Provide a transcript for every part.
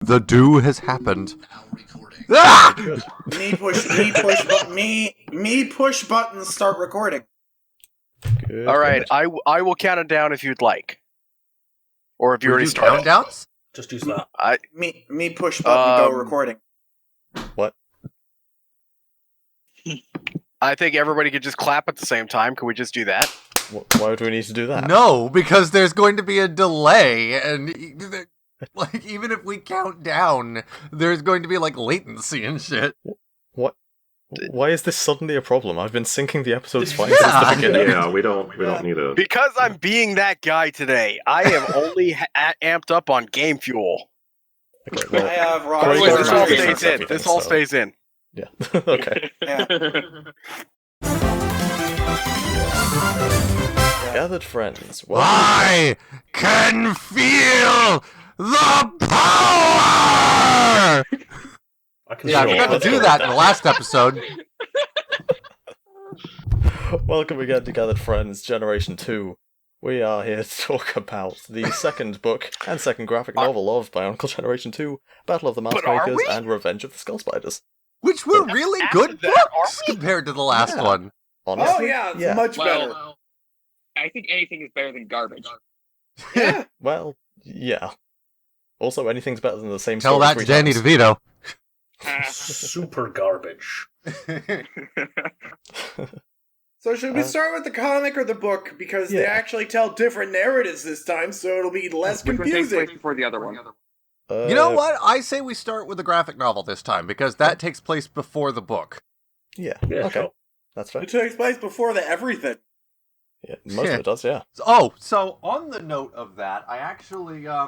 The do has happened. Now recording. Ah! Me push buttons, start recording. Good. All right, I will count it down if you'd like, or if you already started. Countdowns? Just use that. I Me push button, go Um, recording. What? I think everybody could just clap at the same time. Can we just do that? Why would we need to do that? No, because there's going to be a delay, and like even if we count down, there's going to be like latency and shit. What? Why is this suddenly a problem? I've been syncing the episodes twice Yeah. since the beginning. Yeah, we don't need a. Because I'm being that guy today. I am only amped up on game fuel. Okay, I well, have Corey, Otherwise, Roger. this all Corey, stays in. everything, This all so- stays in. yeah. Okay. Yeah. Gathered friends. Welcome. I can feel the power! I can Yeah, I Sure, forgot to let's do go that with in the last episode. Welcome again to Gathered Friends, Generation 2. We are here to talk about the second book and second graphic novel of Bionicle Generation 2, Battle of the But are Maskmakers we? and Revenge of the Skull Spiders. Which were really After good that, are books we? compared to the last Yeah. one. Honestly, Oh yeah, it's much better. Well, I think anything is better than garbage. Yeah. Well, yeah. Also, anything's better than the same Tell story that three to Danny times. DeVito. super garbage. So should we start with the comic or the book? Because they Yeah. actually tell different narratives this time, so it'll be less Which one takes confusing. place before the other one? You know what? I say we start with the graphic novel this time, because that takes place before the book. Yeah, Yeah, okay. sure. That's fair. It takes place before the everything. Yeah, most of it does, yeah. So on the note of that, I actually, I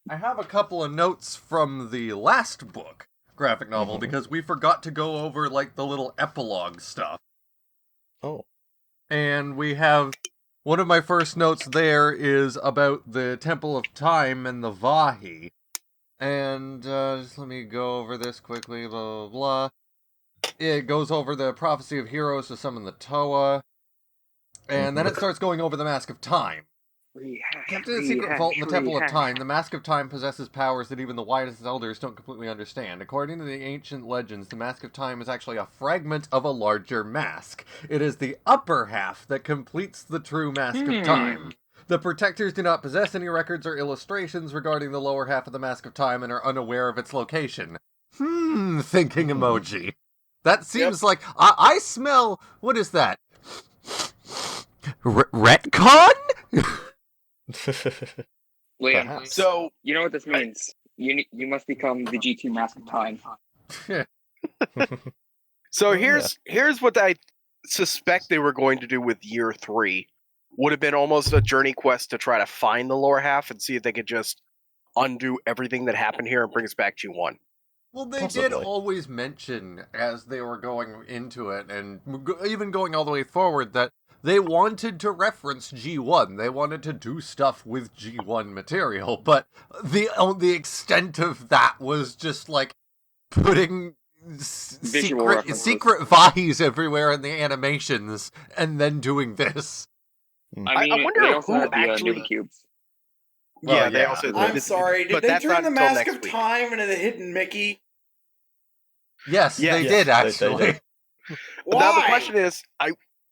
have a couple of notes from the last book graphic novel, Mhm. because we forgot to go over, like, the little epilogue stuff. Oh. And we have, one of my first notes there is about the Temple of Time and the Vahi. And, just let me go over this quickly, blah, blah, blah. It goes over the prophecy of heroes to summon the Toa. And then it starts going over the Mask of Time. Kept in a secret vault in the Temple of Time, the Mask of Time possesses powers that even the wisest elders don't completely understand. According to the ancient legends, the Mask of Time is actually a fragment of a larger mask. It is the upper half that completes the true Mask of Time. The Protectors do not possess any records or illustrations regarding the lower half of the Mask of Time and are unaware of its location. Thinking emoji. That seems like... I smell... What is that? Retcon? Liam, Perhaps. So you know what this means. You must become the G2 Mask of Time. here's what I suspect they were going to do with year 3. Would have been almost a journey quest to try to find the lower half and see if they could just undo everything that happened here and bring us back to 1. Well, they Possibly. did always mention, as they were going into it, and even going all the way forward, that they wanted to reference G1. They wanted to do stuff with G1 material, but the extent of that was just, like, putting Visual references. secret Vahis everywhere in the animations, and then doing this. I mean, wonder they also who have the actually- Nova Cubes. Yeah, Well, they also. I'm sorry, did but they that's turn not the until Mask next of week. Time into the Hidden Mickey? Yes, Yeah. they Yes, did, they actually. did. Why? Now the question is,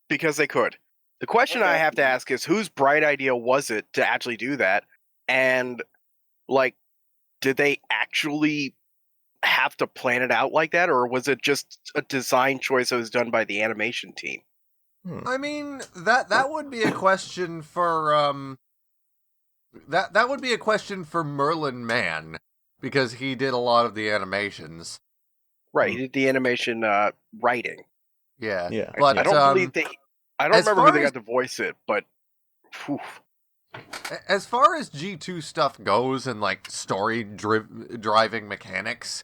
because they could. The question I Okay. have to ask is, whose bright idea was it to actually do that? And like, did they actually have to plan it out like that, or was it just a design choice that was done by the animation team? I mean, that would be a question for, that would be a question for Merlin Mann, because he did a lot of the animations. Right, he did the animation writing. Yeah. Yeah. But, I don't believe they. I don't as remember who far they as- got to voice it, but. Whew. as far as G2 stuff goes and, like, story driving mechanics,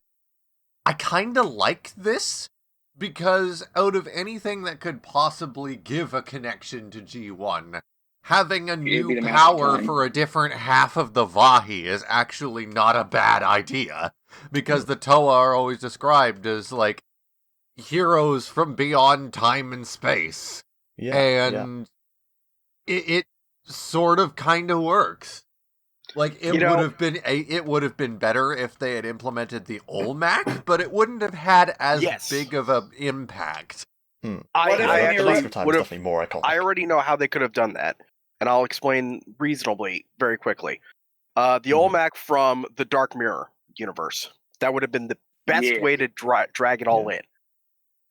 I kinda like this, because out of anything that could possibly give a connection to G1, having a It'd be new the Mask of power Time. for a different half of the Vahi is actually not a bad idea, because the Toa are always described as, like, heroes from beyond time and space. Yeah, yeah. And it sort of kind of works. Like it would have been better if they had implemented the Olmec, but it wouldn't have had as big of an impact. I The Mask of Time is definitely more iconic. I already know how they could have done that, and I'll explain reasonably very quickly. The Olmec from the Dark Mirror universe. That would have been the best way to drag it all in.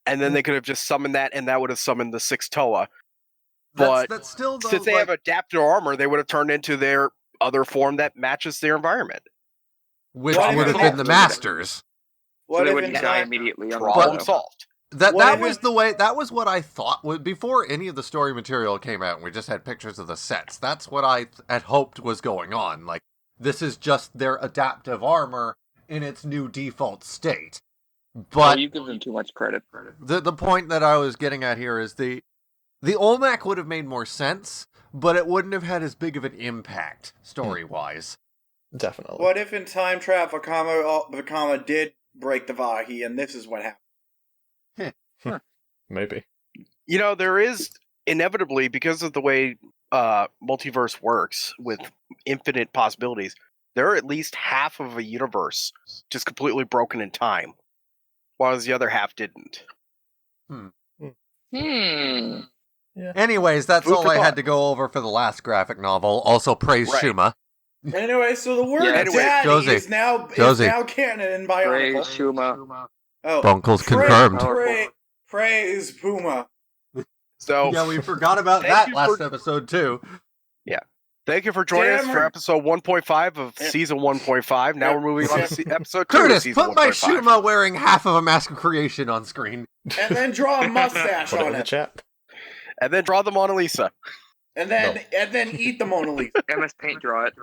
And then they could have just summoned that, and that would have summoned the Six Toa. But that's still, though, since they have adapted armor, they would have turned into their other form that matches their environment. Which would have been the Masters. So they wouldn't die immediately. Problem solved. That was the way. That was what I thought before any of the story material came out, and we just had pictures of the sets. That's what I had hoped was going on. Like, this is just their adaptive armor in its new default state. But you give them too much credit. The point that I was getting at here is the Olmec would have made more sense, but it wouldn't have had as big of an impact story-wise. Definitely. What if in time travel, Vakama did break the Vahi, and this is what happened? Maybe. You know, there is inevitably, because of the way multiverse works with infinite possibilities, there are at least half of a universe just completely broken in time, while the other half didn't. Yeah. Anyways, that's Food all for I thought. had to go over for the last graphic novel. Also, praise Shuma. Anyway, so the word Yeah, daddy Josie. is now canon in Praise Bionicle. Shuma. Oh, Bunkles confirmed. Praise Puma. So, Yeah, we forgot about Thank that you last for- episode, too. thank you for joining us for episode 1.5 of season 1.5. Now we're moving on to episode 2 of Curtis, season put my 1.5. Shuma wearing half of a Mask of Creation on screen. And then draw a mustache Put it in on the it. chat. And then draw the Mona Lisa. And then eat the Mona Lisa. MS Paint draw it.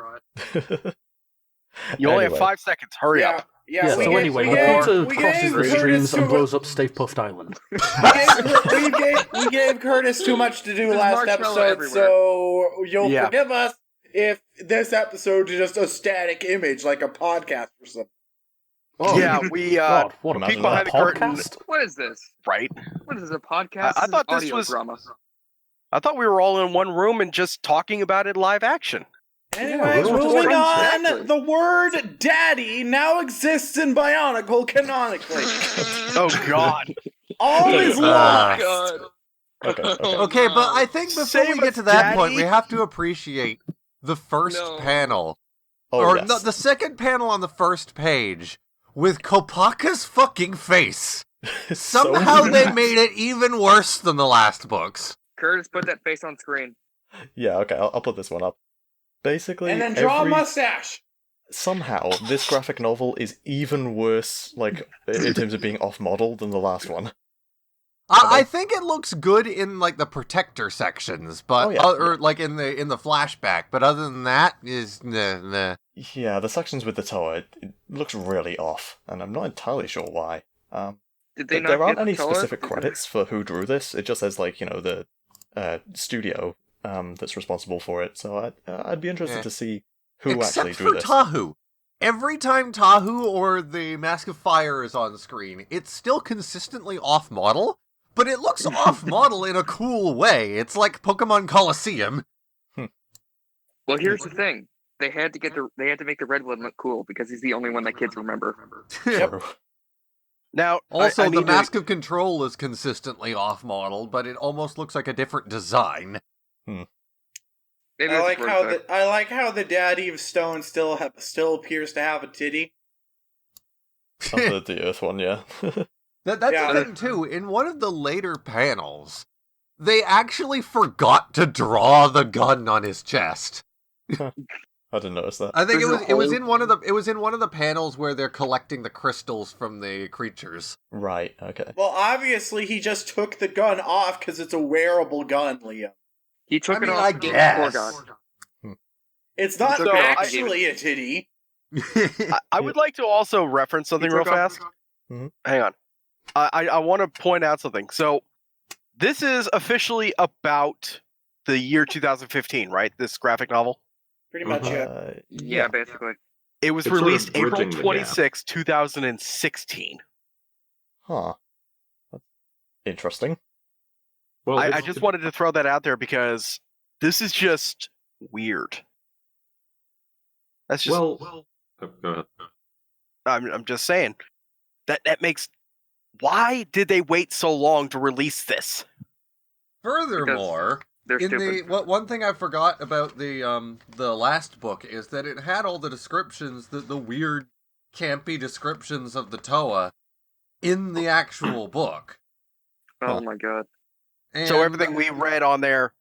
You only have Anyway. 5 seconds. Hurry up. Yeah, so anyway, we Laputa gave crosses the Curtis streams and too blows up Stay Puft Island. we gave Curtis too much to do There's last marshmallow episode, everywhere. so you'll Yeah. forgive us if this episode is just a static image, like a podcast or something. Oh, Yeah, we God, what a peek Imagine behind the that. curtain. podcast? What is this? Right. What is this, a podcast? I thought this audio was- drama. I thought we were all in one room and just talking about it live action. Anyways, we're moving on, Exactly. the word daddy now exists in Bionicle canonically. Oh God. All is Oh, lost. God. Okay. Okay, but I think before Save we get us, to that Daddy. point, we have to appreciate the first No. panel. Oh, or yes. no, the second panel on the first page with Kopaka's fucking face. So Somehow they weird. made it even worse than the last books. Curtis, put that face on screen. Yeah, okay, I'll put this one up. Basically, And then draw every... a mustache. somehow this graphic novel is even worse, like, in terms of being off-model than the last one. I think it looks good in like the protector sections, but Oh, yeah. or like in the flashback. But other than that, is nah. Yeah, the sections with the tower, it looks really off, and I'm not entirely sure why. Did they not There aren't get any the color? specific credits for who drew this. It just says, like, you know, the studio that's responsible for it. So I'd be interested Yeah. to see who Except actually drew for this. Tahu. Every time Tahu or the Mask of Fire is on screen, it's still consistently off-model, but it looks off-model in a cool way. It's like Pokemon Coliseum. Well, here's the thing. They had to make the red one look cool because he's the only one that kids remember. True. Now, Also, I the need to- Mask of Control is consistently off-model, but it almost looks like a different design. Maybe I that's like worth how it. I like how the daddy of Stone still appears to have a titty. Oh, the Earth one, yeah. That's Yeah. the thing, too. In one of the later panels, they actually forgot to draw the gun on his chest. I didn't notice that. I think There's it was a in one of the panels where they're collecting the crystals from the creatures. Right, okay. Well, obviously he just took the gun off because it's a wearable gun, Liam. He took I it mean, off I to give guess. Gorgon. It's not He took it off and actually a titty. I would like to also reference something He real took off- fast. Mhm. Hang on. I want to point out something. So, this is officially about the year 2015, right? This graphic novel. Pretty much, yeah. Yeah, basically. It was It's sort of released April bridging the gap. 26, 2016. Huh. That's interesting. Well, I just wanted to throw that out there because this is just weird. That's just. Well, go ahead. I'm just saying that makes. Why did they wait so long to release this? Furthermore, They're in stupid. one thing I forgot about the last book is that it had all the descriptions, the weird, campy descriptions of the Toa in the actual book. Oh my god. So And- everything we read on there,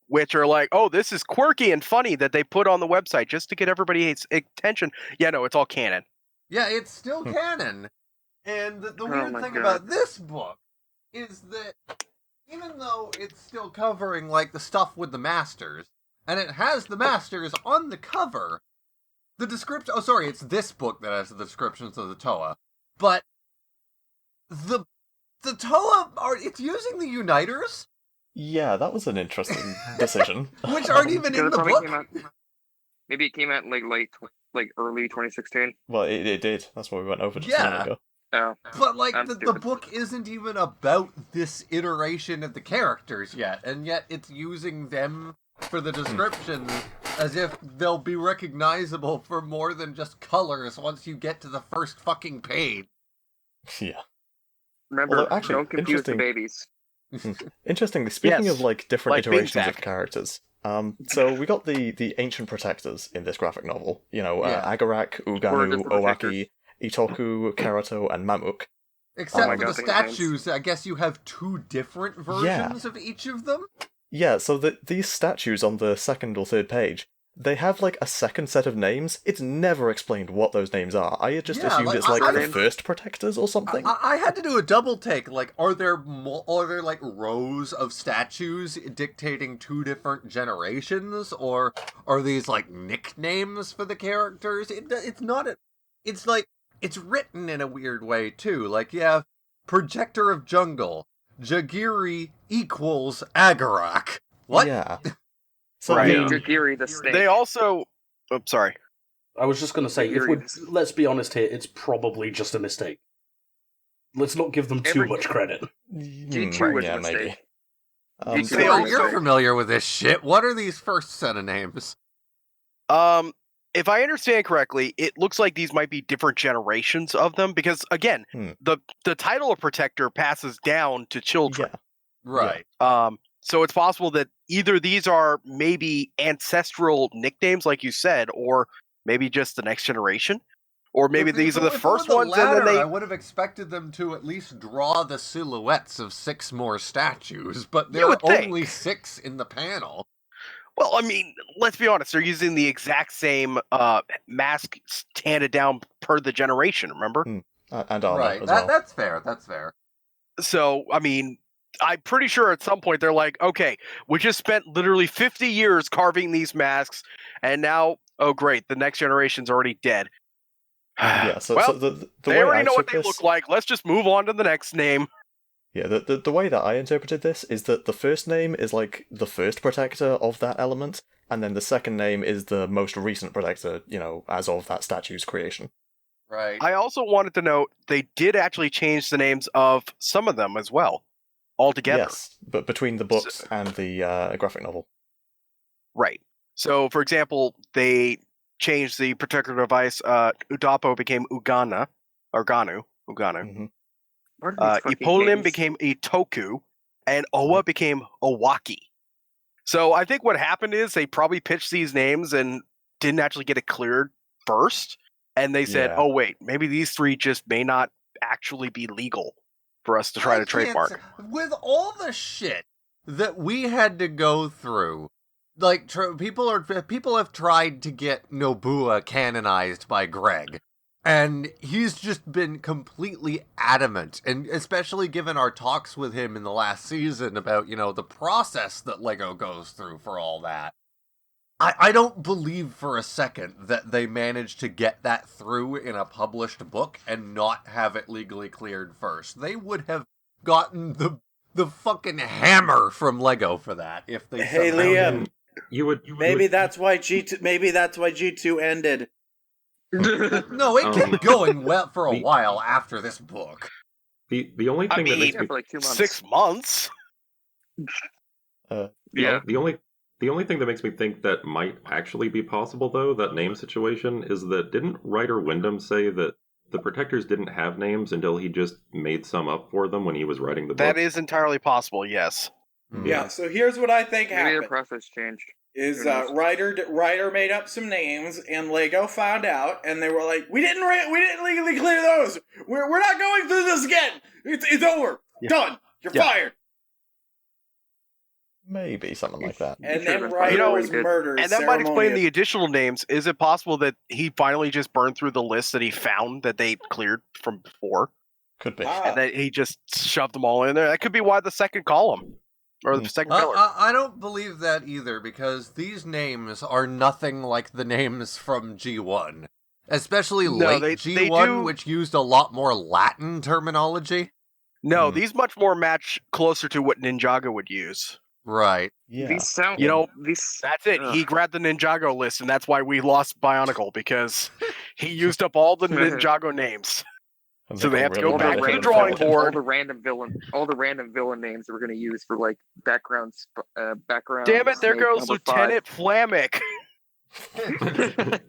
which are like, oh, this is quirky and funny that they put on the website just to get everybody's attention. Yeah, no, it's all canon. Yeah, it's still canon. And the weird my thing God. about this book is that even though it's still covering, like, the stuff with the Masters, and it has the Masters on the cover, the description... Oh, sorry, it's this book that has the descriptions of the Toa. But the Toa it's using the Uniters, Yeah, that was an interesting decision. which aren't even Because in it the probably book. came out. Maybe it came out like early 2016. Well, it did. That's what we went over just a Yeah. minute ago. Oh. But, like, I'm the stupid. book isn't even about this iteration of the characters yet, and yet it's using them for the description as if they'll be recognizable for more than just colors once you get to the first fucking page. Yeah. Remember, Although, actually, don't confuse the interesting- babies. Interestingly, speaking Yes, of like different like iterations of Big Zack. characters, so we got the ancient protectors in this graphic novel. You know, Yeah. Agarak, We're Uganu, just the protectors. Owaki, Itoku, Karato, and Mamuk. Except my for God, the they have names. statues, I guess you have two different versions of each of them? Yeah, so these statues on the second or third page, they have like a second set of names. It's never explained what those names are. I had just Yeah, assumed like, it's like I- the first protectors or something. I had to do a double take. Like, are there like rows of statues dictating two different generations, or are these like nicknames for the characters? It's not. It's like it's written in a weird way too. Like, you have Projector of Jungle, Jagiri equals Agarak. What? Yeah. So Right. Yeah. Jagiri the snake. They also. Oh, sorry. I was just going to say, if we Furious. let's be honest here, it's probably just a mistake. Let's not give them too Every- much credit. G2 was yeah, a mistake. maybe. G2 They You're, also- you're familiar with this shit. What are these first set of names? If I understand correctly, it looks like these might be different generations of them because, again, the title of protector passes down to children. Yeah. Right. So it's possible that either these are maybe ancestral nicknames, like you said, or maybe just the next generation, or maybe If these are the if it were first ones, and latter, then they. I would have expected them to at least draw the silhouettes of 6 more statues, but there are would think. only 6 in the panel. Well, I mean, let's be honest. They're using the exact same mask handed down per the generation. Remember? And armor Right. as well. That's fair. That's fair. So, I mean, I'm pretty sure at some point they're like, okay, we just spent literally 50 years carving these masks, and now, oh great, the next generation's already dead. Yeah, so, well, so the they way already I know what took they this, look like. Let's just move on to the next name. Yeah, the way that I interpreted this is that the first name is like the first protector of that element, and then the second name is the most recent protector, you know, as of that statue's creation. Right. I also wanted to note they did actually change the names of some of them as well, altogether. Yes, but between the books and the graphic novel. Right. So, for example, they changed the protector device. Udapo became Ugana, or Uganu. Hmm. What are these fucking Ipolim names? became Itoku, and Owa became Owaki. So I think what happened is they probably pitched these names and didn't actually get it cleared first, and they said, Yeah. "Oh wait, maybe these three just may not actually be legal for us to try I to can't trademark." say- with all the shit that we had to go through, like people have tried to get Nobua canonized by Greg, and he's just been completely adamant, and especially given our talks with him in the last season about, you know, the process that Lego goes through for all that. I don't believe for a second that they managed to get that through in a published book and not have it legally cleared first. They would have gotten the fucking hammer from Lego for that if they Hey, somehow Liam. knew. You would Maybe that's why G2. Maybe that's why G2 ended. No, it kept going well for a The- while after this book. the only I thing that mean, makes Yeah, me for like 2 months. 6 months. Yeah. the The only thing that makes me think that might actually be possible, though, that name situation, is that didn't writer Wyndham say that the Protectors didn't have names until he just made some up for them when he was writing the book? That is entirely possible, yes. Yeah, so here's what I think Maybe happened. their process changed. Is Who knows? writer made up some names, and Lego found out, and they were like, "We didn't legally clear those. We're not going through this again. It's over. Yeah. Done. You're Yeah. fired." Maybe something like that. And Sure, then that's writer fine. was murdered. And that might explain the additional names. Is it possible that he finally just burned through the list that he found that they cleared from before? Could be. Ah. And that he just shoved them all in there? That could be why the second column. Or the second pillar. I don't believe that either, because these names are nothing like the names from G1. Especially late they G1, do- which used a lot more Latin terminology. No, these much more match closer to what Ninjago would use. Right. Yeah. These sound. You know, these. That's it. Ugh. He grabbed the Ninjago list, and that's why we lost Bionicle, because he used up all the Ninjago names. And So they have to go all back the to the random drawing villain- board. all the random villain names that we're gonna use for like background. Damn it, there snake goes number Lieutenant Flammick. That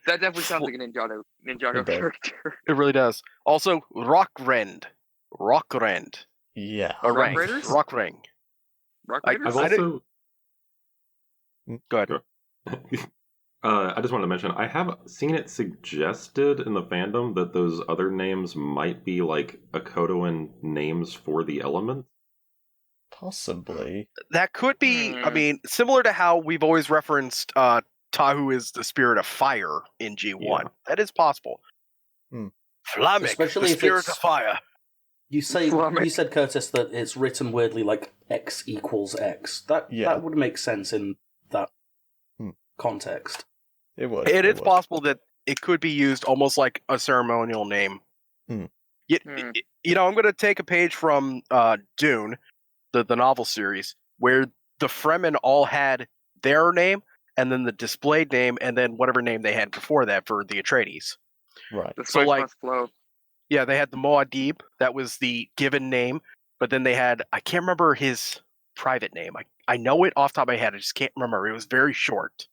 definitely sounds like a Ninjago It does. character. It really does. Also, Rockrend. Yeah. Or Rock Rang. Raiders? Rockring. Rock I- Raiders? I've also... Go ahead. I just wanted to mention, I have seen it suggested in the fandom that those other names might be like Akotoan names for the element. Possibly. That could be, I Hmm. mean, similar to how we've always referenced Tahu is the spirit of fire in G1. Yeah. That is possible. Hmm. Flammick, Especially the if spirit it's- of fire. You Flummox. said, Curtis, that it's written weirdly like X equals X. That would make sense in that context. It would. It is would. possible that it could be used almost like a ceremonial name. Hmm. You know, I'm going to take a page from Dune, the novel series, where the Fremen all had their name, and then the displayed name, and then whatever name they had before that for the Atreides. Right. The So, spice like- must flow. Yeah, they had the Muad'Dib, that was the given name, but then they had, I can't remember his private name. I know it off the top of my head, I just can't remember. It was very short.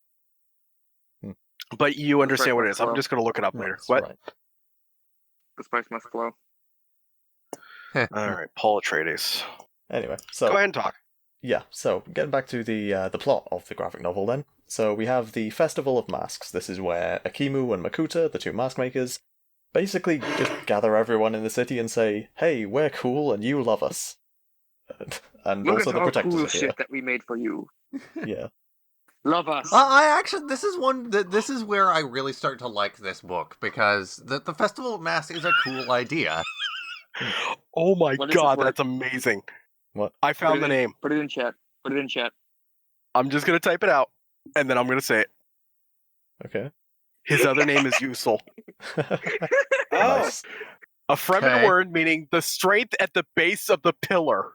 Hmm. But you understand what it is. I'm Flow. just going to look it up later. That's What? right. The spice must flow. All right, Paul Atreides. Anyway, so Go ahead and talk. yeah, so getting back to the plot of the graphic novel then. So we have the Festival of Masks. This is where Akimu and Makuta, the two mask makers, basically just gather everyone in the city and say, "Hey, we're cool and you love us." And Look also at the all protectors cool are here. shit that we made for you. Yeah. Love us. I actually, this is where I really start to like this book, because the Festival of Masks is a cool idea. Oh my What is this god, word? that's amazing. What? I found the Put it in- name. Put it in chat. Put it in chat. I'm just going to type it out, and then I'm going to say it. Okay. His other name is Usul. Nice. A Fremen Okay. word meaning the strength at the base of the pillar.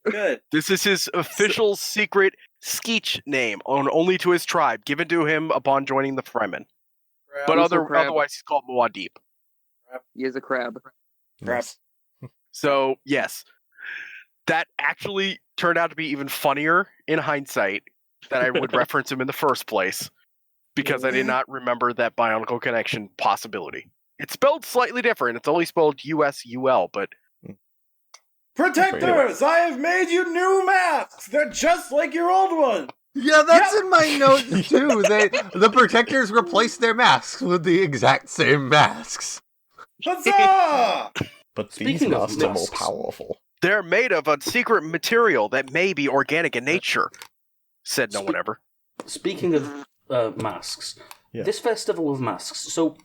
Good. This is his official secret Skeech name, only to his tribe, given to him upon joining the Fremen. But Usul crab. otherwise, he's called Muad'Dib. He is a crab. Nice. So, yes. That actually turned out to be even funnier in hindsight that I would reference him in the first place, because I did not remember that Bionicle connection possibility. It's spelled slightly different. It's only spelled USUL, but Protectors, I have made you new masks. They're just like your old one. Yeah, that's in my notes too. The protectors replaced their masks with the exact same masks. Huzzah! But these Speaking of masks are more masks- powerful. they're made of a secret material that may be organic in nature, said no one ever. Speaking of masks, Yeah. this Festival of Masks. So,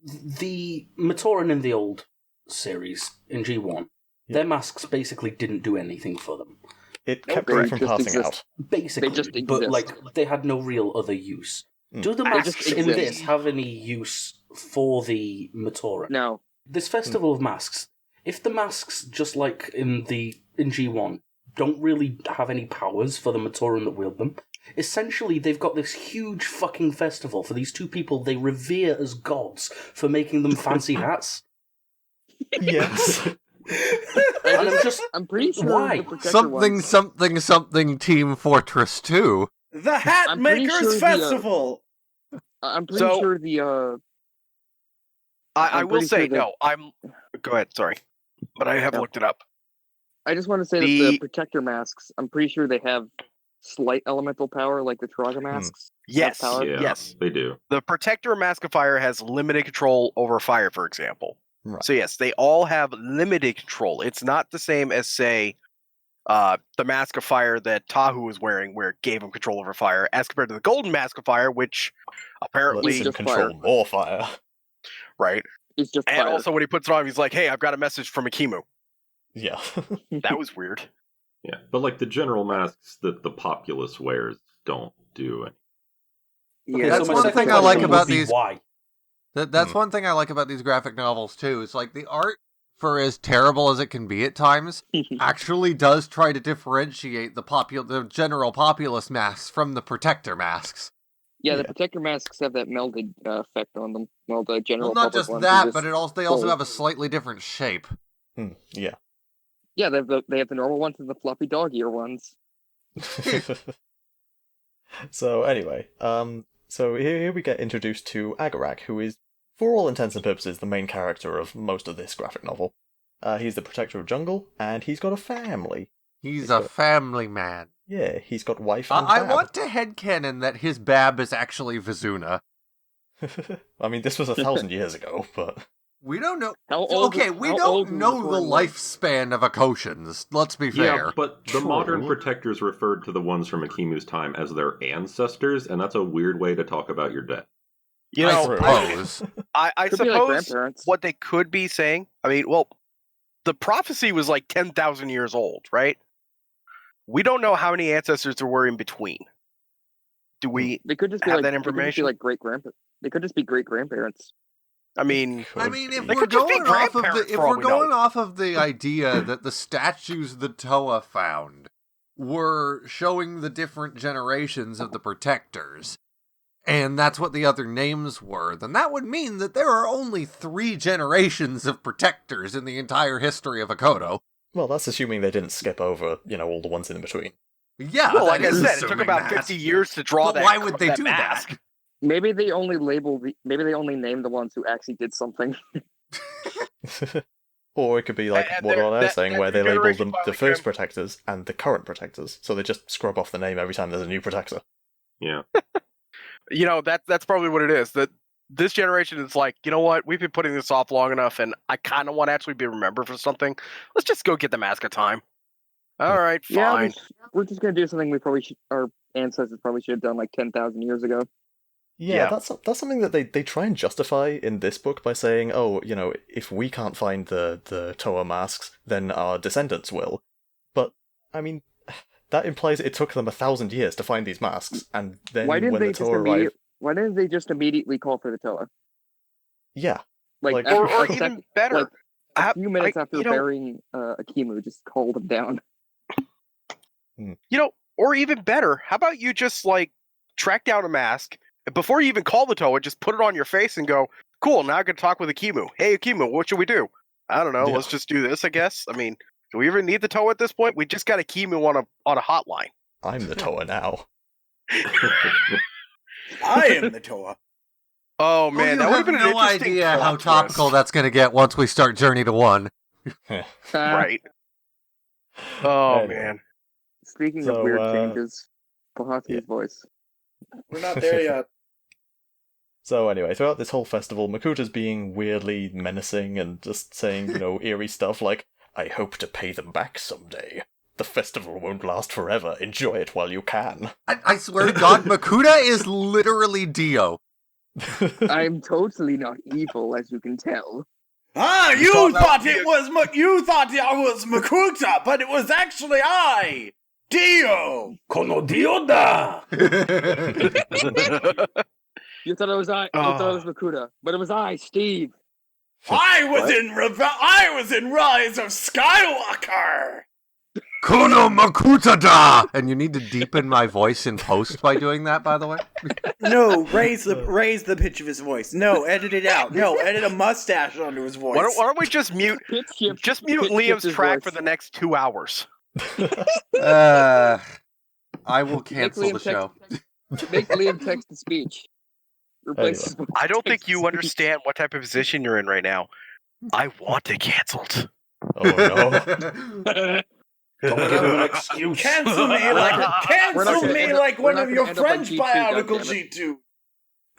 the Matoran in the old series in G1, their masks basically didn't do anything for them. It Nope, kept them they from just passing exist. out. Basically, They just but exist. like they had no real other use. Mm. Do the They masks just in exist. this have any use for the Matoran? No. This Festival of Masks, if the masks, just like in G1, don't really have any powers for the Matoran that wield them, essentially they've got this huge fucking festival for these two people they revere as gods for making them fancy hats. Yes. I'm pretty sure Why? the Protector Something, ones, something, something. Team Fortress 2. The Hat I'm pretty Makers sure the, Festival. I'm pretty So- sure the I I'm will pretty say sure that- no. Go ahead. Sorry, but I have Yeah. looked it up. I just want to say that the Protector masks, I'm pretty sure they have slight elemental power like the Turaga masks. Yes, power? Yeah, yes. they do. The Protector Mask of Fire has limited control over fire, for example. Right. So yes, they all have limited control. It's not the same as, say, the Mask of Fire that Tahu was wearing, where it gave him control over fire, as compared to the Golden Mask of Fire, which apparently, Lets him just control fire. more fire. right? It's just And fire. also, when he puts it on, he's like, "Hey, I've got a message from Akimu." Yeah. That was weird. Yeah, but like the general masks that the populace wears don't do it. Yeah, That's my one second thing I like question about would be these- Why? That's one thing I like about these graphic novels too. It's like the art, for as terrible as it can be at times, actually does try to differentiate the general populace masks from the Protector masks. Yeah, the Yeah. Protector masks have that melded effect on them. Well, the general Well, not public just ones that, are but just they also full. have a slightly different shape. Yeah. Yeah, they have the normal ones and the floppy dog ear ones. So anyway, so here we get introduced to Agarak, who is, for all intents and purposes, the main character of most of this graphic novel. He's the protector of jungle, and he's got a family. He's a family man. Yeah, he's got wife and I bab. want to headcanon that his bab is actually Vizuna. I mean, this was 1,000 years ago, but We don't know. How old? Okay, we how don't old know was the Gordon? lifespan of Akoshans. Let's be fair. Yeah, but the modern True. protectors referred to the ones from Akimu's time as their ancestors, and that's a weird way to talk about your dead. You I know, suppose. I Could be like suppose grandparents. what they could be saying. I mean, well, the prophecy was like 10,000 years old, right? We don't know how many ancestors there were in between. Do we? They could just be have like that They could just information? be like great grandparents. They could just be great grandparents. I mean, I mean, if They we're could just be going off of the grandparents if for all we're we know. going off of the idea that the statues the Toa found were showing the different generations of the protectors, and that's what the other names were, then that would mean that there are only 3 generations of protectors in the entire history of Akoto. well, that's assuming they didn't skip over, all the ones in between. Yeah, well, like that I is said, it took assuming about that. 50 years to draw But that. why would they do mask. that? Maybe they only maybe they only named the ones who actually did something. Or it could be like And what they're- I was that- saying, that where they label generation them by the like first protectors and the current protectors, so they just scrub off the name every time there's a new protector. Yeah. That's probably what it is. That this generation is like, you know what? We've been putting this off long enough, and I kind of want to actually be remembered for something. Let's just go get the mask of time. All right, Yeah, fine. we're just gonna do something we probably our ancestors probably should have done like 10,000 years ago. Yeah, Yeah. that's something that they try and justify in this book by saying, oh, if we can't find the Toa masks, then our descendants will. But I mean, that implies it took them 1,000 years to find these masks, and then Why didn't when they the just Toa arrive, Why didn't they just immediately call for the Toa? yeah, Like, Like- Or after, even better, like, a few minutes after you know- burying Akimu, just called him down. or even better, how about you just like track down a mask and before you even call the Toa, just put it on your face and go, cool, now I can talk with Akimu. Hey Akimu, what should we do? I don't know, Yeah. let's just do this, I guess. I mean, do we even need the Toa at this point? We just got Akimu on a hotline. I'm the Toa now. I am the Toa. Oh man, that would have been an no interesting idea plot how twist. topical that's going to get once we start Journey to 1. Right. Oh Anyway. man. Speaking So, of weird changes, Bahati's yeah. voice. We're not there yet. So anyway, throughout this whole festival, Makuta's being weirdly menacing and just saying, eerie stuff like, I hope to pay them back someday. The festival won't last forever. Enjoy it while you can. I swear to God, Makuta is literally Dio. I'm totally not evil, as you can tell. Ah, you thought that thought would be it was you thought I was Makuta, but it was actually I, Dio. Kono Dioda! You thought it was I. You thought it was Makuta, but it was I, Steve. I was in Rise of Skywalker. Kuno Makutada! And you need to deepen my voice in post by doing that, by the way. No, raise the pitch of his voice. No, edit it out. No, edit a mustache onto his voice. Why don't we just mute Liam's track for the next 2 hours? I will cancel the show. Make Liam text to speech. Replace. Anyway. I don't think you understand what type of position you're in right now. I want it canceled. Oh no. Don't give him an excuse. Cancel me like one of your French Bionicle G2.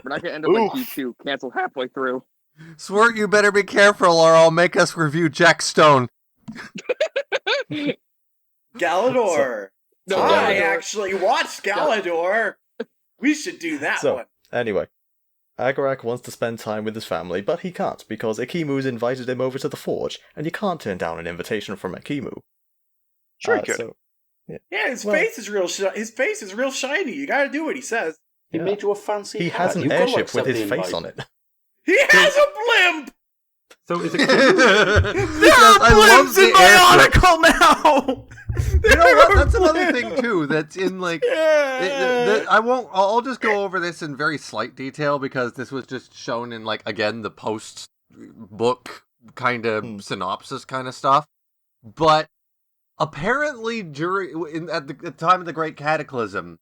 We're not gonna end up like G2. Cancel halfway through. Swirt, you better be careful or I'll make us review Jack Stone. Galador. No, I Galador. actually watched Galador. We should do that So, one. anyway. Agarak wants to spend time with his family, but he can't because Akimu's invited him over to the forge, and you can't turn down an invitation from Akimu. Sure you could. So, Yeah, his face is real. His face is real shiny. You gotta do what he says. He Yeah. made you a fancy he hat. has an You've got to airship accept with his the face invite. on it. He has a blimp. So is it There Yes, are I love blimps the in airship. Bionicle now. You know what? That's another thing too. That's in like. I won't. I'll just go over this in very slight detail because this was just shown in like again the post book kind of synopsis kind of stuff. But apparently at the time of the Great Cataclysm,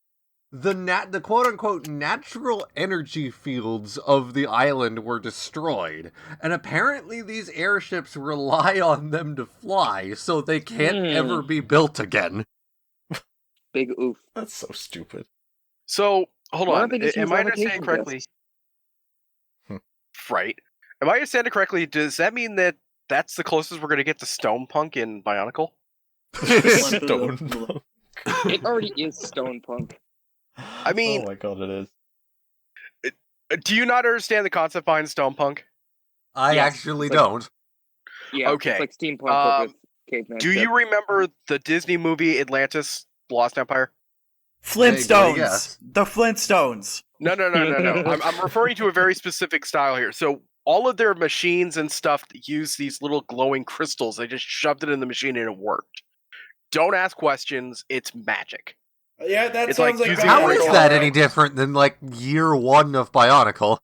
the quote unquote natural energy fields of the island were destroyed, and apparently these airships rely on them to fly, so they can't ever be built again. Big oof. That's so stupid. So, hold Why on. don't they just Am use I understanding levitation correctly? Right. Am I understanding correctly? Does that mean that that's the closest we're going to get to Stone Punk in Bionicle? Stone. It already is Stone Punk. I mean, Oh my god, it is. do you not understand the concept behind Stone Punk? I Yes, actually it's like- don't. Yeah, Okay. it's like steampunk but with caveman Do shit. you remember the Disney movie Atlantis, The Lost Empire? Vaguely, yes. The Flintstones. No. I'm referring to a very specific style here. So all of their machines and stuff use these little glowing crystals. They just shoved it in the machine and it worked. Don't ask questions. It's magic. Yeah, that It's sounds like like using How is Bionicle. that any different than like year one of Bionicle?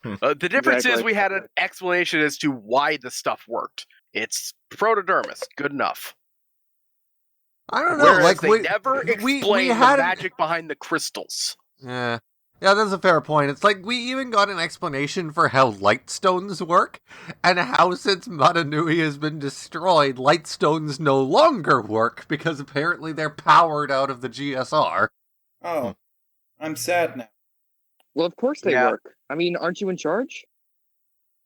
The difference is Exactly. we had an explanation as to why the stuff worked. It's protodermis. Good enough. I don't know. Whereas Like they never explained the had magic behind the crystals. Yeah, that's a fair point. It's like we even got an explanation for how light stones work, and how since Matanui has been destroyed, light stones no longer work because apparently they're powered out of the GSR. Oh, I'm sad now. Well, of course they Yeah. work. I mean, aren't you in charge?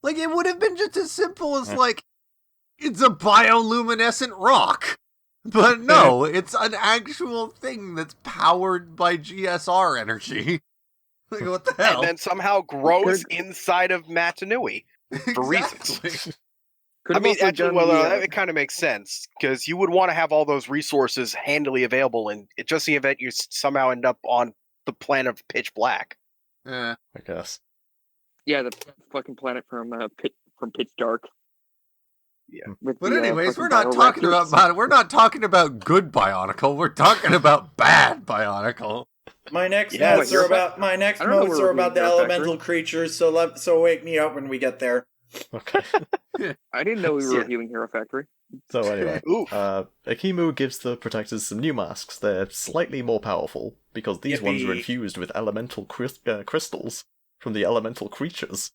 Like it would have been just as simple as like it's a bioluminescent rock. But no, it's an actual thing that's powered by GSR energy. Like, what the hell? And then somehow grows inside of Matanui for reasons. Exactly. Could I have mean, also actually, done well, the, it kind of makes sense because you would want to have all those resources handily available, and it just the event you somehow end up on the planet of pitch black. Yeah. I guess. yeah, the fucking planet from Pitch Dark. Yeah. With But the, anyways, fucking we're not talking Bioraptors. about we're not talking about good Bionicle. We're talking about bad Bionicle. My next Yeah, notes but are you're- about my next I don't know notes where are about the we're going, elemental creatures. So wake me up when we get there. Okay. I didn't know we were Yeah. reviewing Hero Factory. So anyway, Oof. Akimu gives the protectors some new masks. They're slightly more powerful because these ones are Yippee. infused with elemental crystals from the elemental creatures.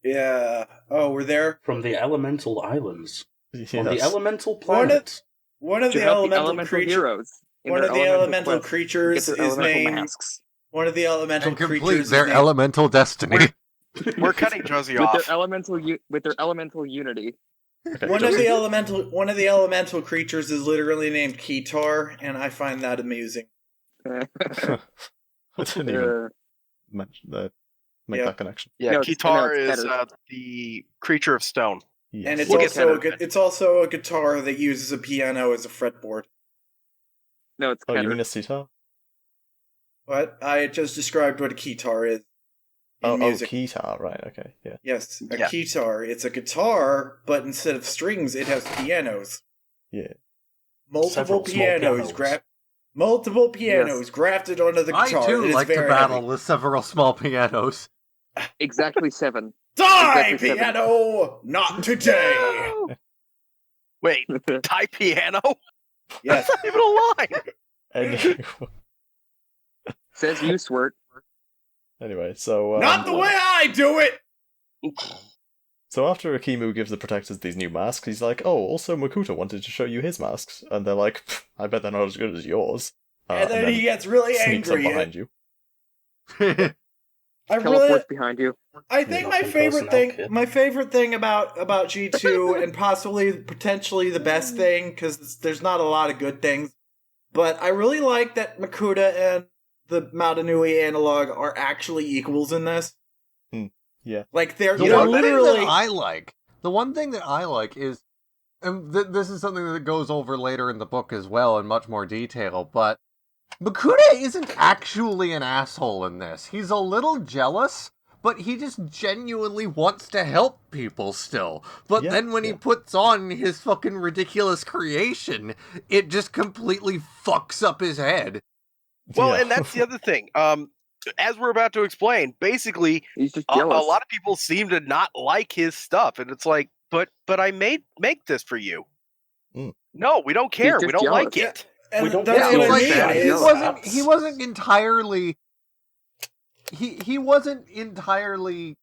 Yeah. Oh, we're there. From the elemental islands. On the Yes. elemental One of- planet. One of To the help elemental creatures. heroes. in One their of the elemental quest to creatures get their is elemental named. masks. One of the elemental And complete creatures their is named. elemental destiny. We're cutting Josie With off. their elemental unity. Okay, One of Josie. the elemental creatures is literally named Ketar, and I find that amusing. I didn't even Uh, mention make Yeah. that connection. Yeah, No, it's- Ketar no, it's is better. the creature of stone. Yes. And it's We'll get also to that. it's also a guitar that uses a piano as a fretboard. no, it's Oh, you Keter. mean a sitar? What? I just described what a keytar is. In Oh, music. ketar, right, okay, yeah. Yes, a Yeah. keytar. It's a guitar, but instead of strings, it has pianos. Yeah. multiple Several small pianos, pianos. multiple pianos grafted onto the I guitar. too It is like to very battle heavy. with several small pianos. Exactly 7. Die, Exactly 7. piano! Not today! Wait, Thai piano? Yes. That's not even a line. And Says you, Swirt. anyway, so Not the way I do it! So after Akimu gives the protectors these new masks, he's like, "Oh, also Makuta wanted to show you his masks," and they're like, "I bet they're not as good as yours." And then he gets really sneaks up angry. behind you. I really, Teleports behind you. I think my Nothing favorite personnel thing, kit. my favorite thing about G2, and potentially the best thing, because there's not a lot of good things, but I really like that Makuta and the Madanui analog are actually equals in this. Yeah. Like they're The they're one thing literally. that I like is, and this is something that goes over later in the book as well in much more detail, but Makuta isn't actually an asshole in this. He's a little jealous, but he just genuinely wants to help people still. But Yeah, then when he puts on his fucking ridiculous creation, it just completely fucks up his head. Well, Yeah. and that's the other thing. As we're about to explain, basically, He's just a jealous. lot of people seem to not like his stuff, and it's like, but I make this for you. No, we don't care. just We don't jealous. like it. And We don't that's feel what I like mean. that. Is, He wasn't entirely he wasn't entirely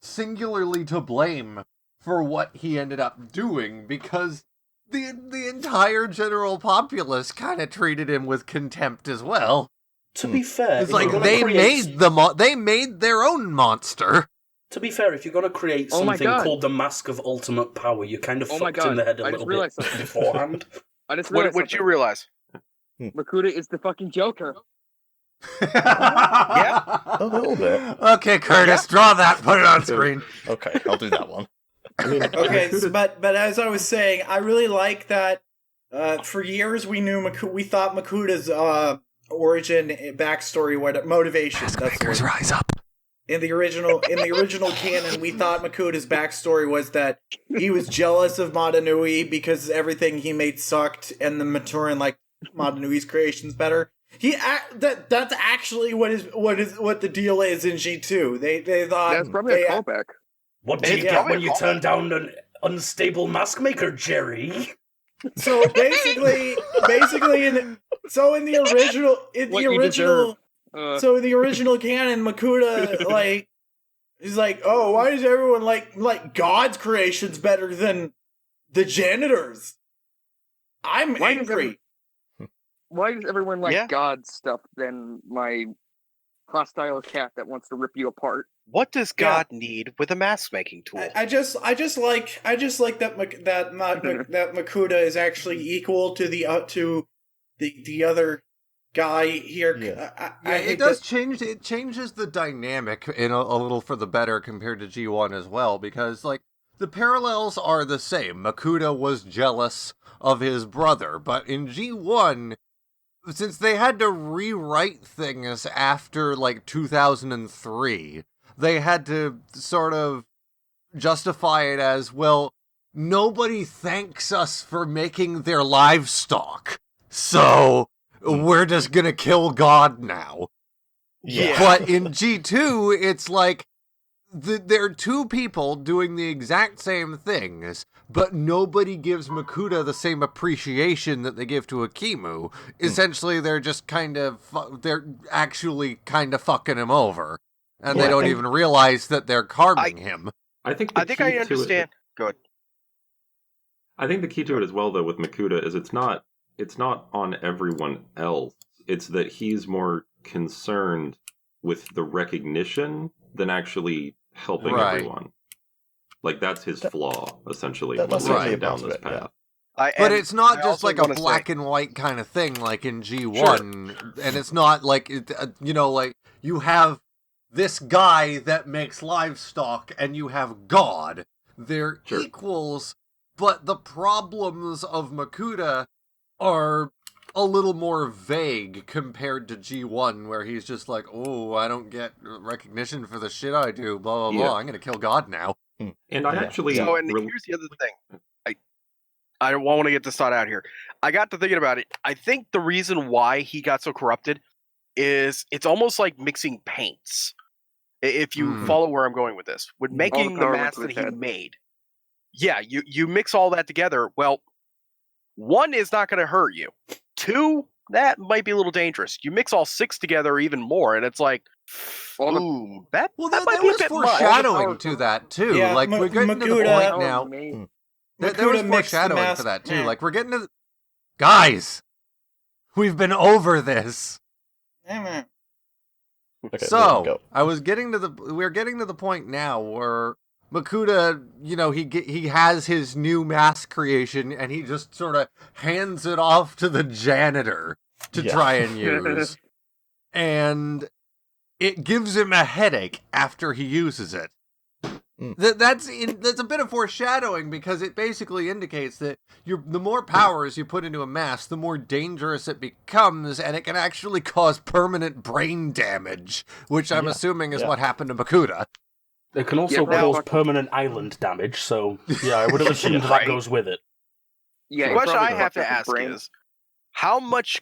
singularly to blame for what he ended up doing, because the entire general populace kind of treated him with contempt as well. To be fair, It's if you're like gonna they create- made their own monster. To be fair, if you're going to create Oh my something God. called the Mask of Ultimate Power, you kind of Oh my fucked in God. the head a I just little realized bit something. beforehand. I just What realized did you something. realize? Makuta is the fucking Joker. Yeah, A little bit. Okay, Curtis, draw that. Put it on screen. Okay, I'll do that one. I mean, okay, Makuta- but as I was saying, I really like that. For years, we thought Makuta's origin, backstory, what motivation. That's the word. Rise up. In the original canon, we thought Makuta's backstory was that he was jealous of Madanui because everything he made sucked, and the Maturin liked Madanui's creations better. That's actually what the deal is in G2. They thought That's probably a callback. What do you Yeah. get when you turn down an unstable mask maker, Jerry? So basically, in the original, What you deserve. so in the original canon, Makuta he's like, oh, why does everyone like God's creations better than the janitors? I'm Why does angry. Why does everyone like Yeah. God's stuff than my hostile cat that wants to rip you apart? What does God need with a mask making tool? I just like that that Makuta is actually equal to the other guy here. Yeah. I It hate does that- change. It changes the dynamic in a little for the better compared to G1 as well, because like the parallels are the same. Makuta was jealous of his brother, but in G1, since they had to rewrite things after like 2003, they had to sort of justify it as, well, nobody thanks us for making their livestock, so we're just gonna kill God now. Yeah. But in G2, it's like there are two people doing the exact same things, but nobody gives Makuta the same appreciation that they give to Akimu. Essentially, they're just they're actually kind of fucking him over. And they Yeah, don't and- even realize that they're carving him. I think I think I understand. Good. I think the key to it as well, though, with Makuta is it's not on everyone else. It's that he's more concerned with the recognition than actually helping Right. everyone. Like that's his flaw, essentially, that- when that's we're certainly down a this part of it, path. But it's not I just also like a wanna say- black and white kind of thing like in G1. And it's not like, like you have this guy that makes livestock and you have God. They're Sure. equals, but the problems of Makuta are a little more vague compared to G1, where he's just like, oh, I don't get recognition for the shit I do, blah, blah, Yeah. blah, I'm gonna kill God now. And I Yeah. actually... So, and here's the other thing. I want to get this thought out here. I got to thinking about it. I think the reason why he got so corrupted is it's almost like mixing paints. If you follow where I'm going with this, with making the mask that he made, you mix all that together. Well, one is not going to hurt you. Two, that might be a little dangerous. You mix all six together, even more, and it's like, ooh, that might be a was bit foreshadowing much. to that too. Yeah, like we're getting to the Makuta- point now. There Makuta was mixed the foreshadowing mask- to that too. yeah. Like we're getting to guys. We've been over this. Yeah, Okay, So go. we're getting to the point now where Makuta, he has his new mask creation and he just sort of hands it off to the janitor to try and use, and it gives him a headache after he uses it. That's a bit of foreshadowing because it basically indicates that the more powers you put into a mask, the more dangerous it becomes, and it can actually cause permanent brain damage, which I'm assuming is what happened to Makuta. It can also cause permanent island damage, so yeah, I would have assumed that goes with it. Yeah, The question I have to ask is, how much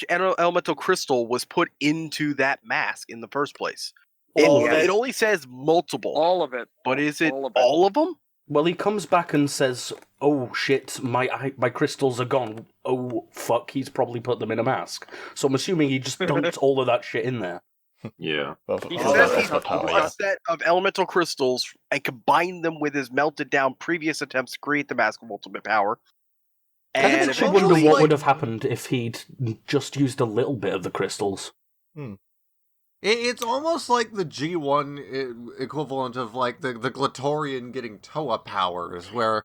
elemental crystal was put into that mask in the first place? It only says multiple. All of it. But is it all of them? Well, he comes back and says, "Oh shit, my crystals are gone. Oh fuck, he's probably put them in a mask." So I'm assuming he just dumped all of that shit in there. Yeah. He says he took a set of elemental crystals and combined them with his melted down previous attempts to create the mask of ultimate power. I And actually wonder what would have happened if he'd just used a little bit of the crystals. It's almost like the G1 equivalent of like the Glatorian getting Toa powers, where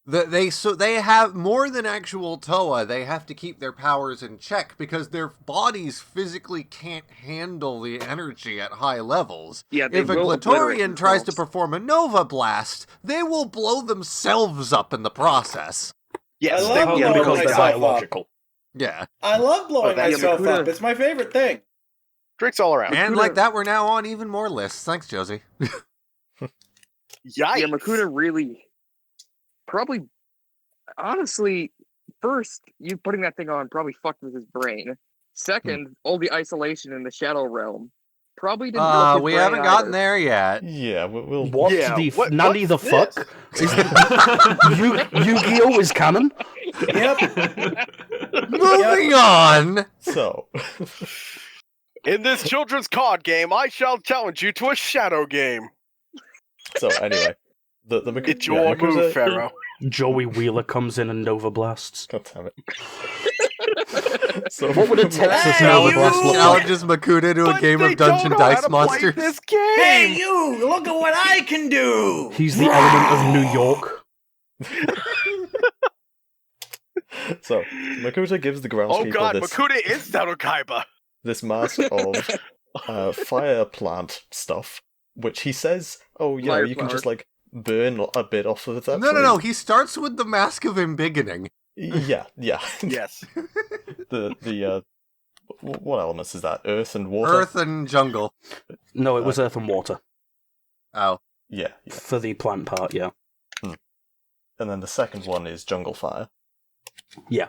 they have more than actual Toa. They have to keep their powers in check because their bodies physically can't handle the energy at high levels. Yeah, if a Glatorian tries to perform a Nova Blast, they will blow themselves up in the process. Yes, I love blowing because they're myself biological. up. Yeah. I love blowing that's myself Makuta. up. It's my favorite thing. Drinks all around. And like that, we're now on even more lists. Thanks, Josie. Yikes. Yeah, Makuta really, probably, honestly, first, you putting that thing on probably fucked with his brain. Second, all the isolation in the Shadow Realm probably didn't help his We brain haven't gotten either. there yet. Yeah, we'll What Yeah, nanny the what's fuck? Yu-Gi-Oh is canon? Yep. Moving on. So, In this children's card game, I shall challenge you to a shadow game. anyway, the Makuta. It's your move, Pharaoh. Joey Wheeler comes in and Nova Blasts. God damn it. So, What would a Texas Hey, Nova you! Blast look like? Challenges Makuta to a But game they of Dungeon don't know how Dice to play Monsters. this game. Hey, you! Look at what I can do! He's the element of New York. So, Makuta gives the groundskeeper Oh god, this, Makuta is Sarukaiba. this mask of fire plant stuff, which he says, Fire you can just, flower. like, burn a bit off of that. No. He starts with the Mask of Embiggening. Yeah. Yes. What elements is that? Earth and water? Earth and jungle. No, it was Earth and Water. Oh. Yeah. For the plant part, yeah. And then the second one is jungle fire. Yeah.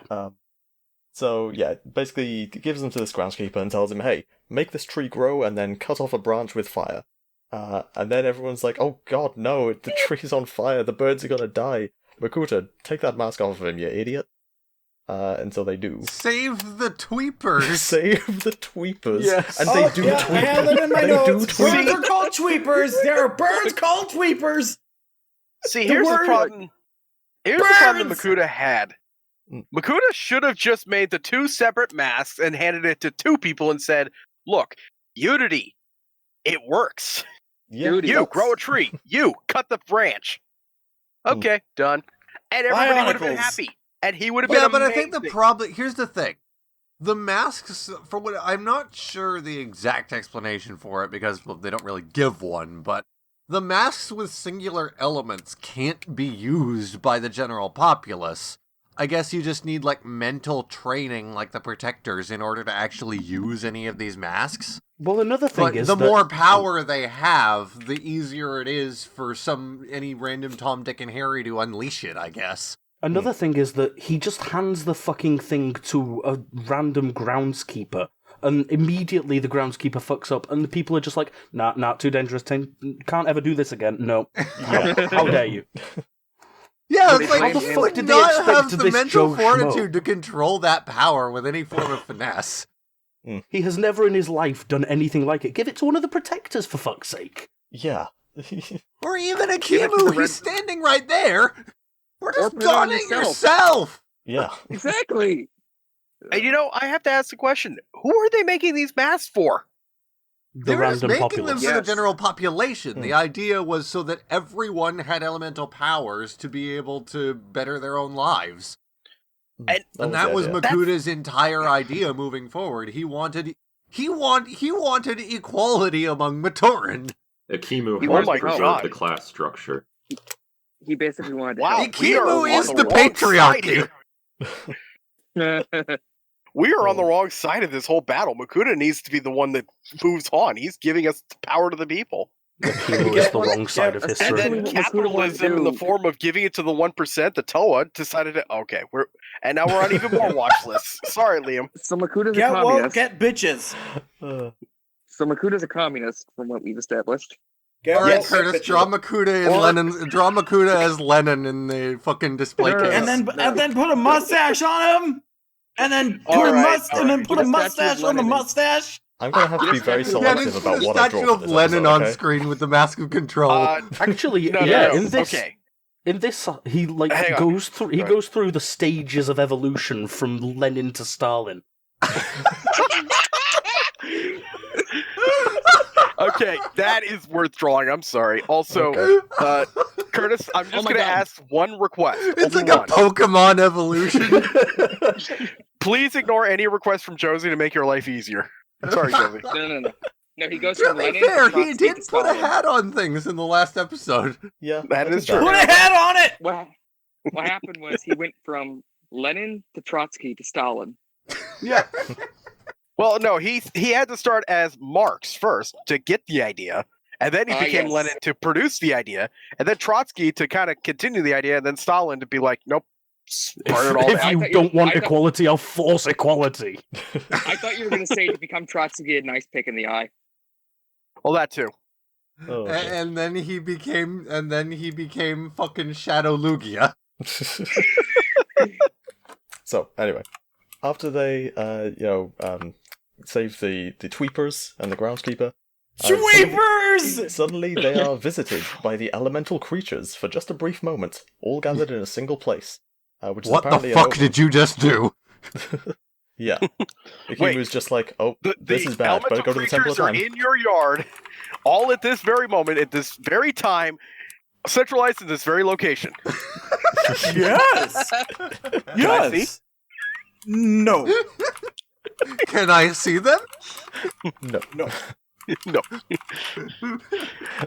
So, yeah, basically he gives them to this groundskeeper and tells him, hey, make this tree grow and then cut off a branch with fire. And then everyone's like, oh god, no, the tree's on fire, the birds are gonna die. Makuta, take that mask off of him, you idiot. And so they do. Save the tweepers. Save the tweepers. Yes. And they do I tweep. have them in my They do notes. tweep. Birds are called tweepers. There are birds called tweepers. See, here's the word- problem. Here's the problem that Birds! Makuta had. Makuta should have just made the two separate masks and handed it to two people and said, look, Unity, it works. Yeah. Dude, You grow a tree. You cut the branch. Okay, done. And everybody would have been Bionicles. happy. And he would have been Yeah, but I think the amazing. problem... Here's the thing. The masks, for what... I'm not sure the exact explanation for it, because they don't really give one, but the masks with singular elements can't be used by the general populace. I guess you just need, like, mental training, like the Protectors, in order to actually use any of these masks. Well, another thing But is the that... more power they have, the easier it is for any random Tom, Dick, and Harry to unleash it, I guess. Another thing is that he just hands the fucking thing to a random groundskeeper, and immediately the groundskeeper fucks up, and the people are just like, nah, too dangerous, can't ever do this again, no. How dare you? Yeah, But it's how like the he fuck would did they not expect have the this mental Joe fortitude schmo? to control that power with any form of finesse. He has never in his life done anything like it. Give it to one of the protectors, for fuck's sake. Yeah. Or even a Give it to Kimu, the he's red- standing right there. Or just put it on don it yourself. yourself. Yeah. Exactly. And I have to ask the question: who are they making these masks for? The They were just random making them populace. for the Yes. general population. The idea was so that everyone had elemental powers to be able to better their own lives. And That was the idea. Makuta's entire idea moving forward. He wanted equality among Matoran. Akimu Oh has my preserved God. the class structure. He basically wanted to Wow, help. we are Ikimu on is the the wrong side patriarchy. here. We are on the wrong side of this whole battle. Makuta needs to be the one that moves on. He's giving us the power to the people. Akimu is the wrong side of And history. then Essentially, what Makuta wanted to capitalism in the do- form of giving it to the 1%, the Toa, decided to, and now we're on even more watch lists. Sorry, Liam. So Makuta's a Get woke, communist. get bitches. So Makuta's a communist, from what we've established. Get All right, woke, get Curtis, bitches. draw Makuta and Lennon. Draw Makuta as Lennon in the fucking display No, case. And then put a mustache on him. And then All put right, and then put a Get a statue of mustache on the Lennon. mustache. I'm going to have to be very Yeah, selective just about put a what I statue draw of for this Lennon episode, on okay? screen with the mask of control. Actually, No, yeah, no. in this, Okay. in this, he like Hang on. goes through. He Right. goes through the stages of evolution from Lenin to Stalin. Okay, that is worth drawing. I'm sorry. Also, Curtis, I'm just my going to God. ask one request. It's Only like a one. Pokemon evolution. Please ignore any request from Josie to make your life easier. Sorry, Josie. No. No, he goes To from be Lenin fair, to he Trotsky did to put a Stalin. hat on things in the last episode. Yeah, That I is did true. Put a hat on it. What happened was he went from Lenin to Trotsky to Stalin. Yeah. Well, no, he had to start as Marx first to get the idea, and then he became Yes. Lenin to produce the idea, and then Trotsky to kind of continue the idea, and then Stalin to be like, nope, burn it all If down. you I thought don't want I thought- equality, I'll force equality. I thought you were going to say to become Trotsky a nice pick in the eye. Well, that too. Oh, okay. And then he became fucking Shadow Lugia. So, anyway, after they, save the Tweepers and the groundskeeper, Sweepers! suddenly they are visited by the elemental creatures for just a brief moment, all gathered in a single place. Which is What the apparently an fuck open- did you just do? Yeah. Wait. Ikimu's just like, oh, this is bad, better elemental go to the Temple of creatures Time. are in your yard, all at this very moment, at this very time, centralized in this very location. Yes. Yes. No. Can I see them? No. No. No.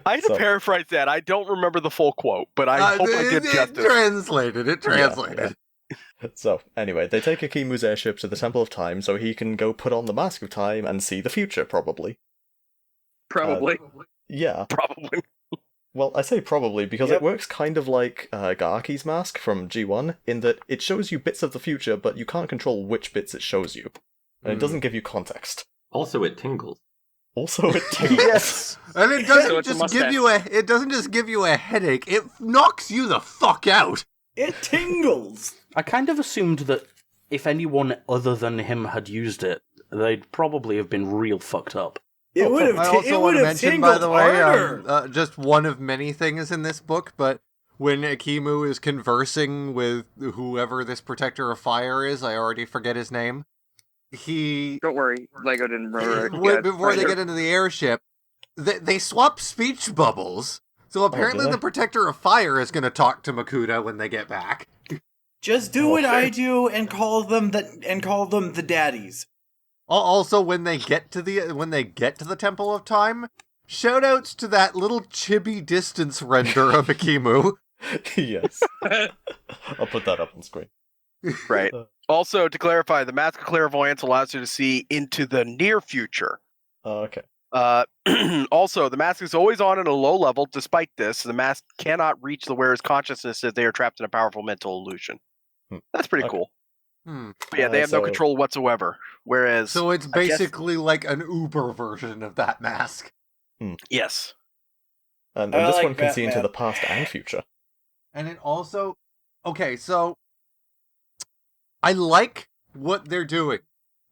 I had to So- paraphrase that. I don't remember the full quote, but I hope I did it justice. translated. It translated. So, anyway, they take Ikimu's airship to the Temple of Time so he can go put on the Mask of Time and see the future, probably. Probably. Yeah. Probably. Well, I say probably because Yep. it works kind of like Gaaki's mask from G1 in that it shows you bits of the future, but you can't control which bits it shows you. And it doesn't give you context. Also, it tingles. Also, it tingles. Yes. And it So doesn't it's a just give mustache. you it doesn't just give you a headache. It knocks you the fuck out. It tingles. I kind of assumed that if anyone other than him had used it, they'd probably have been real fucked up. It would I have. also It want would to have mention, tingled by the way, harder. just one of many things in this book, but when Akimu is conversing with whoever this protector of fire is, I already forget his name. Don't worry, Lego didn't remember it. Wait, Yeah, before they right. get into the airship, they swap speech bubbles. So apparently do they? the protector of fire is going to talk to Makuta when they get back. Just do what I do and call them the daddies. Also, when they get to the Temple of Time, shoutouts to that little chibi distance render of Akimu. Yes. I'll put that up on screen. Right. Also, to clarify, the Mask of Clairvoyance allows you to see into the near future. Oh, okay. Also, the mask is always on at a low level. Despite this, the mask cannot reach the wearer's consciousness if they are trapped in a powerful mental illusion. That's pretty Okay. cool. Hmm. But yeah, they have no So- control whatsoever. Whereas, So it's I guess- basically like an Uber version of that mask. yes, And I this like one can see into Batman. the past and future. And it also... Okay, so... I like what they're doing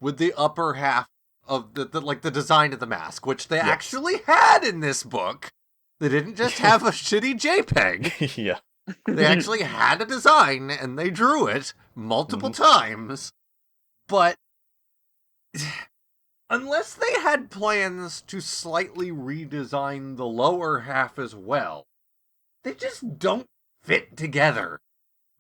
with the upper half of the design of the mask, which they Yes. actually had in this book. They didn't just have a shitty JPEG. Yeah. They actually had a design, and they drew it multiple times. But unless they had plans to slightly redesign the lower half as well, they just don't fit together.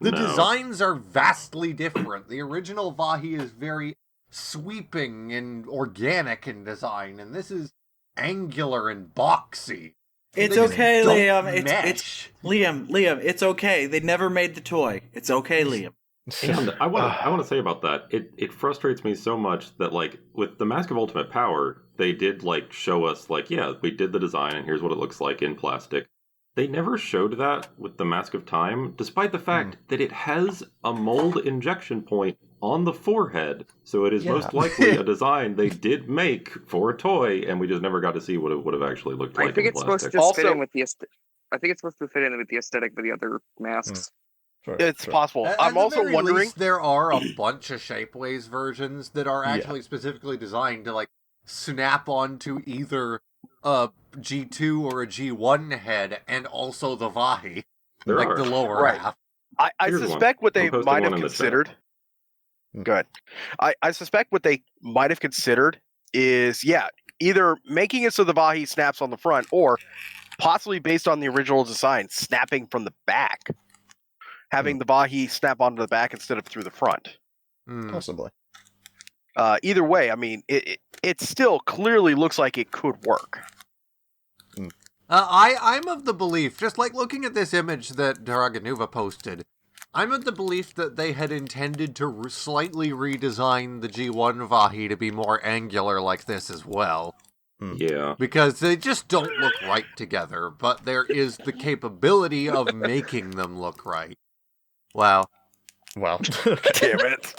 The No. designs are vastly different. The original Vahi is very sweeping and organic in design, and this is angular and boxy. It's They just okay, don't Liam. It's mesh. Liam. It's okay. They never made the toy. It's okay, Liam. And I want to say about that, it frustrates me so much that, like, with the Mask of Ultimate Power, they did, like, show us, like, yeah, we did the design and here's what it looks like in plastic. They never showed that with the Mask of Time, despite the fact that it has a mold injection point on the forehead, so it is Yeah. most likely a design they did make for a toy, and we just never got to see what it would have actually looked like I think in it's supposed to plastic. just fit Also- in with the I think it's supposed to fit in with the aesthetic of the other masks. Sure, it's sure. possible. At I'm the also very wondering. least, there are a bunch of Shapeways versions that are Yeah. actually specifically designed to like snap onto either a G2 or a G1 head, and also the Vahi, There like are. the lower Right. half. I Here's one. suspect what they I'm posting might have one in the chat. considered. Hmm. Good. I suspect what they might have considered is, yeah, either making it so the Vahi snaps on the front, or possibly based on the original design, snapping from the back. Having the Vahi snap onto the back instead of through the front. Hmm. Possibly. Either way, I mean, it still clearly looks like it could work. I'm of the belief, just like looking at this image that TuragaNuva posted, I'm of the belief that they had intended to slightly redesign the G1 Vahi to be more angular like this as well. Yeah. Because they just don't look right together, but there is the capability of making them look right. Wow. Wow. Damn it.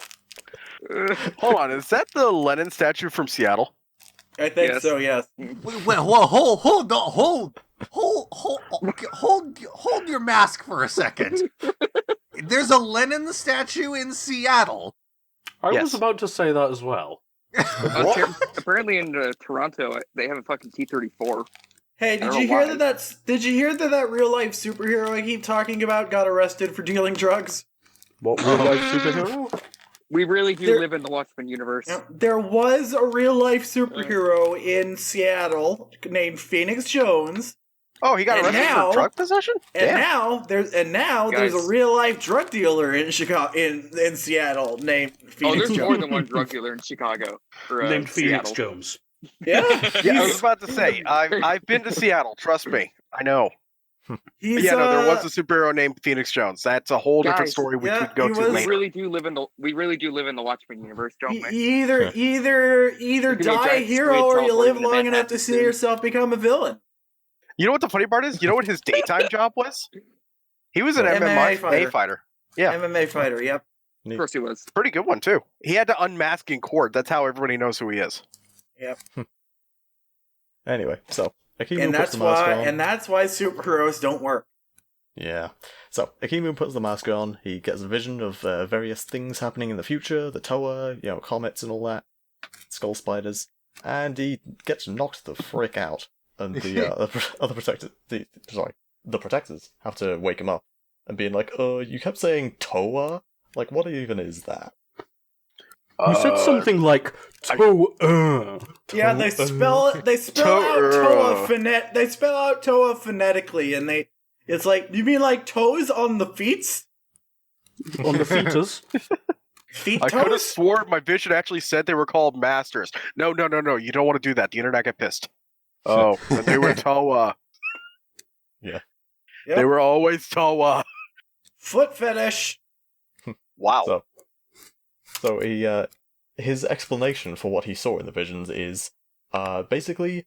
Hold on, is that the Lennin statue from Seattle? I think Yes. so. Yes. Well, hold your mask for a second. There's a Lennin statue in Seattle. I Yes. was about to say that as well. Apparently in Toronto, they have a fucking T-34. Hey, I did don't you know hear why. Did you hear that real life superhero I keep talking about got arrested for dealing drugs? What real life superhero? We really do There- live in the Watchmen universe. There was a real life superhero in Seattle named Phoenix Jones, Oh, he got And arrested now- for drug possession? and Damn. now there's Guys. a real life drug dealer in Chicago in Seattle named Oh, Phoenix there's Jones. more than one drug dealer in Chicago. Or, Named Phoenix Seattle. Jones. Yeah, Yeah, I was about to say, I've been to Seattle, trust me. I know. But he's yeah, no, there was a superhero named Phoenix Jones. That's a whole different Guys, story we yeah, could go he to was- We later. really do live in the Watchmen universe, don't we? either It could be a die a giant hero squid or you live teleporting to long enough to Manhattan see soon. yourself become a villain. You know what the funny part is? You know what his daytime job was? He was an MMA MMA fighter. Yeah. MMA fighter. Yep. Of course he was. Pretty good one, too. He had to unmask in court. That's how everybody knows who he is. Anyway, so Akimu And puts that's the mask why on. superheroes don't work. Yeah. So, Akimu puts the mask on, he gets a vision of various things happening in the future, the Toa, comets and all that, skull spiders, and he gets knocked the frick out. And the other protectors, the protectors have to wake him up and being like, you kept saying Toa? Like, what even is that? You said something like Toa. Yeah, they spell out Toa phonetically, and it's like, you mean like toes on the feet? On the fetus. Feet I could have toes? sworn my vision actually said they were called masters. No. You don't want to do that. The internet got pissed. Oh, and they were Toa. Yeah. They were always Toa. Foot fetish. Wow. So he, his explanation for what he saw in the visions is, basically,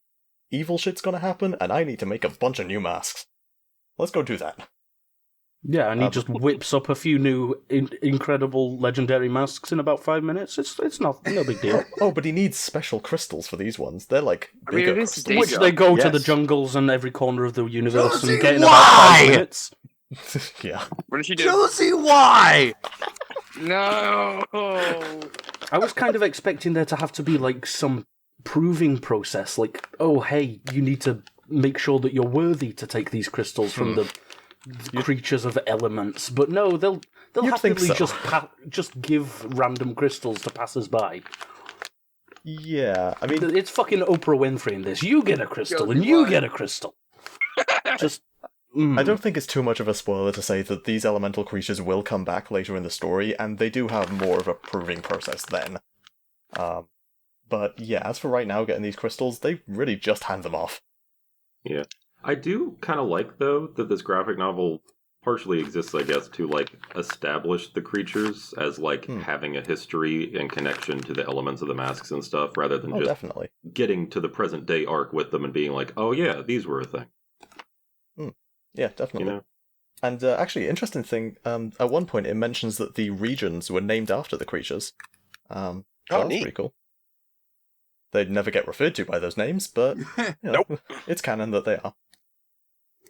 evil shit's gonna happen, and I need to make a bunch of new masks. Let's go do that. Yeah, and he just whips up a few new incredible legendary masks in about 5 minutes. It's no big deal. Oh, but he needs special crystals for these ones. They're like I mean, bigger it is crystals. Day Which job. they go to Yes. the jungles and every corner of the universe Josie, and get in about 5 minutes. Yeah. What did she do? Josie, why? No. I was kind of expecting there to have to be like some proving process, like, oh hey, you need to make sure that you're worthy to take these crystals from the creatures of elements. But no, they'll You'd think happily so. just give random crystals to passers-by. Yeah, I mean, It's fucking Oprah Winfrey in this. You get a crystal Josie, and you why? get a crystal. Just I don't think it's too much of a spoiler to say that these elemental creatures will come back later in the story, and they do have more of a proving process then. But yeah, as for right now, getting these crystals, they really just hand them off. Yeah. I do kind of like, though, that this graphic novel partially exists, I guess, to, like, establish the creatures as, like, having a history and connection to the elements of the masks and stuff, rather than just Definitely. getting to the present-day arc with them and being like, oh, yeah, these were a thing. Yeah, definitely. You know? And actually, interesting thing, at one point it mentions that the regions were named after the creatures. So that's neat. pretty cool. They'd never get referred to by those names, but you know, it's canon that they are.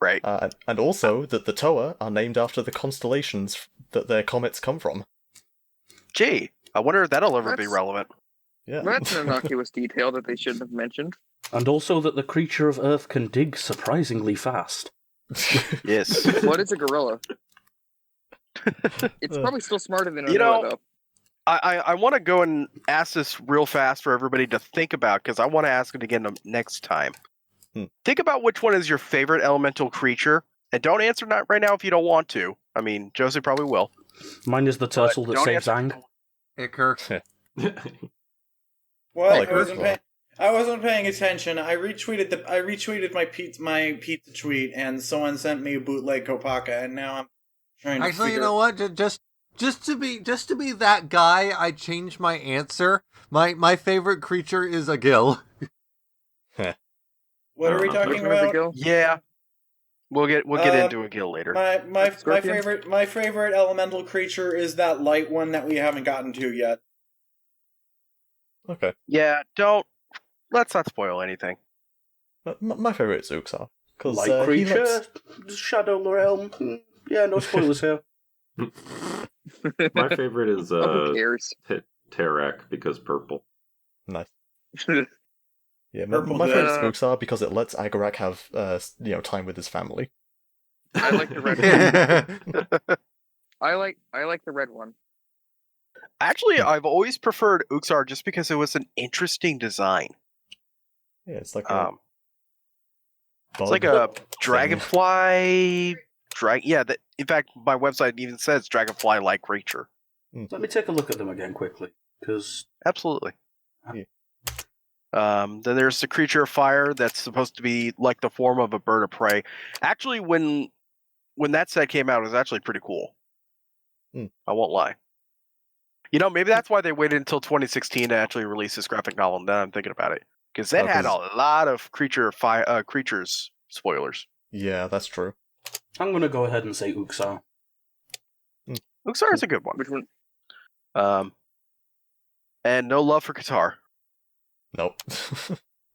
Right. And also that the Toa are named after the constellations that their comets come from. Gee, I wonder if that'll ever be That's- relevant. Yeah. That's an innocuous detail that they shouldn't have mentioned. and also that the creature of Earth can dig surprisingly fast. Yes. What is a gorilla? It's probably still smarter than a You know- gorilla, though. I want to go and ask this real fast for everybody to think about, because I want to ask it again next time. Think about which one is your favorite elemental creature, and don't answer that right now if you don't want to. I mean, Josie probably will. Mine is the turtle that don't saves answer- Aang. Iker. Well, like I wasn't paying attention. I retweeted my pizza tweet, and someone sent me a bootleg Kopaka, and now I'm trying to Actually, you figure- know what? Just to be that guy, I changed my answer. My favorite creature is a gill. What are we Which talking one is a about? gill? Yeah. We'll get into a gill later. My Scorpion? my favorite elemental creature is that light one that we haven't gotten to yet. Okay. Yeah, let's not spoil anything. My favorite is Uxar. Light creature, Shadow Realm. Yeah, no spoilers here. My favorite is Oh, who cares? Tarak, because purple. Nice. I Yeah, Purple my favorite is Death. Uxar because it lets Agarak have time with his family. like the red one. I like the red one. Actually, I've always preferred Uxar just because it was an interesting design. Yeah, it's like a It's like a dragonfly. In fact, my website even says dragonfly-like creature. Let me take a look at them again quickly, because Absolutely. Yeah. Then there's the creature of fire that's supposed to be like the form of a bird of prey. Actually, when that set came out, it was actually pretty cool. I won't lie. You know, maybe that's why they waited until 2016 to actually release this graphic novel. And then I'm thinking about it, because that had a lot of creatures spoilers. Yeah, that's true. I'm going to go ahead and say Uxar. Uxar is a good one. Which one? And no love for Ketar. Nope.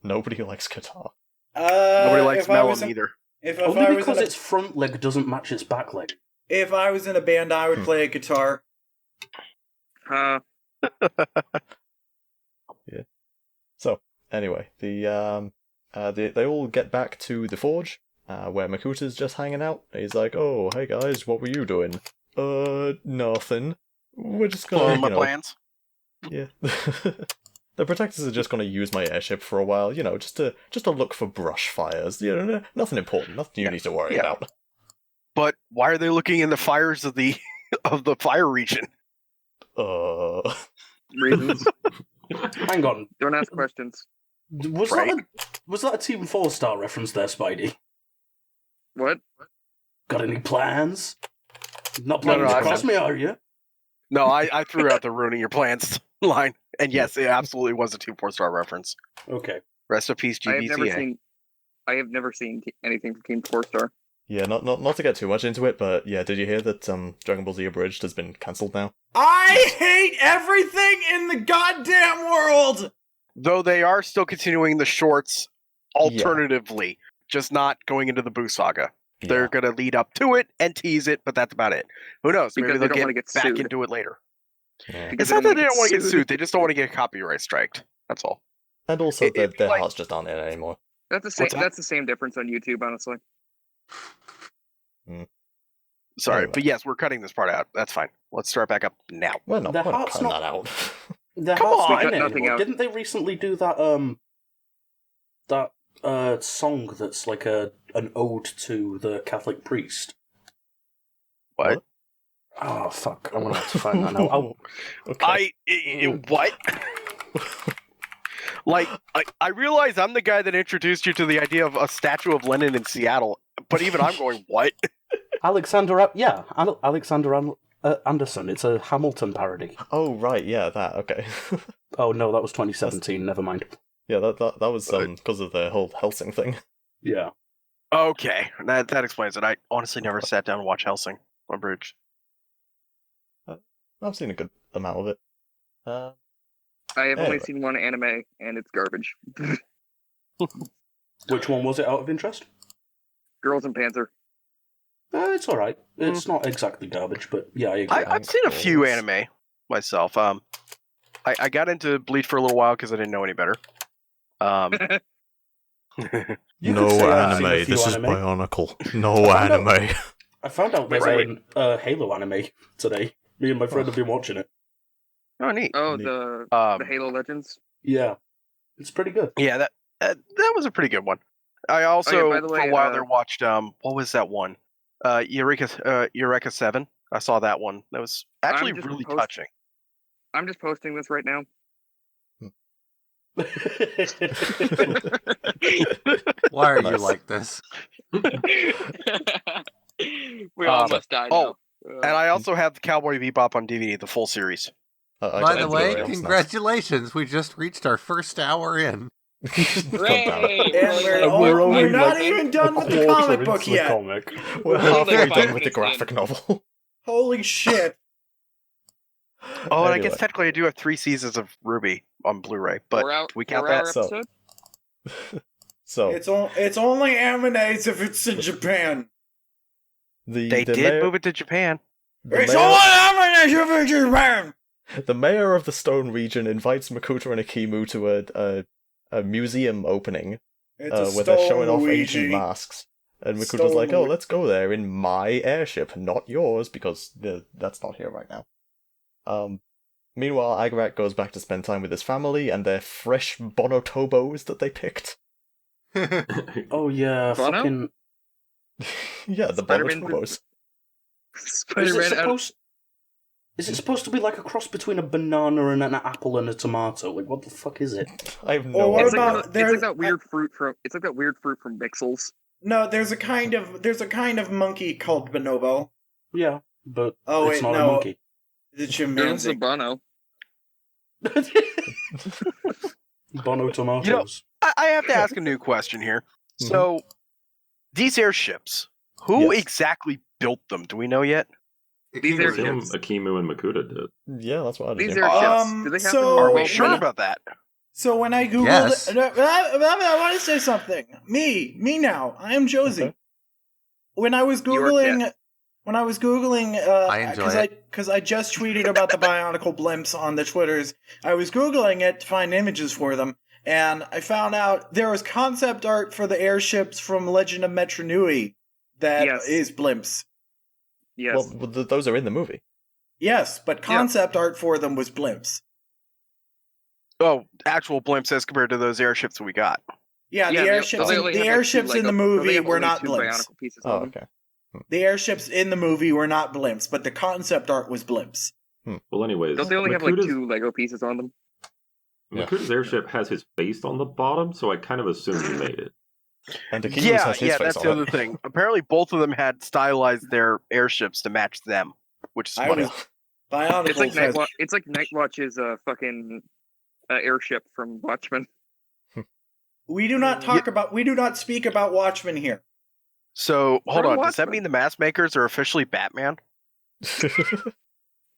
Nobody likes Ketar. Nobody likes if I was Melon in- either. If Only I was because in a, its front leg doesn't match its back leg. if I was in a band, I would play a guitar. So anyway, they all get back to the forge, where Makuta's just hanging out. He's like, "Oh, hey guys, what were you doing?" Nothing. We're just Following gonna, my plans. yeah. The protectors are just gonna use my airship for a while, just to look for brush fires. Nothing important, nothing you need to worry about. But why are they looking in the fires of the of the fire region? Reasons. Hang on. Don't ask questions. Was that a Team 4-star reference there, Spidey? What? Got any plans? Not planning No, to I cross haven't. me, are you? No, I threw out the ruining your plans line. And yes, it absolutely was a 2-4-star reference. Okay. Rest in peace, I have GBTA. never seen anything from Team 4-star. Yeah, not to get too much into it, but yeah, did you hear that Dragon Ball Z Abridged has been cancelled now? I hate everything in the goddamn world! Though they are still continuing the shorts alternatively, just not going into the Boo saga. They're going to lead up to it and tease it, but that's about it. Who knows? Because Maybe they they'll don't wanna get get back sued. into it later. Yeah. It's not that they don't want to get sued, they just don't want to get copyright striked. That's all. And also, their like- hearts just aren't in it anymore. That's the same. What's that? That's the same difference on YouTube, honestly. Sorry, Anyway. but yes, we're cutting this part out. That's fine. Let's start back up now. We're Their not heart's cutting not- that out. Their Come heart's on! not in Cut it nothing anymore. out. Didn't they recently do that song that's like an ode to the Catholic priest? What? Oh fuck! I'm gonna have to find that now. Okay. What? Like, I realize I'm the guy that introduced you to the idea of a statue of Lennin in Seattle, but even I'm going, what? Alexander Anderson. It's a Hamilton parody. Oh right, yeah, that okay. Oh no, that was 2017. Never mind. Yeah, that was because of the whole Helsing thing. Yeah. Okay, that explains it. I honestly never sat down and watched Helsing on Bridge. I've seen a good amount of it. I have only Anyway. seen one anime, and it's garbage. Which one was it out of interest? Girls and Panther. It's all right. It's not exactly garbage, but yeah, I agree. I've seen a few Girls. anime myself. I got into Bleach for a little while because I didn't know any better. You could say I've seen a few anime. Bionicle. No anime. I found out there's Wait. a Halo anime today. Me and my friend have been watching it. Oh, neat. Oh, Neat. the Halo Legends. Yeah, it's pretty good. Yeah, that was a pretty good one. I also, by the way, for a while there, watched what was that one? Eureka 7. I saw that one. That was actually I'm just really post- touching. I'm just posting this right now. Why are you Nice. like this? We almost died. oh, now. And I also have the Cowboy Bebop on DVD, the full series. By the way, congratulations. We just reached our first hour in. Hooray! And we're not even done with the comic book yet. We're We're halfway like 5 done with the minutes graphic in. novel. Holy shit. Oh, and I Anyway. guess technically I do have 3 seasons of Ruby on Blu-ray, but do we count that? So- Episode? So It's only Amines if it's in Japan. the They the did mayor, move it to Japan. the It's mayor- only Amines if it's in Japan. The mayor of the Stone region invites Makuta and Akimu to a museum opening It's a where they're stone showing off Luigi. ancient masks. And Makuta's Stone like, "Oh, Luigi. let's go there in my airship, not yours, because that's not here right now." Meanwhile, Agarak goes back to spend time with his family and their fresh bonotobos that they picked. Oh yeah, Bono? fucking. Yeah, the Spider-Man- bonotobos. Is it, Spider-Man out. is it supposed to be like a cross between a banana and an apple and a tomato? Like, what the fuck is it? I have Or no what idea. It's like, about- it's there's- like that weird fruit from. It's like that weird fruit from Mixels. No, there's a kind of monkey called bonobo. Yeah, but Oh, it's wait, not no. a monkey. The There's a chimpanzee. Bono. Bono tomatoes. I have to ask a new question here. Mhm. So, these airships, who Yes. exactly built them? Do we know yet? These I are assume ships. Akimu and Makuta did. Yeah, that's what I These did. are ships. Um, Do they have so- to Are we Well, sure when- about that? So when I googled, Yes. I want to say something. Me now. I am Josie. Okay. When I was You are googling, I enjoy it. because I just tweeted about the Bionicle blimps on the Twitters. I was googling it to find images for them, and I found out there was concept art for the airships from Legend of Metro Nui that is Yes. blimps. Yes. Well, those are in the movie. Yes, but concept art for them was blimps. Oh, actual blimps as compared to those airships we got. Yeah, Yeah, the they- airships. they only The have, like, two airships in Lego- the they movie have were only not two blimps. Bionicle pieces Oh, on them. okay. The airships in the movie were not blimps, but the concept art was blimps. Well, anyways, Don't they only have like Makuta's- 2 Lego pieces on them? Yeah. Makuta's airship has his face on the bottom, so I kind of assumed he made it. And Akimu's Yeah, has his yeah, face that's on the it. other thing. Apparently, both of them had stylized their airships to match them, which is I funny. was Bionicles. It's like has- It's like Nightwatch's fucking airship from Watchmen. We do not talk about. We do not speak about Watchmen here. So, hold Or on. Does that Watchmen. mean the mask makers are officially Batman?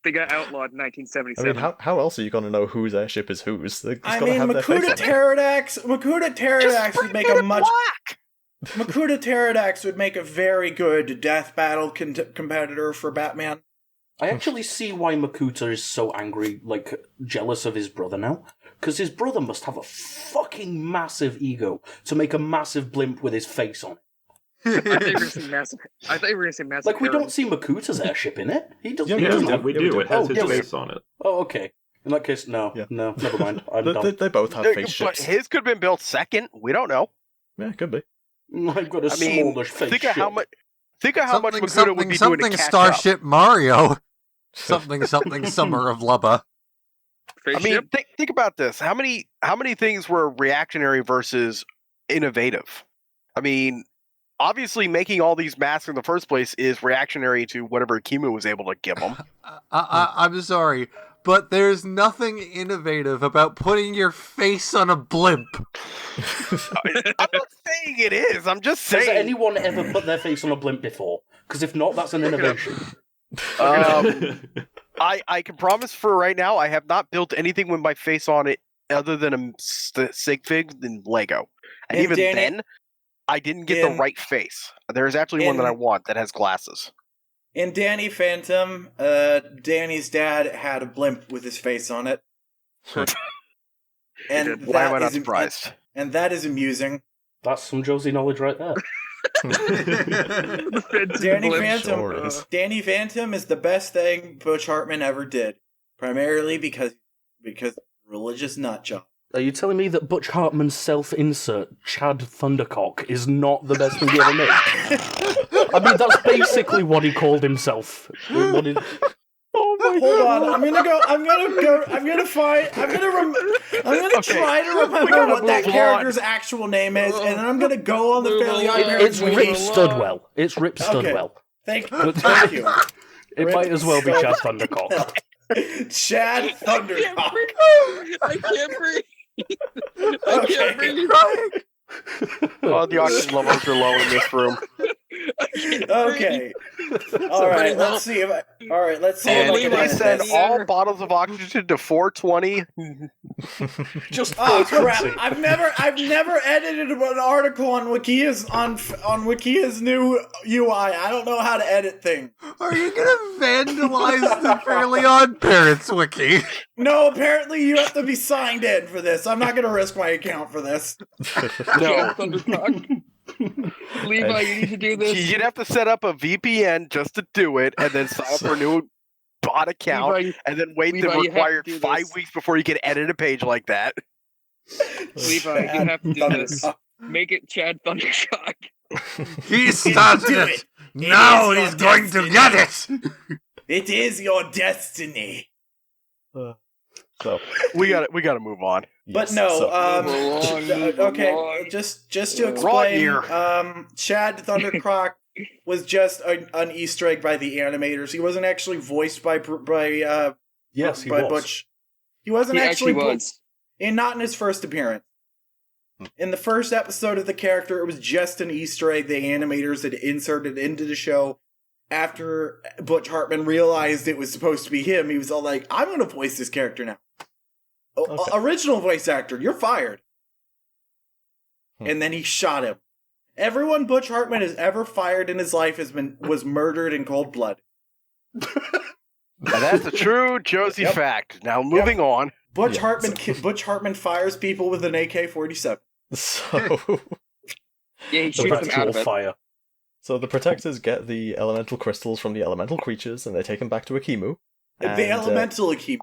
They got outlawed in I 1977. mean, how else are you going to know whose airship is whose? It's I got to mean, have their face Makuta on it. Pterodax would make a much. black. Makuta Pterodax would make a very good death battle competitor for Batman. I actually see why Makuta is so angry, like, jealous of his brother now. Because his brother must have a fucking massive ego to make a massive blimp with his face on it. I thought you were gonna say massive. I thought you were gonna say massive. Like, we Heron. don't see Makuta's airship in it. He doesn't. Yeah, he doesn't Yeah, have- we do. It has his face on it. Oh, okay. In that case, no. Yeah. No, never mind. I'm They, done. they both have No, face but ships. his could have been built second. We don't know. Yeah, could be. I've got a I mean, smallish face think of how ship. much. Think of how much Makuta something, would be something, doing to catch Starship Mario. Something, Summer of Lubba. up. I mean, Spaceship? think about this. How many things were reactionary versus innovative? I mean, obviously, making all these masks in the first place is reactionary to whatever Kimu was able to give them. I'm sorry, but there's nothing innovative about putting your face on a blimp. I'm not saying it is. I'm just Has saying. anyone ever put their face on a blimp before? Because if not, that's an innovation. I can promise for right now, I have not built anything with my face on it other than a sig fig in Lego, and And even Danny- then, I didn't get the right face. There's actually one that I want that has glasses. In Danny Phantom, Danny's dad had a blimp with his face on it. And Why am I that not is surprised? and that is amusing. That's some Josie knowledge right there. Danny Blimp. Phantom, Sure is. Danny Phantom is the best thing Butch Hartman ever did, primarily because religious nut job. Are you telling me that Butch Hartman's self-insert, Chad Thundercock, is not the best thing he ever made? I mean, that's basically what he called himself. What did... Hold on, I'm gonna try to remember gotta what that move character's actual name is, and then I'm gonna go on the Fairly Odd It's Parents Rip wiki. Studwell. It's Rip Studwell. Thank But- you. It might as well be Chad Thundercock. Chad Thundercock. I can't breathe. I Okay. can't breathe. Oh, the oxygen levels are low in this room. Okay. All right. Let's see if I. All right. Let's see And if I can can I edit send this. all bottles of oxygen to 420? Just Oh for crap! currency. I've never edited an article on Wikia's new UI. I don't know how to edit things. Are you gonna vandalize the Fairly Odd Parents wiki? No, apparently you have to be signed in for this. I'm not gonna risk my account for this. No. Thundercock. Levi, you need to do this. You'd have to set up a VPN just to do it, and then sign up for a new bot account, Levi, and then wait Levi, the you have to required do 5 this. weeks before you can edit a page like that. Levi, you have to do this. Make it Chad Thundercock. He started do it. it. Now It is he's your going to destiny. get it. It is your destiny. So, We gotta move on. But yes, no, so- Move okay, along. just to Wrong explain, year. Chad Thundercock was just an Easter egg by the animators. He wasn't actually voiced by Yes, he by was. Butch. He wasn't He actually was. and not in his first appearance. In the first episode of the character, it was just an Easter egg the animators had inserted into the show. After Butch Hartman realized it was supposed to be him, he was all like, I'm going to voice this character now. Okay. Original voice actor, you're fired. And then he shot him. Everyone Butch Hartman has ever fired in his life was murdered in cold blood. Now, that's a true Josie Yep. fact. Now, moving on. Butch Yeah, Hartman fires people with an AK-47. So, Yeah, he The shoots them out actual of it. fire. so the protectors get the elemental crystals from the elemental creatures, and they take them back to Akimu. The And, elemental keep.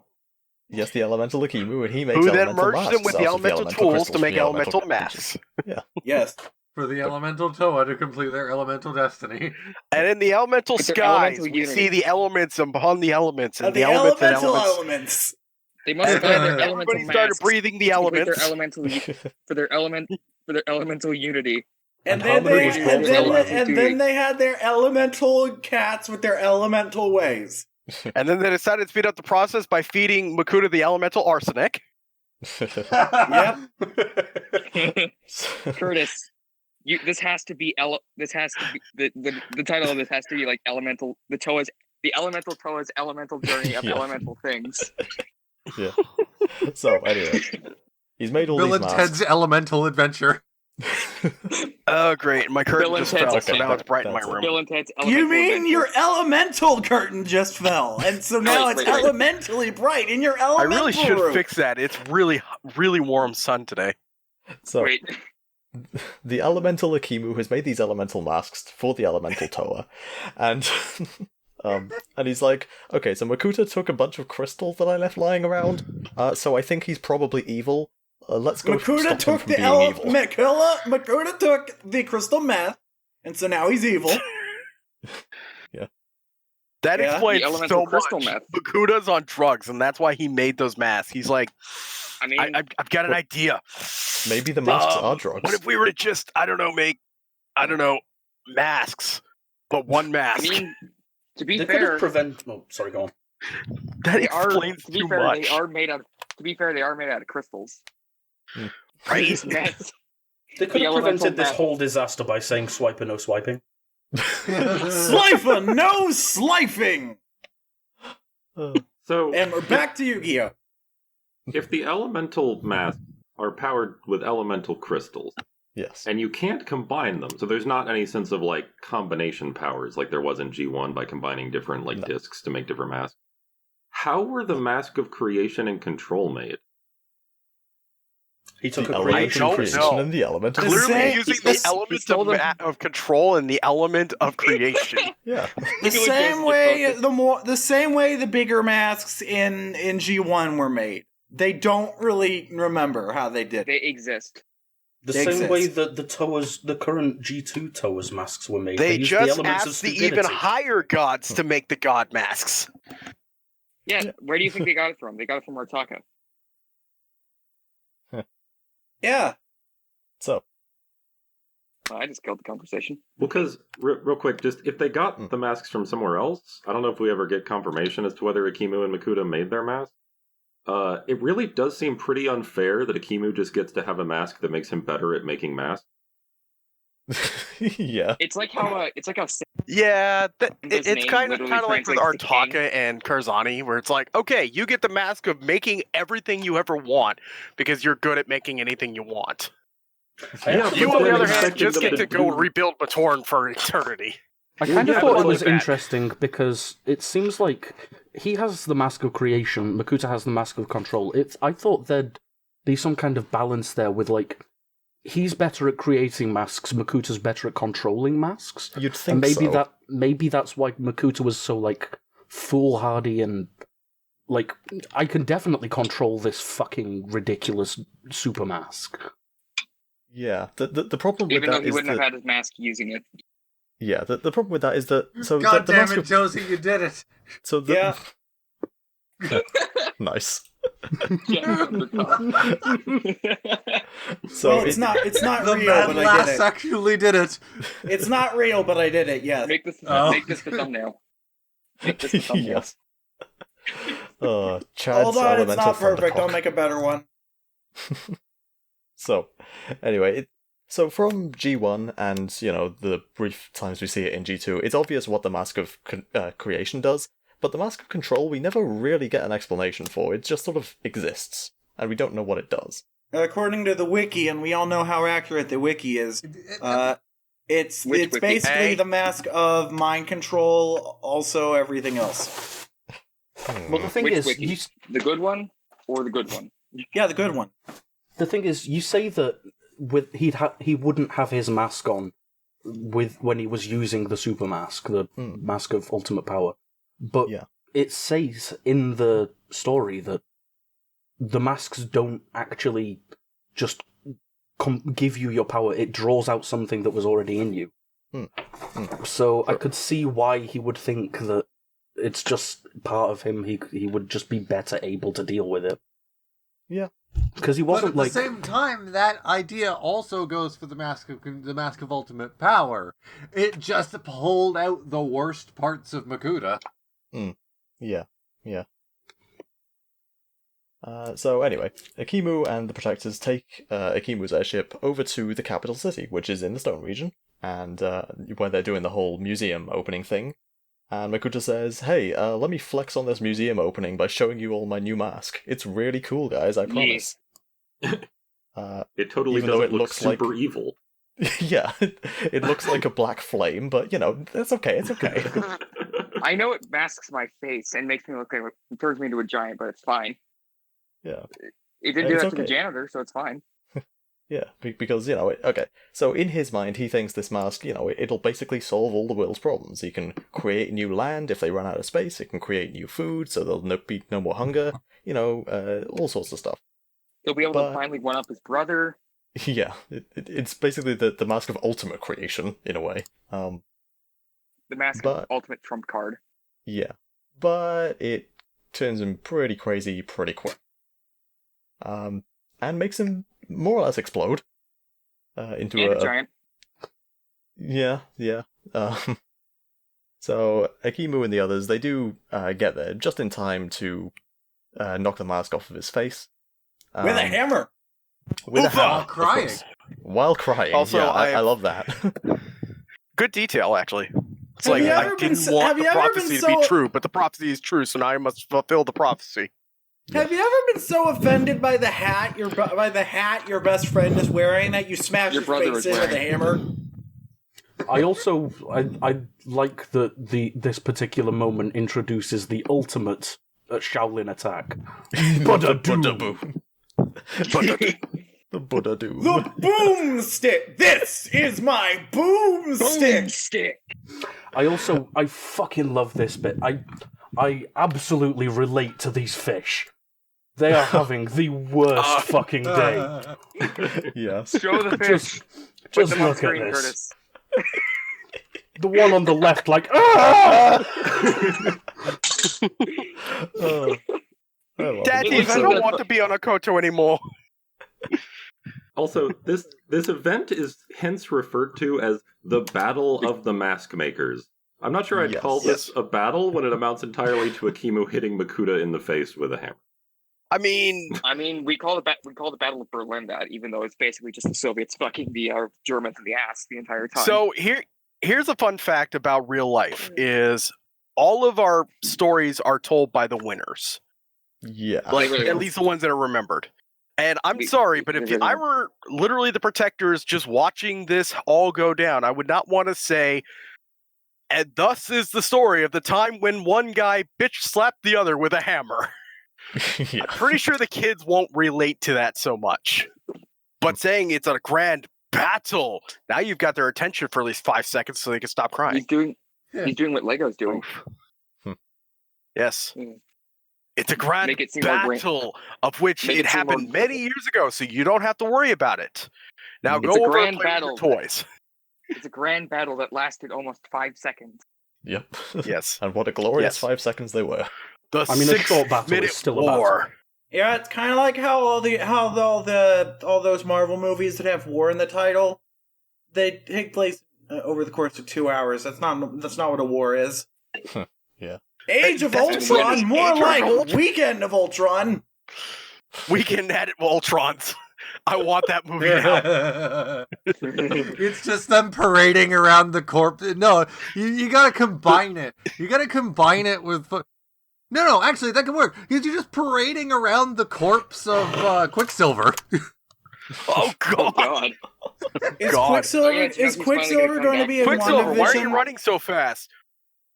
yes, the elemental Akimu, and he makes Who then elemental merged them masks with out the of elemental elemental tools to crystals make from the elemental creatures. masks. Yes. For the elemental Toa to complete their elemental destiny. And in the elemental With their skies, elemental we unity. see the elements upon the elements, and The the elements and elemental elements. elements. They must have had their elemental Everybody started masks breathing the to complete elements. their elemental unity. And And then harmony was brought to the light. and then they had their elemental cats with their elemental ways. And then they decided to speed up the process by feeding Makuta the elemental arsenic. Yep. Curtis, This has to be the title of this has to be like elemental. The elemental Toa's elemental journey of Yeah. elemental things. Yeah. So anyway, he's made all Bill these and Ted's masks. Elemental Adventure. Oh, great. My curtain Bill and just Ted's- fell, so Okay, now it's bright in my that's it. room. Bill and Ted's elemental You mean adventure. your elemental curtain just fell, and so now Wait, it's wait. elementally bright in your I elemental really should room. fix that. It's really, really warm sun today. So Wait, the elemental Akimu has made these elemental masks for the elemental Toa, and and he's like, okay, so Makuta took a bunch of crystal that I left lying around, so I think he's probably evil. Let's go Makuta stop him took from the being evil. Makuta took the crystal meth, and so now he's evil. That Yeah. explains The elemental so crystal much. meth. Bakuta's on drugs, and that's why he made those masks. He's like, I mean, I've got an idea. Maybe the masks are drugs. What if we were to just, make, masks, but one I mask? mean, to be They could fair, have Oh, sorry, go on. that they are. explains To be too fair, much. they are made out. To be fair, they are made out of crystals. Right? These meth- They could The have elemental prevented this meth. whole disaster by saying swipe or no swiping. Slifer, no slifing! So, And we're back to Yu-Gi-Oh! if the elemental masks are powered with elemental crystals, Yes. and you can't combine them, so there's not any sense of like combination powers like there was in G1 by combining different like No. discs to make different masks. How were the Mask of Creation and Control made? He took The a element don't of creation know. and the element of The Clearly same- using he's- the element he stole them. of control and the element of creation. Yeah. The Look at same what way Joseph the same way the bigger masks in G1 were made. They don't really remember how they did it. They exist. The They same way exist. that the current G2 Toa's masks were made. They used the just elements asked of the even stupidity. higher gods to make the god masks. Yeah, where do you think they got it from? They got it from Artaka. Yeah. So I just killed the conversation. Well, because, real quick, just if they got the masks from somewhere else, I don't know if we ever get confirmation as to whether Akimu and Makuta made their masks. It really does seem pretty unfair that Akimu just gets to have a mask that makes him better at making masks. yeah. It's like how Yeah, His it's name kind of literally like with translates to Artaka and Karzani, where it's like, okay, you get the mask of making everything you ever want because you're good at making anything you want. Yeah, You, but on the then other hand, expecting just them get to to go do- rebuild Batorn for eternity. I kind of Yeah, thought but it was really bad. interesting because it seems like he has the Mask of Creation, Makuta has the Mask of Control. I thought there'd be some kind of balance there with, like, he's better at creating masks, Makuta's better at controlling masks. You'd think And maybe so. maybe that's why Makuta was so, like, foolhardy and, like, I can definitely control this fucking ridiculous super mask. Yeah. The problem with even though that he is wouldn't that have had his mask using it. yeah, the problem with that is that so God the damn mask it, of, Josie, you did it. so the, Yeah. nice. Yeah, So Well, it's not The real, mad but I lass did it. actually did it. It's not real, but I did it. Yes. make this Oh. make this the thumbnail. Make this the thumbnail. yes. Chad's Hold on, it's elemental not perfect. I'll Thundercock. make a better one. So, anyway, so from G1 and, the brief times we see it in G2, it's obvious what the Mask of Creation does, but the Mask of Control we never really get an explanation for. It just sort of exists, and we don't know what it does. According to the wiki, and we all know how accurate the wiki is, it's Which it's wiki? basically Hey. the mask of mind control, also everything else. Well, the thing Which is, wiki? The good one or the good one? Yeah, the good one. you say that he wouldn't have his mask on when he was using the super mask, the mask of ultimate power. But Yeah. it says in the story that the masks don't actually just give you your power. It draws out something that was already in you. So I could see why he would think that it's just part of him. He would just be better able to deal with it. Yeah. Because he But wasn't at like the same time, that idea also goes for the Mask of Ultimate Power. It just pulled out the worst parts of Makuta. Yeah. So anyway, Akimu and the Protectors take Akimu's airship over to the capital city, which is in the Stone region, and where they're doing the whole museum opening thing. And Makuta says, "Hey, let me flex on this museum opening by showing you all my new mask. It's really cool, guys, I promise." It totally even though doesn't it look looks super like- evil. Yeah, it looks like a black flame, but, that's okay, it's okay. I know it masks my face and makes me look like it turns me into a giant, but it's fine. Yeah. It didn't do It's that to the okay. janitor, so it's fine. Yeah, because, okay. So in his mind, he thinks this mask, it'll basically solve all the world's problems. He can create new land if they run out of space, it can create new food, so there'll be no more hunger, all sorts of stuff. He'll be able But- to finally one up his brother. Yeah, it's basically the mask of ultimate creation, in a way. The mask But- of ultimate trump card. Yeah. But it turns him pretty crazy pretty quick. And makes him more or less explode. Into And a a giant. Yeah. So Akimu and the others, they do get there just in time to knock the mask off of his face. With a hammer. With a Oofa! hammer, While of crying. course. While crying. Also, yeah, I I- love that. Good detail, actually. It's Have like you I ever been didn't so- want have the you ever been prophecy to so- be true, but the prophecy is true, so now I must fulfill the prophecy. Have you ever been so offended by the hat your best friend is wearing that you smash Your his brother face is in with a wearing. hammer? I also I like that this particular moment introduces the ultimate Shaolin attack. Buddha Buddha-boo. The Buddha do. The boomstick. This is my boomstick. Stick. I fucking love this bit. I absolutely relate to these fish. They are having the worst fucking day. Yes. Show the fish. Just Put them on look at screen, this. Curtis. The one on the left, like, ah! Oh, I love it. Daddy, looks I like don't that- want to be on a Koto anymore. Also, this event is hence referred to as the Battle of the Mask Makers. I'm not sure I'd Yes. call this a battle when it amounts entirely to Akimu hitting Makuta in the face with a hammer. I mean, We call the Battle of Berlin that, even though it's basically just the Soviets fucking the Germans in the ass the entire time. so here's a fun fact about real life: is all of our stories are told by the winners, Yeah. like really at are. least the ones that are remembered. And I'm They- sorry, but they if really I are. were literally the Protectors just watching this all go down, I would not want to say, and thus is the story of the time when one guy bitch slapped the other with a hammer. Yeah. I'm pretty sure the kids won't relate to that so much. But saying it's a grand battle, now you've got their attention for at least 5 seconds so they can stop crying. he's doing what Lego's doing. Yes. Mm. It's a grand Make it seem more grand. battle of which Make it it seem happened more- many years ago, so you don't have to worry about it. Now It's go a over grand and play battle. with your toys. It's a grand battle that lasted almost 5 seconds. Yep. Yes. And what a glorious Yes. 5 seconds they were. The I mean, a short battle is 6-minute still a war. Yeah, it's kind of like how all those Marvel movies that have war in the title, they take place over the course of 2 hours. That's not what a war is. Yeah. Age of That's Ultron, more Age of like Ultron. Weekend of Ultron. Weekend at Ultrons. I want that movie now. It's just them parading around the corpse. No, you gotta combine it. You gotta combine it with. No, actually, that could work. You're just parading around the corpse of Quicksilver. Oh Oh god. God! Is God. Quicksilver, Oh, yeah, is he's finally Quicksilver gonna going to come be in Quicksilver, why are you WandaVision? running so fast?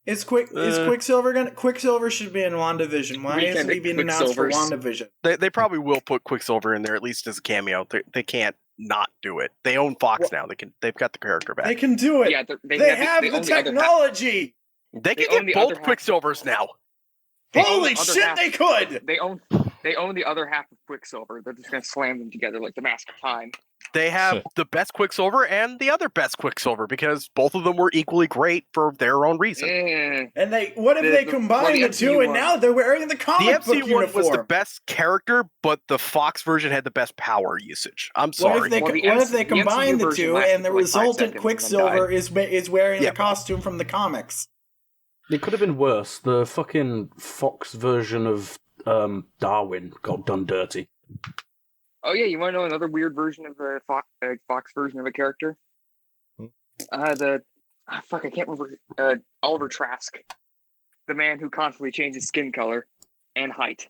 Is Quicksilver going? Quicksilver should be in WandaVision. Why Weekend isn't he at being announced for Quicksilver's. WandaVision? They probably will put Quicksilver in there at least as a cameo. They can't not do it. They own Fox now. They've got the character back. They can do it. Yeah, they have have they the own the other half. technology. They they can own the get other both half. Quicksilvers now. They own Holy the other shit, half. they could. They own the other half of Quicksilver. They're just gonna slam them together like the Mask of Time. They have the best Quicksilver and the other best Quicksilver because both of them were equally great for their own reason. And what if The- they the- combine well, the the two MCU and now they're wearing the The comic book MCU one uniform? was the best character, but the Fox version had the best power usage. I'm What sorry. if they, Well, the what if MC they the MCU combine the version two lasted and the for like 5 resultant seconds and then Quicksilver is wearing Yeah. the costume from the comics? It could have been worse. The fucking Fox version of Darwin got done dirty. Oh yeah, you want to know another weird version of the Fox version of a character? Fuck, I can't remember. Oliver Trask, the man who constantly changes skin color and height.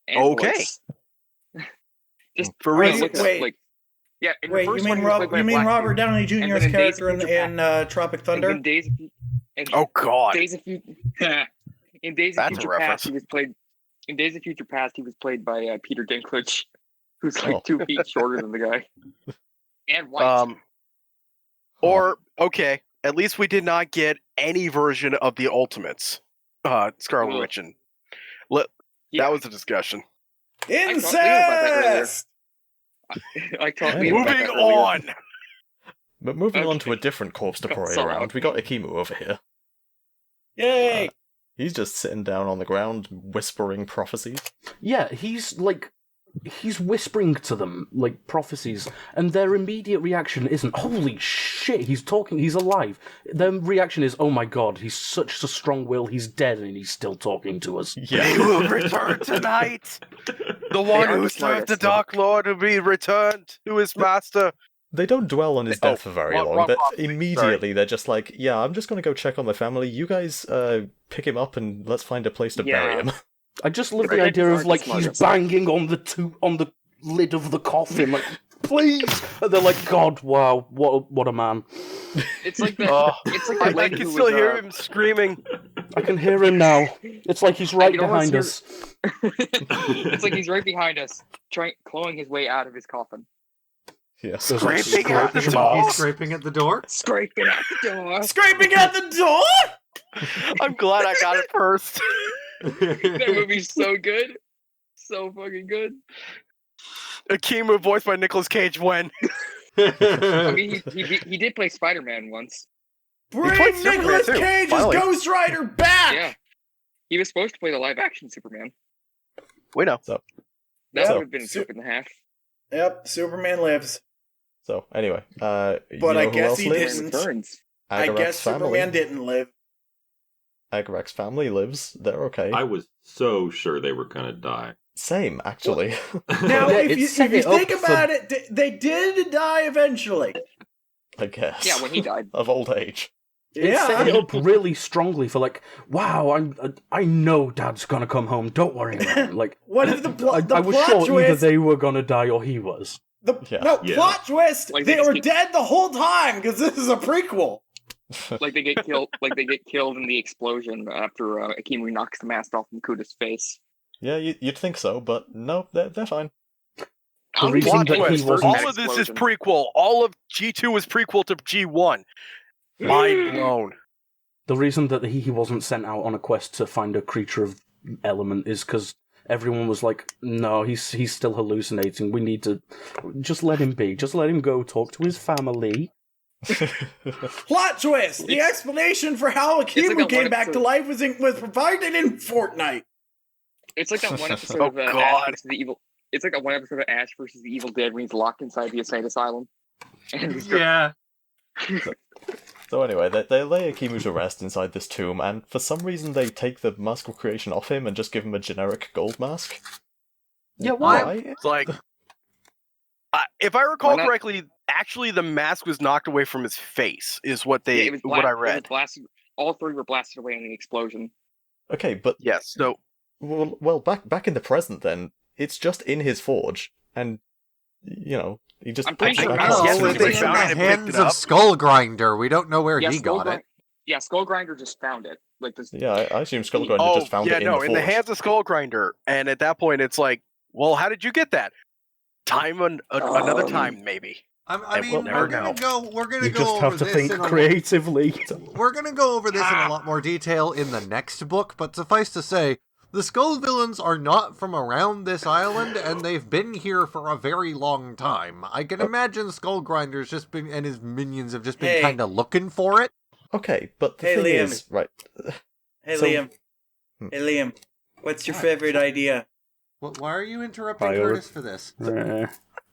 And Okay. voice. Just For look reasons. it up, like, yeah. In Wait, the first you one, mean he was played by a black Robert dude. Downey And Jr.'s then in Days of character in, Future Tropic And Thunder? in Days of Oh God. Days of Future. In Days of That's a Future reference. Past, he was played. In Days of Future Past, he was played by Peter Dinklage, who's like Oh. 2 feet shorter than the guy, and white. Or okay, at least we did not get any version of the Ultimates. Scarlet Ugh. Witch and Yeah. that was a discussion. Incest! I talked Anyway. Liam about Moving that earlier. on. But moving on Okay. to a different corpse to Got parade so around, loud. we got Akimu over here. Yay! He's just sitting down on the ground, whispering prophecies. Yeah, he's whispering to them, like, prophecies, and their immediate reaction isn't, holy shit, he's talking, he's alive. Their reaction is, oh my god, he's such a strong will, he's dead, and he's still talking to us. They will return tonight. The one are who the served the smartest. Dark Lord will be returned to his master. They don't dwell on his Oh, death for very wrong long. prophecy, Immediately, they're just like, yeah, I'm just going to go check on my family. You guys pick him up and let's find a place to bury Yeah. him. I just love Right, the idea aren't of, the like, he's smartest. banging on the lid of the coffin, like, please! And they're like, God, wow, what a man. It's like that. Oh, It's like I that lady can who still was, hear him screaming. I can hear him now. It's like he's right can almost behind hear- us. It's like he's right behind us, clawing his way out of his coffin, Yes. There's, like, Scraping at the scratches door. marks. He's scraping at the door. scraping at the door. Scraping at the door? I'm glad I got it first. That movie's so good, so fucking good. Akimu, voiced by Nicolas Cage, when I mean, he did play Spider-Man once. Bring played Superman Nicolas too, Cage's finally. Ghost Rider back! Yeah, he was supposed to play the live-action Superman. we know. That So- would have been a clip and a half. Yep, Superman lives. So, anyway, you But know I who guess else he lives? didn't. Returns. I Agarek's guess family. Superman didn't live. Agarek's family lives. They're okay. I was so sure they were gonna die. Same, actually. Now, Yeah, if it's you set it think up about it, they did die eventually. I guess. Yeah, when he died. Of old age. It set Yeah. it up really strongly for, like, wow, I know Dad's gonna come home. Don't worry, man. Like, What if the I was plot sure either twist? they were gonna die or he was. No, Yeah. plot twist. Like, they they just were keep- dead the whole time because this is a prequel. Like they get killed. Like they get killed in the explosion after Akimu knocks the mask off Makuta's face. Yeah, you'd think so, but no, they're fine. The reason Plot that he twist. wasn't- All of this is prequel. All of G2 is prequel to G1. Mind blown. The reason that he wasn't sent out on a quest to find a creature of element is because everyone was like, no, he's still hallucinating. We need to just let him be. Just let him go talk to his family. Plot twist. The It's- explanation for how like Akimu that came one back to episode- life was provided in Fortnite. It's like that one episode Oh, of Ash God. versus the Evil. It's like that one episode of Ash versus the Evil Dead when he's locked inside the insane asylum. And he's Yeah. So anyway, they lay Akimu to rest inside this tomb, and for some reason they take the mask of creation off him and just give him a generic gold mask. Yeah, why? It's like, if I recall Why not? correctly, actually the mask was knocked away from his face, is what yeah, they it was what I it was read. blasted. All three were blasted away in the explosion. Okay, but Yes. So well, back in the present, then it's just in his forge, and you know he just I'm pretty picks it sure back it's up. guessing No, if it's they in found the it and hands picked it of up. Skullgrinder. We don't know where he got it. Yeah, Skullgrinder just found it. Like this. Yeah, I assume Skullgrinder oh just found yeah, it in no, the in the forge. hands of Skullgrinder, and at that point it's like, well, how did you get that? Another time, maybe. I And mean, we'll never we're gonna You go just over have to this think in a creatively. We're gonna go over this in a lot more detail in the next book, but suffice to say, the Skull Villains are not from around this island, and they've been here for a very long time. I can imagine Skullgrinder's just been, and his minions have just been Hey. kind of looking for it. Okay, but the Hey, thing Liam. is, right? Hey, So- Liam. Hey, Liam. What's your favorite idea? Why are you interrupting Hi, Curtis for this?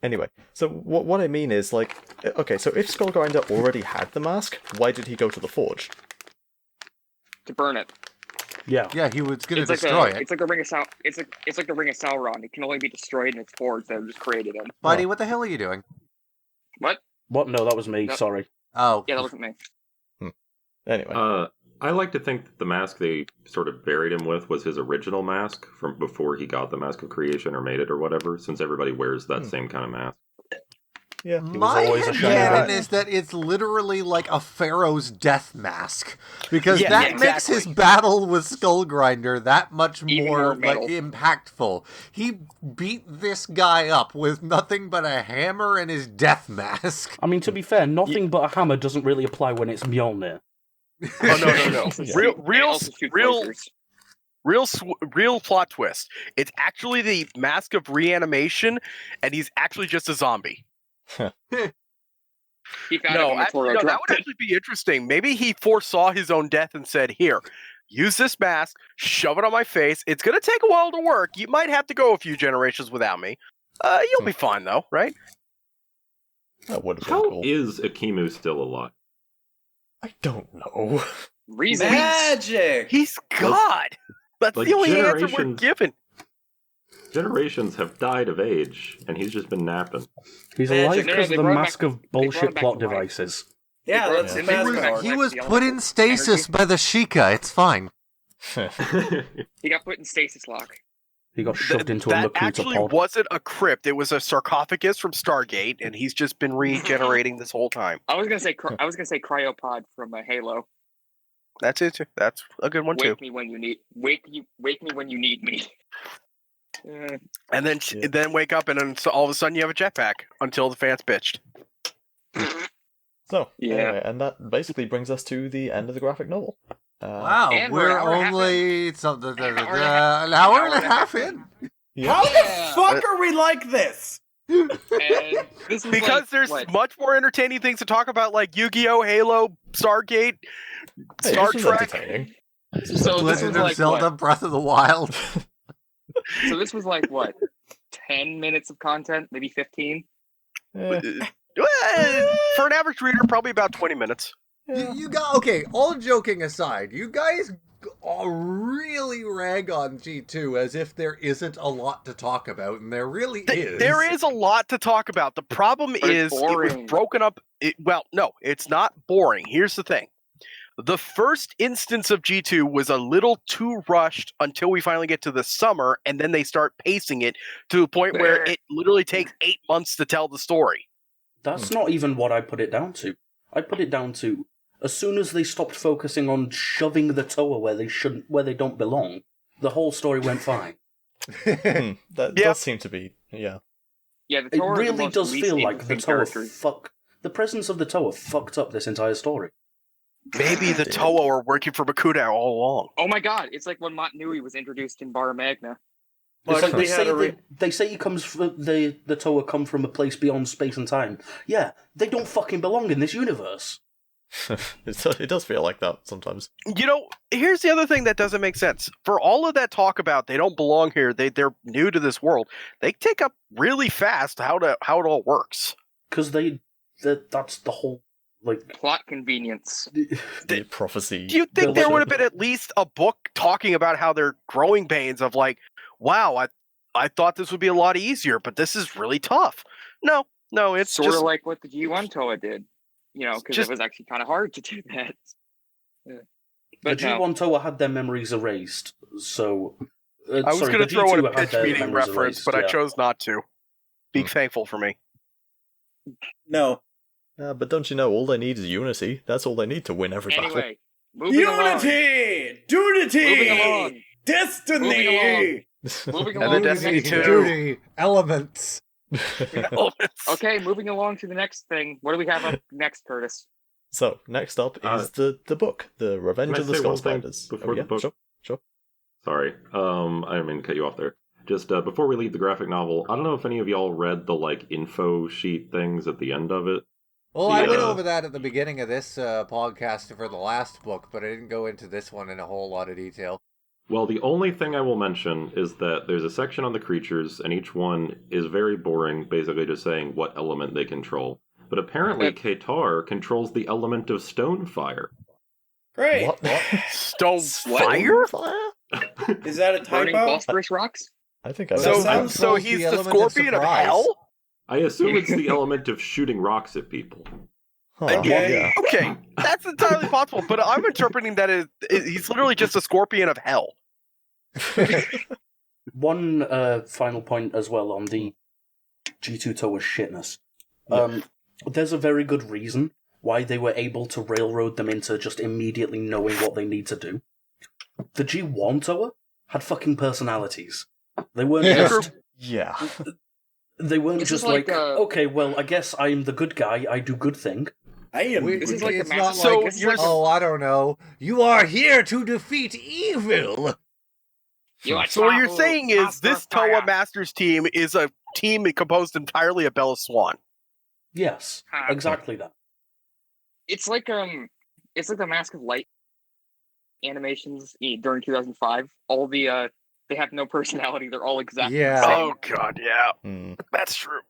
Anyway, so what I mean is, like, okay, so if Skullgrinder already had the mask, why did he go to the forge? To burn it. Yeah. Yeah, he was going It's to like destroy it. It's like the ring of It's like the ring of Sauron. It can only be destroyed in its forms that are just created in. Buddy, what the hell are you doing? What? What? No, that was me. No. Sorry. Oh. Yeah, that wasn't me. Anyway. I like to think that the mask they sort of buried him with was his original mask from before he got the Mask of Creation or made it or whatever, since everybody wears that same kind of mask. Yeah. My always a headcanon shiny is that it's literally like a pharaoh's death mask. Because Yeah, that yeah, makes his exactly. battle with Skullgrinder that much Even more more like metal. impactful. He beat this guy up with nothing but a hammer and his death mask. I mean, to be fair, nothing but a hammer doesn't really apply when it's Mjolnir. Oh no. Also Real, shoot real, lasers. real plot twist. It's actually the Mask of Reanimation, and he's actually just a zombie. He found it No, when actually, Toro no, that dropped would it. actually be interesting. Maybe he foresaw his own death and said, "Here, use this mask, shove it on my face. It's gonna take a while to work. You might have to go a few generations without me. You'll be fine though, right?" That would have been How cool. is Akimu still alive? I don't know. Reasons. Magic. He's God. That's like the only answer we're generations- given. Generations have died of age, and he's just been napping. He's Magic. alive No, because they of the brought him mask back- of they brought him bullshit back plot to life. devices. Yeah, They that's brought the him mask back. art. He was the put in elemental stasis energy. by the Sheikah. It's fine. He got put in stasis lock. He got shoved into a That Makuta actually pod. wasn't a crypt. It was a sarcophagus from Stargate, and he's just been regenerating this whole time. I was gonna say cryopod from Halo. That's it. Too. That's a good one too. Wake me when you need. Wake me when you need me. And then Yeah. then wake up, and then so all of a sudden you have a jetpack until the fans bitched. So, Yeah. anyway, and that basically brings us to the end of the graphic novel. Wow, And we're we're an hour and a half only an An hour and a half in. How Yeah. the fuck are we like this? And this was Because like, there's what? much more entertaining things to talk about, like Yu-Gi-Oh, Halo, Stargate, Hey, Star this was Trek. entertaining. So this was Legend of like Zelda: what? Breath of the Wild. So this was like what? 10 minutes of content, maybe 15. Eh, For an average reader, probably about 20 minutes. yeah. You got okay. All joking aside, you guys really rag on G2 as if there isn't a lot to talk about, and there really is. There is a lot to talk about. The problem But is it's it was boring. broken up. Well, no, it's not boring. Here's the thing. The first instance of G2 was a little too rushed until we finally get to the summer, and then they start pacing it to the point where it literally takes 8 months to tell the story. That's not even what I put it down to. I put it down to as soon as they stopped focusing on shoving the Toa where they don't belong, the whole story went fine. That Yeah. does seem to be, yeah. Yeah, the It Toa are the really most does least feel like the interesting Toa characters. the presence of the Toa fucked up this entire story. Maybe the Toa are working for Makuta all along. Oh my god, it's like when Montanui was introduced in Bar Magna. It's like we had a they say he comes from the Toa come from a place beyond space and time. Yeah, they don't fucking belong in this universe. It does feel like that sometimes. You know, here's the other thing that doesn't make sense. For all of that talk about they don't belong here, they're new to this world, they take up really fast how it all works. Because that's the whole like Plot convenience. The prophecy. Do you think there Delicious. would have been at least a book talking about how they're growing pains of like, wow, I thought this would be a lot easier, but this is really tough. No, it's Sort just of like what the G1 Toa did. You know, because Just- it was actually kind of hard to do that. Yeah. the But no. G1 Toa had their memories erased. So I was sorry, going to the throw in G2 a had pitch their meeting memories reference, erased, but I yeah. chose not to. Be thankful for me. No. But don't you know, all they need is unity. That's all they need to win every battle. Anyway, moving along. Unity! Dunity! Moving along. Destiny! Moving And along. the to the Destiny next 2. Duty, elements. Okay, moving along to the next thing. What do we have up next, Curtis? So, next up is the book, The Revenge Can I of the say Skull one thing Spiders. before the book? Sure. Sorry, I didn't mean to cut you off there. Just before we leave the graphic novel, I don't know if any of y'all read the info sheet things at the end of it. Well, I went Yeah. over that at the beginning of this podcast for the last book, but I didn't go into this one in a whole lot of detail. Well, the only thing I will mention is that there's a section on the creatures, and each one is very boring, basically just saying what element they control. But apparently, Ketar controls the element of stonefire. Great. What? Stonefire? Stonefire? Is that a Burning typo? phosphorus rocks? I think I That So, sounds so close to he's the the element of scorpion of surprise. hell? I assume it's the element of shooting rocks at people. Huh, Okay. yeah. Okay, that's entirely possible, but I'm interpreting that as he's literally just a scorpion of hell. One final point as well on the G2 Tower's shitness. There's a very good reason why they were able to railroad them into just immediately knowing what they need to do. The G1 Tower had fucking personalities. They weren't Yeah. just... Yeah. They weren't This just is like, okay, well, I guess I'm the good guy, I do good thing. I am. We- This is like it's the not master- like, this is like the- oh, I don't know. You are here to defeat evil. So what you're saying is this Toa Masters team is a team composed entirely of Bella Swan. Yes, exactly that. It's like the Mask of Light animations during 2005. All the they have no personality. They're all exactly Yeah. the same. Oh god, yeah, Hmm. that's true.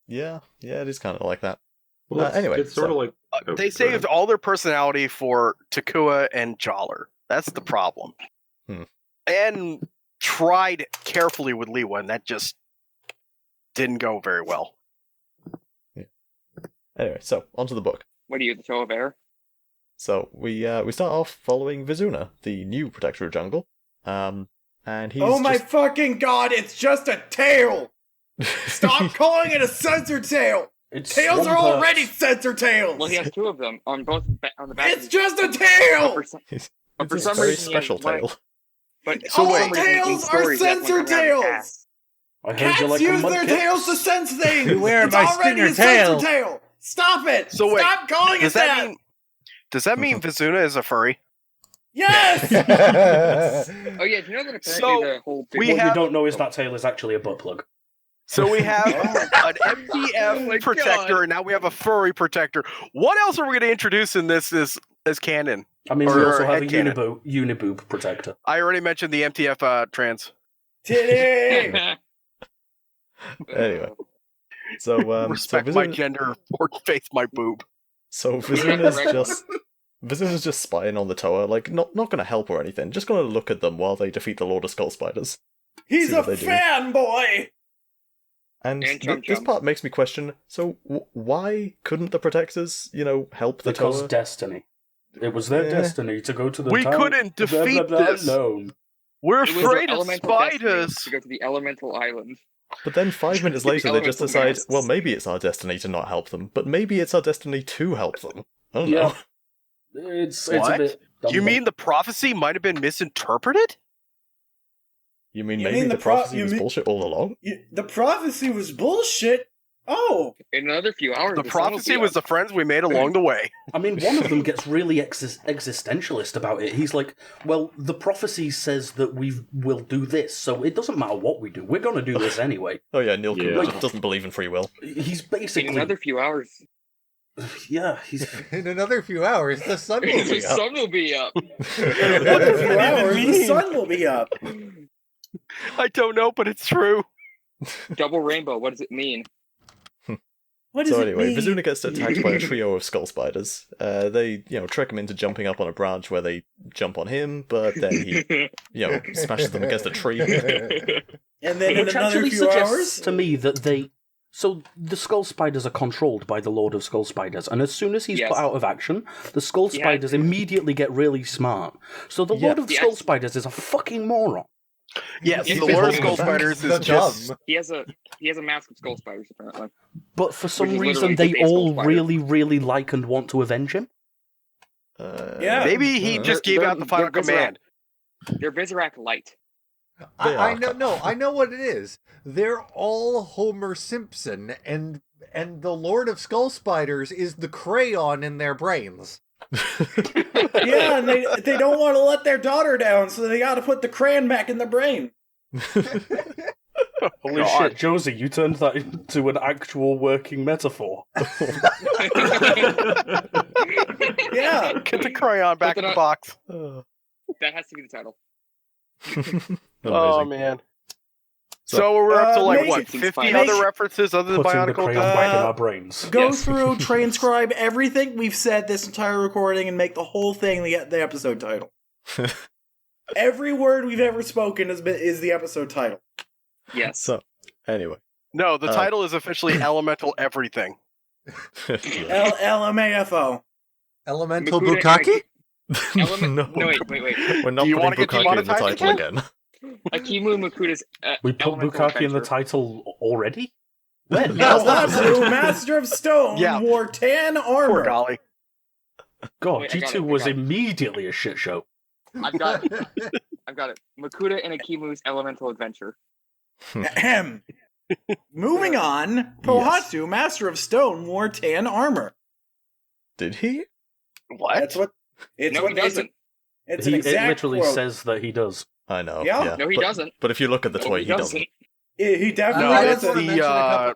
Yeah, it is kind of like that. Well, Anyway, it's sort of like They go saved ahead. all their personality for Takua and Jollar. That's the problem. Hmm. And tried carefully with Lewa, and that just didn't go very well. Anyway, so onto the book. What are you, the Toe of Air? So we start off following Vizuna, the new protector of jungle. And he's Oh my just... fucking god! It's just a tail. Stop calling it a sensor tail. It's Tails are Swampert. already sensor tails. Well, he has two of them on both on the back. It's just a tail. For some, It's for a some very reason he has special one- tail. But All for some reason in tails are stories, he has one sensor coming out of his tails. ass. I heard Cats you like use a their mudkip. tails to sense things. Beware It's my already a stinger tail. sensor tail. Stop it. So wait, Stop calling it Does that. that mean Vizuna is a furry? Yes. Oh yeah, do you know that apparently So, the whole big we What you have- don't know is that tail is actually a butt plug. So we have an Oh MTF my protector, God. and now we have a furry protector. What else are we going to introduce in this as canon? I mean, we Or also have a headcanon. uniboob protector. I already mentioned the MTF trans. Titty. Anyway, so Respect so my Vizuna, gender or face my boob. so Vizuna's just spying on the Toa, like not gonna help or anything, just gonna look at them while they defeat the Lord of Skull Spiders. He's See a what they do. fanboy. And And Chum this Chum. part makes me question, so why couldn't the protectors, help the Because Toa? destiny. It was their Yeah. destiny to go to the We town. couldn't defeat this. alone. We're It was afraid their of elemental destiny spiders. to go to the elemental island. But then 5 minutes The later they just elemental decide, masks. well, maybe it's our destiny to not help them, but maybe it's our destiny to help them. I don't Yeah. know. It's a What? bit dumb. You mean the prophecy might have been misinterpreted? You mean You maybe mean the the prophecy was bullshit all along? The prophecy was bullshit. Oh, In another few hours, The sun will prophecy be was up. the friends we made along the way. I mean, one of them gets really existentialist about it. He's like, well, the prophecy says that we'll do this, so it doesn't matter what we do. We're going to do this anyway. Oh yeah, Neil Yeah. just doesn't believe in free will. He's In basically... another few hours. Yeah, he's... In another few hours, the sun will The be up. sun will be up. in another few hours, the mean? sun will be up. I don't know, but it's true. Double rainbow. What does it mean? What does So it anyway, mean? Vizuna gets attacked by a trio of skull spiders. They, trick him into jumping up on a branch where they jump on him, but then he, smashes them against a tree. And then in Which another actually few suggests hours, to me that they... So the Skull Spiders are controlled by the Lord of Skull Spiders, and as soon as he's Yes. put out of action, the Skull Yeah. Spiders immediately get really smart. So the Lord of Yeah. Skull Spiders is a fucking moron. Yes, He's the been Lord of holding Skull back Spiders the is just... dumb. He has a mask of skull spiders apparently. But for some is reason, literally they the base Skull all Spider. really, really like and want to avenge him. Yeah. Maybe he just gave out the final they're command. They're Vizirac light. They I are. know. No, I know what it is. They're all Homer Simpson, and the Lord of Skull Spiders is the crayon in their brains. yeah, and they don't want to let their daughter down, so they got to put the crayon back in the brain. Holy God. shit, Josie, you turned that into an actual working metaphor. Yeah. Get the crayon back in the box. That has to be the title. Oh, Amazing. man. So we're up to like make- what, 50 make- other references other than Putting the Bionicle? crayon back in Uh, our brains. Go Yes. through, transcribe everything we've said this entire recording, and make the whole thing the episode title. Every word we've ever spoken is the episode title. Yes. So, anyway. No, the title is officially Elemental Everything. Yeah. LMAFO. Elemental Makuta Bukaki? No, wait. We're not Do you wanna putting get Bukaki in the demonetized title again? again. Akimu Makuta's We put Elemental Bukaki in the Adventure. title already? When? Kohatsu, Master of Stone, Yeah. wore tan Poor armor. golly. God, Wait, I got G2 it, I was got it. immediately a shit show. I've got it. Makuta and Akimu's Elemental Adventure. Ahem. Moving on, Kohatsu, Master of Stone, wore tan armor. Did he? What? That's what. It's No, what he doesn't. It's It an exact literally quote. says that he does. I know. Yeah. Yeah. No, he but, doesn't. But if you look at the No, toy, he doesn't. He definitely No, I it's just wanted to the, mention a couple.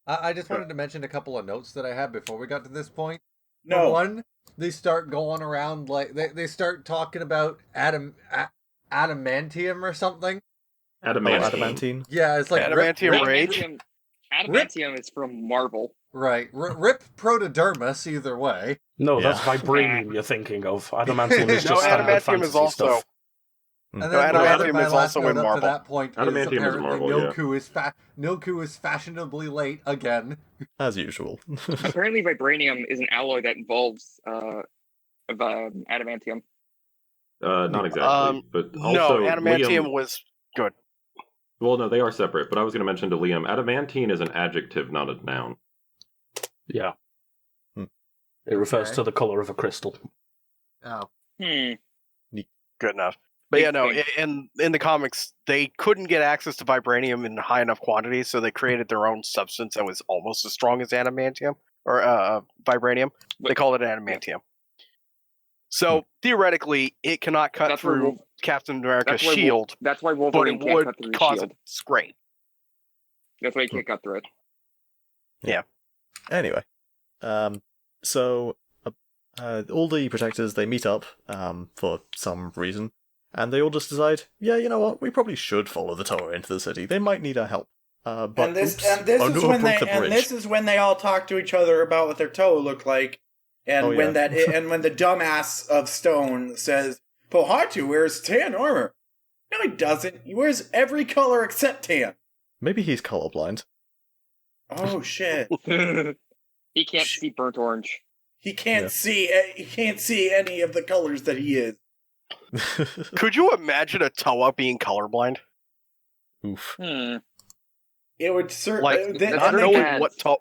I just wanted to mention a couple of notes that I had before we got to this point. For No. one, they start going around like they start talking about adamantium or something. Adamantine. Adamantine. Yeah, it's like Adamantium Rage? Adamantium is from Marvel. Right, rip protodermis either way. No, Yeah. that's vibranium you're thinking of. Adamantium is No, just standard adamantium fantasy is also. stuff. And No, then adamantium my is last also in note up to Marvel. that point Adamantium is is apparently Marvel, yeah. Nilku is fashionably late again. As usual. Apparently, vibranium is an alloy that involves adamantium. Not exactly, but No, also adamantium Liam, was good. well, no, they are separate. But I was going to mention to Liam, adamantine is an adjective, not a noun. Yeah. Hmm. It refers Okay. to the color of a crystal. Oh. Good enough. But yeah, no, in the comics, they couldn't get access to vibranium in high enough quantities, so they created their own substance that was almost as strong as adamantium, or vibranium. They called it adamantium. So, theoretically, it cannot cut That's why through Wolf- Captain America's that's why shield, That's why but Wolverine it can't would cut through his cause shield. it to scrape. That's why he can't cut through it. Anyway, so all the protectors, they meet up for some reason, and they all just decide, yeah, you know what, we probably should follow the Toa into the city. They might need our help. But And this oops, is Onua when broke the bridge. this is when they all talk to each other about what their toe looked like, and Oh, when yeah. when the dumbass of Stone says Pohatu wears tan armor. No, he doesn't. He wears every color except tan. Maybe he's colorblind. Oh shit! He can't see burnt orange. He can't Yeah. see. He can't see any of the colors that he is. Could you imagine a Toa being colorblind? Oof. It would Like, certainly. that's not very knowing bad. what Toa...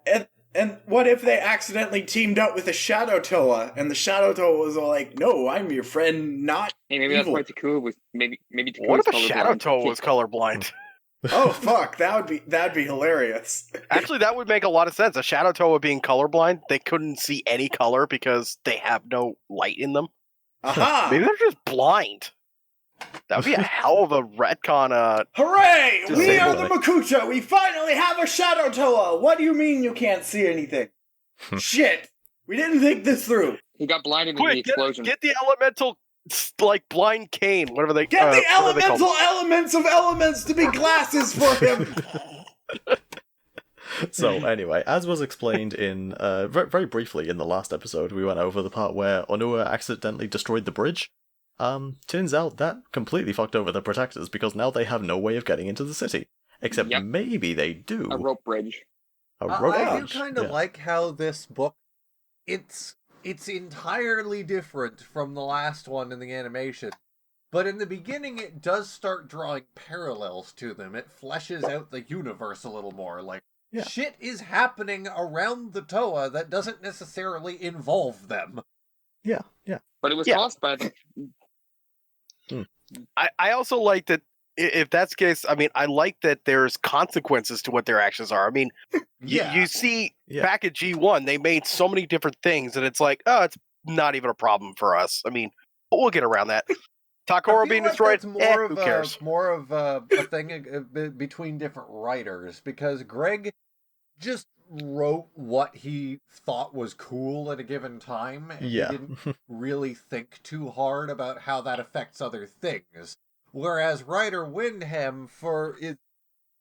And what if they accidentally teamed up with a Shadow Toa, and the Shadow Toa was all like, "No, I'm your friend, not Hey, maybe evil." that's why Takua was maybe Takua What was if a Shadow colorblind. Toa was colorblind? Oh fuck, that'd be hilarious. Actually, that would make a lot of sense. A Shadow Toa being colorblind, they couldn't see any color because they have no light in them. Aha! Maybe they're just blind. That would be a hell of a retcon. Hooray! We are the Disable Makuta! We finally have a Shadow Toa! What do you mean you can't see anything? Shit! We didn't think this through! He got blinded in the Quick, explosion. get the elemental, like, blind cane, whatever they Get the what are they called? elemental elements of elements to be glasses for him! So anyway, as was explained in very briefly in the last episode, we went over the part where Onua accidentally destroyed the bridge. Turns out that completely fucked over the protectors because now they have no way of getting into the city. Except Yep. maybe they do. A rope bridge. A rope I do bridge, kind of yeah. like how this book, it's entirely different from the last one in the animation. But in the beginning, it does start drawing parallels to them. It fleshes out the universe a little more. Like, Yeah. shit is happening around the Toa that doesn't necessarily involve them. Yeah. But it was Yeah. caused by the I also like that, if that's the case, I mean, I like that there's consequences to what their actions are. I mean, you see, Yeah. back at G1, they made so many different things, and it's like, oh, it's not even a problem for us. I mean, we'll get around that. I Takora feel being like destroyed, that's more of who cares? more of a thing between different writers, because Greg just wrote what he thought was cool at a given time, and Yeah. he didn't really think too hard about how that affects other things. Whereas writer Windham, for it,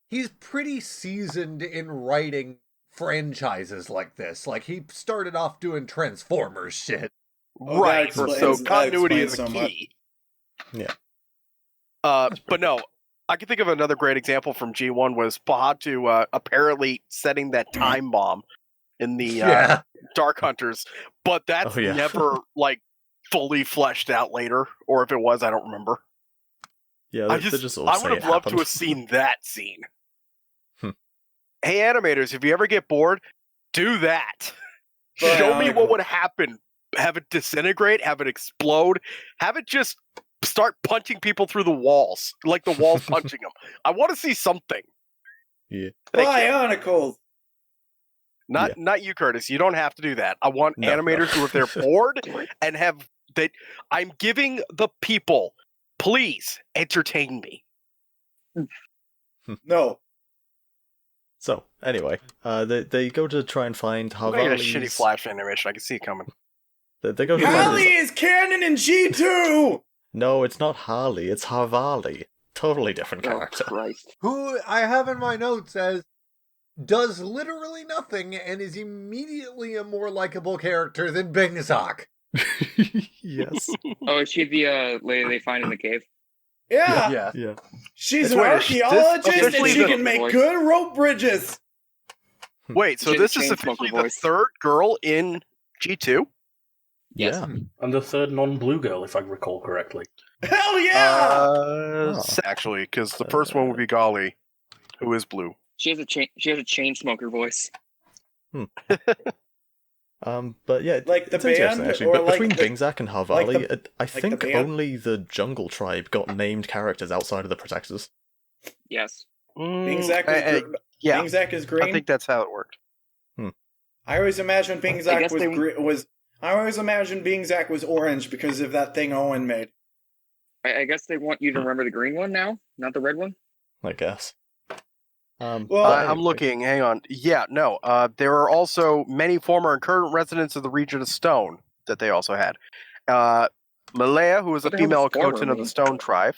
he's pretty seasoned in writing franchises like this. Like, he started off doing Transformers shit. Oh, Right. that So explains- that continuity is a explains so much. key. Yeah. But no, I can think of another great example from G1 was Pahatu apparently setting that time bomb in the Yeah. Dark Hunters, but that's Oh, yeah. never like fully fleshed out later, or if it was, I don't remember. Yeah, I they just sort I of would say have it loved to happened. have seen that scene. Hmm. Hey, animators, if you ever get bored, do that. Bionicle. Show me what would happen. Have it disintegrate, have it explode, have it just start punching people through the walls, like the walls punching them. I want to see something. Yeah. Thank you. Bionicles. Not you, Curtis. You don't have to do that. I want No, animators no. who, if they're bored and have that, I'm giving the people. Please entertain me. No. So, anyway, they go to try and find I'm gonna get a Havali's... shitty flash animation. I can see it coming. They go to find Hallie his... is canon in G2! No, it's not Harley, it's Havali. Totally different Oh, character. Christ. Who I have in my notes as does literally nothing and is immediately a more likable character than Bingzok. Yes. Oh, is she the lady they find in the cave? Yeah. Yeah. Yeah. She's That's an weird. This archaeologist and officially she the- can make good rope bridges. Wait, so She has this a is chain officially smoker the voice. third girl in G2? Yes. Yeah. And the third non-blue girl, if I recall correctly. Hell yeah! Oh. Actually, because the first one would be Golly, who is blue. She has a chain smoker voice. But yeah, Like the it's interesting band, actually. or But like between the- Bingzak and Havali, I the think band? only the Jungle Tribe got named characters outside of the Protectors. Yes. Bingzak yeah, Bingzak is green. I think that's how it worked. I always imagined I Bingzak guess was they- I always imagined Bingzak was orange because of that thing Owen made. I guess they want you to remember the green one now, not the red one. I guess. Well, But I'm anyway. looking. Hang on. Yeah, no. There are also many former and current residents of the region of Stone that they also had. Malaya, who is a What the hell does female former Khotan of the mean? Stone tribe.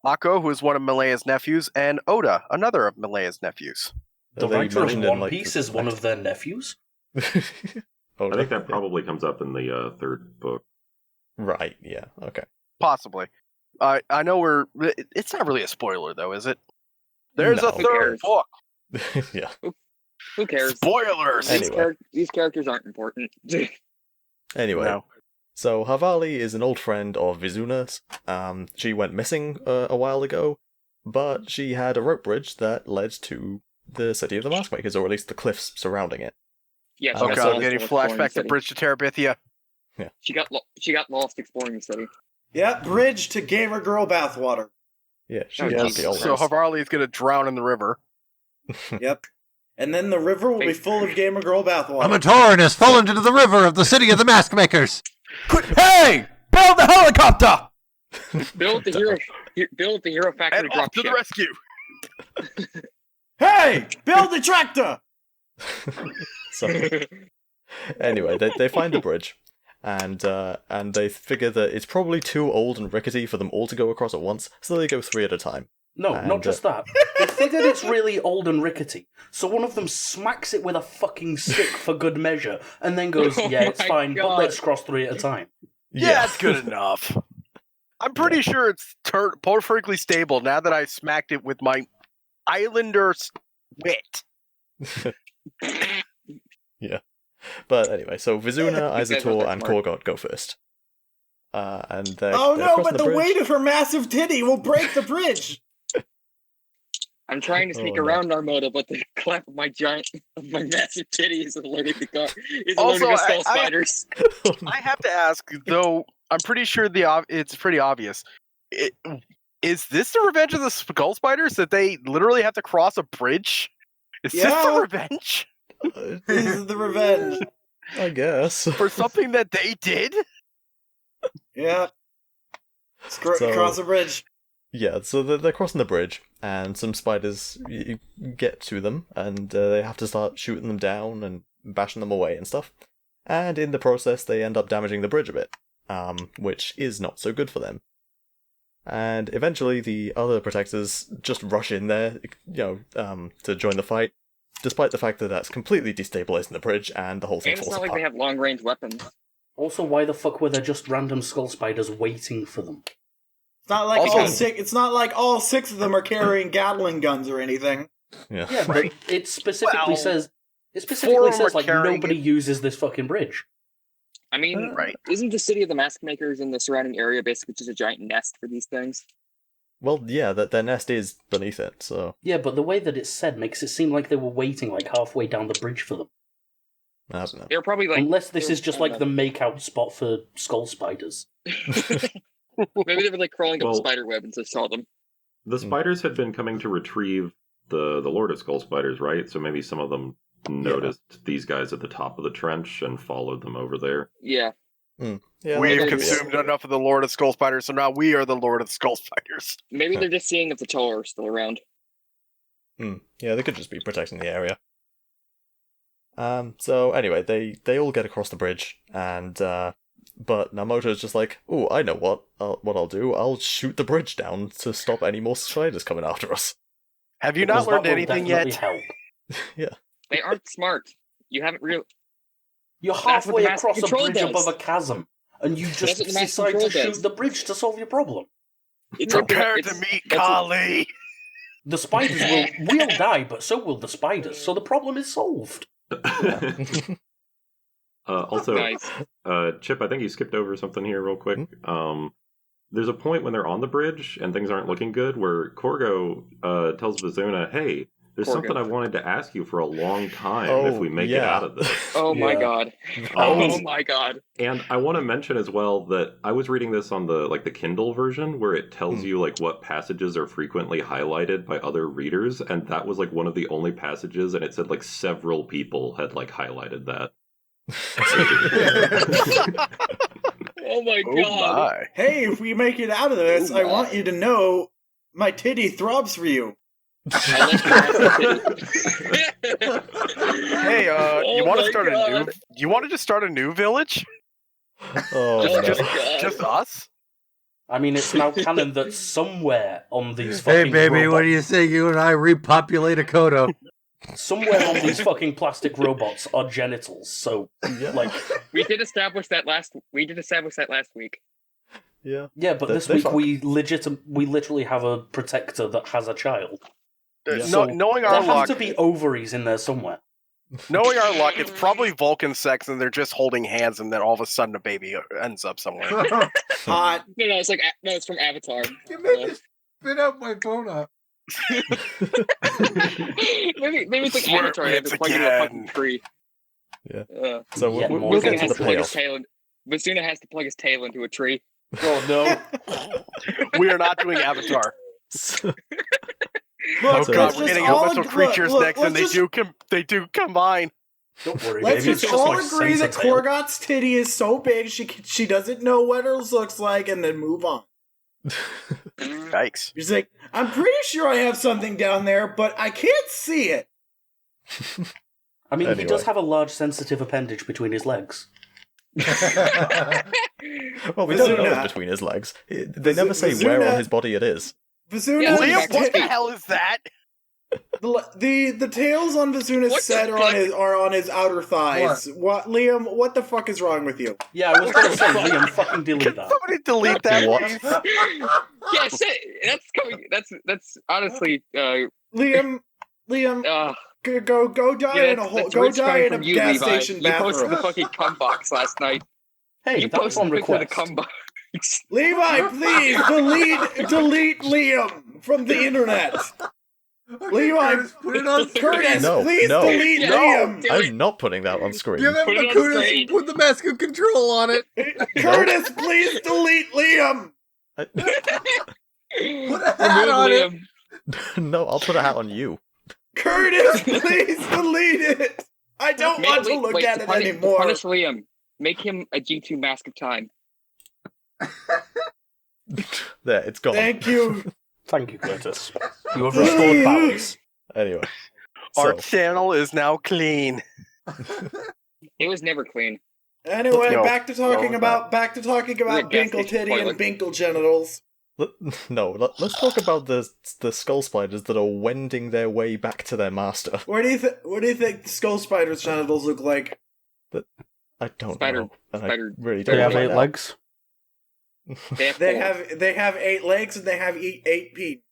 Mako, who is one of Malaya's nephews, and Oda, another of Malaya's nephews. The They writer of mentioned in, One like, Piece the is one next- of their nephews. Oh, I think that yeah. probably comes up in the third book. Right. Yeah. Okay. Possibly. I know it's not really a spoiler, though, is it? There's No. a Who third cares? book. Yeah. Who cares? Spoilers. Anyway. These characters aren't important. Anyway. No. So Havali is an old friend of Vizuna's. She went missing a while ago, but she had a rope bridge that led to the city of the Mask Makers, or at least the cliffs surrounding it. Yeah, Oh, Okay, so- I'm getting flashback to Bridge to Terabithia. She got lost exploring the city. yeah, bridge to gamer girl bathwater. Yeah, she Oh, was yes. the old So Havarli is going to drown in the river. Yep. And then the river will be full of gamer girl bathwater. A Matoran has fallen into the river of the city of the Mask Makers. Hey! Build the helicopter! Build the hero factory And off to the dropship. rescue. Hey! Build the tractor! So anyway, they find the bridge, and they figure that it's probably too old and rickety for them all to go across at once, so they go 3 at a time. No, And, not just that. They figured it's really old and rickety, so one of them smacks it with a fucking stick for good measure, and then goes, Oh yeah, it's my fine, but God. let's cross 3 at a time. Yeah, it's good enough. I'm pretty sure it's perfectly stable now that I've smacked it with my Islander wit. But anyway, so Vizuna, You guys are Izator, that and smart. Korgot go first. And they're Oh they're no, crossing but the bridge. weight of her massive titty will break the bridge! I'm trying to sneak Oh, no. around Armada, but the clap of my massive titty is alerting the car. Is Also, alerting the skull I- spiders. I have to ask, though, I'm pretty sure it's pretty obvious. Is this the Revenge of the Skull Spiders that they literally have to cross a bridge? Is this Yeah. the revenge This is the revenge. I guess. for something that they did? Yeah. So- Cross the bridge. Yeah, so they're crossing the bridge, and some spiders get to them, and they have to start shooting them down and bashing them away and stuff. And in the process, they end up damaging the bridge a bit, which is not so good for them. And eventually the other protectors just rush in there, to join the fight, despite the fact that that's completely destabilizing the bridge and the whole thing And it's falls not like apart. they have long-range weapons. Also, why the fuck were there just random skull spiders waiting for them? It's not like Also- all six. It's not like all 6 of them are carrying Gatling guns or anything. Yeah, but it specifically Well, says... It 4 specifically of them says, are like, carrying nobody uses this fucking bridge. I mean, Right. isn't the city of the mask makers and the surrounding area basically just a giant nest for these things? Well, yeah, that their nest is beneath it, so Yeah, but the way that it's said makes it seem like they were waiting, like, halfway down the bridge for them. I don't know. They're probably like... Unless this is just, I like, don't the make-out spot for skull spiders. Maybe they were like crawling up Well- a spider web and just saw them. The spiders had been coming to retrieve the Lord of Skull Spiders, right? So maybe some of them noticed these guys at the top of the trench and followed them over there. Yeah. Yeah, We've maybe- consumed enough of the Lord of Skull Spiders, so now we are the Lord of Skull Spiders. Maybe they're just seeing if the Toll are still around. Yeah, they could just be protecting the area. So anyway, they all get across the bridge, and but Namoto's just like, "Oh, I know what I'll do. I'll shoot the bridge down to stop any more spiders coming after us." Have you Because not learned that will anything definitely yet? help. They aren't smart. You haven't really... You're That's what halfway the mass across a control bridge does. above a chasm, and you just That's what the mass decide to control shoot does. the bridge to solve your problem. It's Prepare it's- to meet that's what- Kali! The spiders will die, but so will the spiders, so the problem is solved. Also, Nice. Chip, I think you skipped over something here real quick. There's a point when they're on the bridge and things aren't looking good where Korgo tells Vizuna, "Hey, there's Korgo. something I wanted to ask you for a long time if we make it yeah. out of this." Oh my Yeah. god. Um, Oh my god. And I want to mention as well that I was reading this on the Kindle version where it tells you like what passages are frequently highlighted by other readers, and that was like one of the only passages, and it said like several people had like highlighted that. Oh my Oh god. my. Hey, if we make it out of this, I want you to know my titty throbs for you. I like your Hey, Oh you want to my start a new? God. You wanted to start a new village? Oh, Oh no. my God. Just us? I mean, it's now canon that somewhere on these Hey, fucking baby, what robots, do you say you and I repopulate a Kodo? somewhere on these fucking plastic robots are genitals. So, like, We did establish that last week. Yeah. yeah, but They- this they week fuck. we literally have a protector that has a child. Yeah. So Knowing there our has luck, to be ovaries in there somewhere. knowing our luck, it's probably Vulcan sex, and they're just holding hands, and then all of a sudden a baby ends up somewhere. Hot. No, it's like it's from Avatar. You made me spit out my phone. maybe it's like Swear Avatar. They have it's to plug into a fucking again. tree. Yeah. So So Yeah, we'll, more we'll than get Vizuna to has the to plug his payoff. tail in. Vizuna has to plug his tail into a tree. Oh no! We are not doing Avatar. Look, Oh So- god, let's we're just getting all elemental ag- creatures look, next, and let's they do combine. Don't worry, Let's baby. It's just just all my agree that sensor tail. Korgot's titty is so big she doesn't know what hers looks like, and then move on. Yikes. She's like, I'm pretty sure I have something down there, but I can't see it. I mean, he Anyway. does have a large sensitive appendage between his legs. Well, we don't know Vizuna. it's between his legs. They never say Vizuna- where on his body it is. Vizuna, Yeah, Liam, back to what the speed. hell is that? the tails on Vizuna's What the set fuck? are on his outer thighs. What, Liam? What the fuck is wrong with you? Yeah, I was going to say, Liam, fucking delete Can that. somebody delete that? What? please? Yeah, that's coming. That's honestly. Liam, go die in a hole. That's Go rich die coming in a from you, gas Levi. station You posted bathroom. the fucking cum box last night. Hey, You that was posted on a picture of the request. cum box. Levi, please delete Liam from the internet. Levi, Put it on Curtis, No, please no. delete No. Liam. Do it. I'm not putting that on screen. Give him Put it on Makuta screen. and put the mask of control on it. Curtis, please delete Liam. Put a hat Remove on it. Liam. No, I'll put a hat on you. Curtis, please delete it. I don't want to look at it anymore. Punish Liam. Make him a G2 Mask of Time. There, it's gone. Thank you. Thank you, Curtis. You have restored balance. Anyway. Our So, channel is now clean. It was never clean. Anyway, No. back to talking No, about We're a gas Binkle station titty and toilet. Binkle genitals. Let's talk about the skull spiders that are wending their way back to their master. What do you think the skull spiders' genitals look like? I don't Spider- know. And spider- I really They don't have find 8 out. legs. They have 8 legs and they have 8 feet.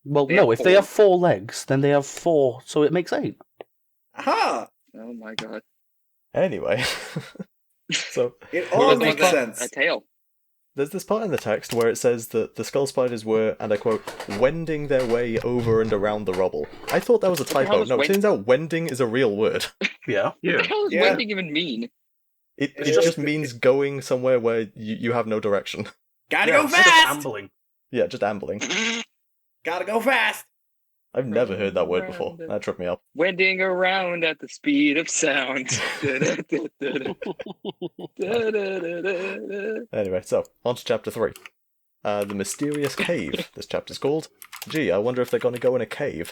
Well, They no, have if they 4. have 4 legs, then they have 4, so it makes 8. Aha! Oh my god. Anyway, so It What all was makes that? sense. A tail. there's this part in the text where it says that the skull spiders were, and I quote, wending their way over and around the rubble. I thought that was a the hell typo. is No, it wend- turns out wending is a real word. Yeah. What Yeah. the hell does Yeah. wending even mean? It It's just just- means going somewhere where you have no direction. Gotta Yeah, go it's just fast! ambling. Yeah, just ambling. Gotta go fast! I've never heard that word before. That tripped me up. Wending around at the speed of sound. Anyway, so, on to chapter 3. The Mysterious Cave, this chapter's called. Gee, I wonder if they're going to go in a cave.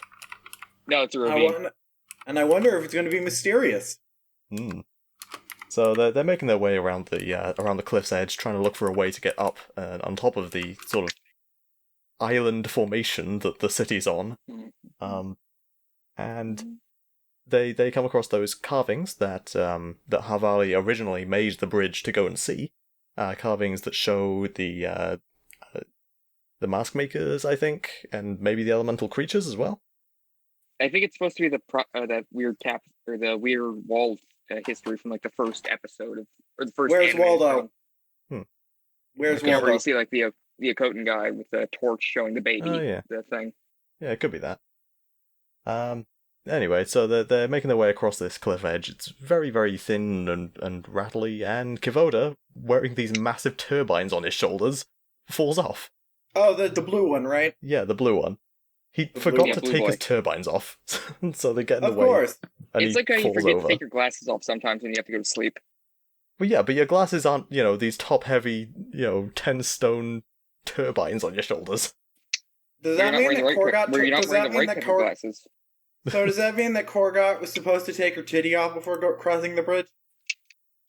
No, it's a ravine. I wonder if it's going to be mysterious. Hmm. So they're making their way around the cliff's edge, trying to look for a way to get up on top of the sort of island formation that the city's on. And they come across those carvings that Havali originally made the bridge to go and see. Carvings that show the mask makers, I think, and maybe the elemental creatures as well. I think it's supposed to be that weird cap or the weird wall history from like the first episode of or the first. Where's animated Waldo? film. Where's Yeah, where Waldo? you see like the Akotan guy with the torch showing the baby. Oh, yeah. The thing. Yeah, it could be that. Anyway, so they're making their way across this cliff edge. It's very, very thin and rattly, and Kivoda, wearing these massive turbines on his shoulders, falls off. Oh, the blue one, right? Yeah, the blue one. He The forgot blue- to blue take boy. his turbines off, so they get in Of the way. course. And It's he like how you falls forget over. to take your glasses off sometimes when you have to go to sleep. But yeah, but your glasses aren't, these top-heavy, 10-stone turbines on your shoulders. Does Where that you're mean not that wearing the right, Korgot? where you're not Does wearing that the mean right that type of Korgot? glasses. So does that mean that Korgot was supposed to take her titty off before crossing the bridge?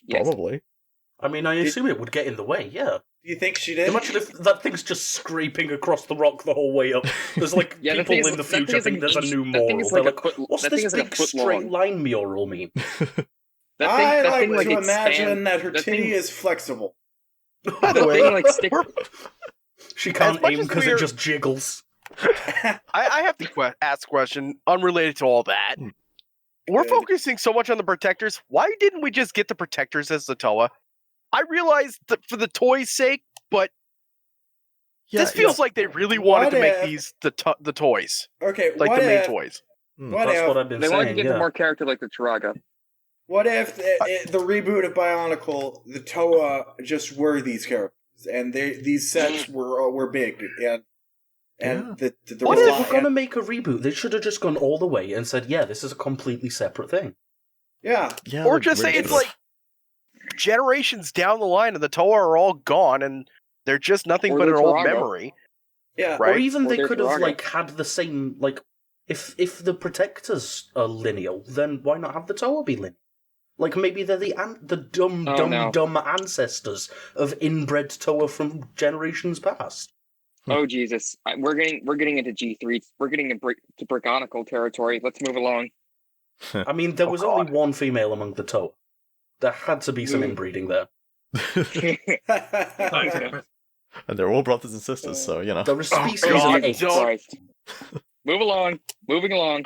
Yes. Probably. I mean, I assume it would get in the way, yeah. Do you think she did? Imagine if that thing's just scraping across the rock the whole way up. There's like Yeah, that people thing is- in the that thing future is think like there's a inch- new that thing moral. is They're like a like, foot- what's that thing this is like a big foot straight long. line mural mean? I that like thing, to imagine expand- that her that titty thing- is flexible. By the that way, thing, like, stick- She can't much aim as because it we're- just jiggles. I have to ask a question unrelated to all that. We're Good. focusing so much on the protectors. Why didn't we just get the protectors as the Toa? I realize that for the toys' sake, but this feels like they really wanted to make What if- these the toys, Okay, like what the main if? toys. What That's if? what I've been They wanted to saying, give yeah. them more character like the Turaga. What if the reboot of Bionicle, the Toa just were these characters, and these sets were big, and the What If if they were going to make a reboot, they should have just gone all the way and said, yeah, this is a completely separate thing. yeah. Or just say it's like generations down the line and the Toa are all gone and they're just nothing Or but the an old Turaga. memory. Yeah. Right. Or even Or they their could have Turaga. like had the same like if the protectors are lineal, then why not have the Toa be lineal? Like maybe they're the dumb Oh, no. dumb ancestors of inbred Toa from generations past. Oh Jesus, we're getting into G3. We're getting into Bionicle territory. Let's move along. I mean, there was only one female among the Toa. There had to be some Mm. inbreeding there. And they're all brothers and sisters, so, There are species God, of 8. don't- Christ. Move along. Moving along.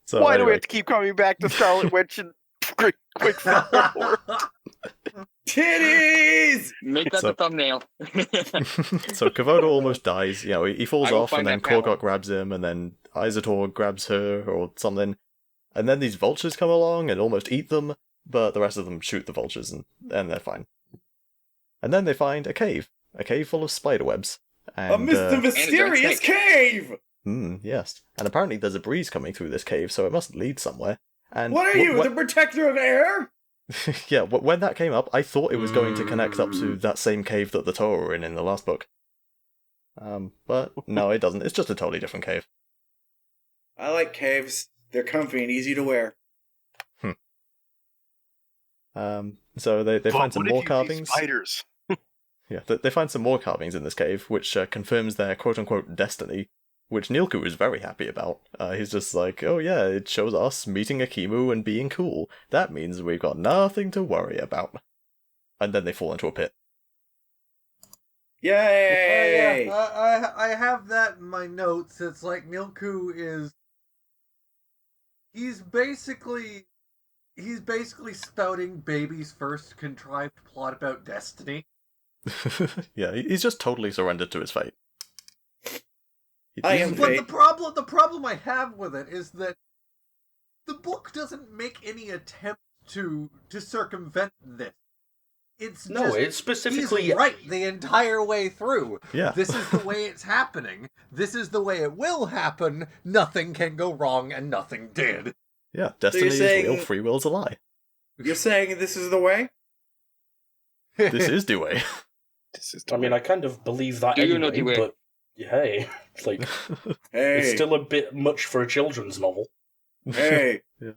So Why do we anyway, have to keep coming back to Scarlet Witch and Quicksilver? Titties! Make that So- the thumbnail. so Kavoda almost dies. He falls I will off, and find then that panel. Korgok grabs him, and then Izator grabs her, or something. And then these vultures come along and almost eat them, but the rest of them shoot the vultures, and they're fine. And then they find a cave full of spider webs. And, The mysterious cave! yes. And apparently there's a breeze coming through this cave, so it must lead somewhere. And What are you, the protector of air? yeah, when that came up, I thought it was going to connect up to that same cave that the Toa were in the last book. But no, it doesn't. It's just a totally different cave. I like caves. They're comfy and easy to wear. So they But find some what if more you see carvings. Spiders. Yeah, they find some more carvings in this cave, which confirms their quote-unquote destiny, which Nilku is very happy about. He's just like, oh yeah, it shows us meeting Akimu and being cool. That means we've got nothing to worry about. And then they fall into a pit. Yay! I have that in my notes. It's like Nilku is... He's basically spouting baby's first contrived plot about destiny. Yeah, he's just totally surrendered to his fate. I am But fate. the problem I have with it is that the book doesn't make any attempt to circumvent this. It's specifically he's right the entire way through. Yeah. This is the way it's happening. This is the way it will happen. Nothing can go wrong, and nothing did. Yeah, destiny is saying- real, free will's a lie. You're saying this is the way? This is the way. I mean, I kind of believe that Do you anyway, know the way? but hey, it's like Hey, it's still a bit much for a children's novel. hey, Yeah.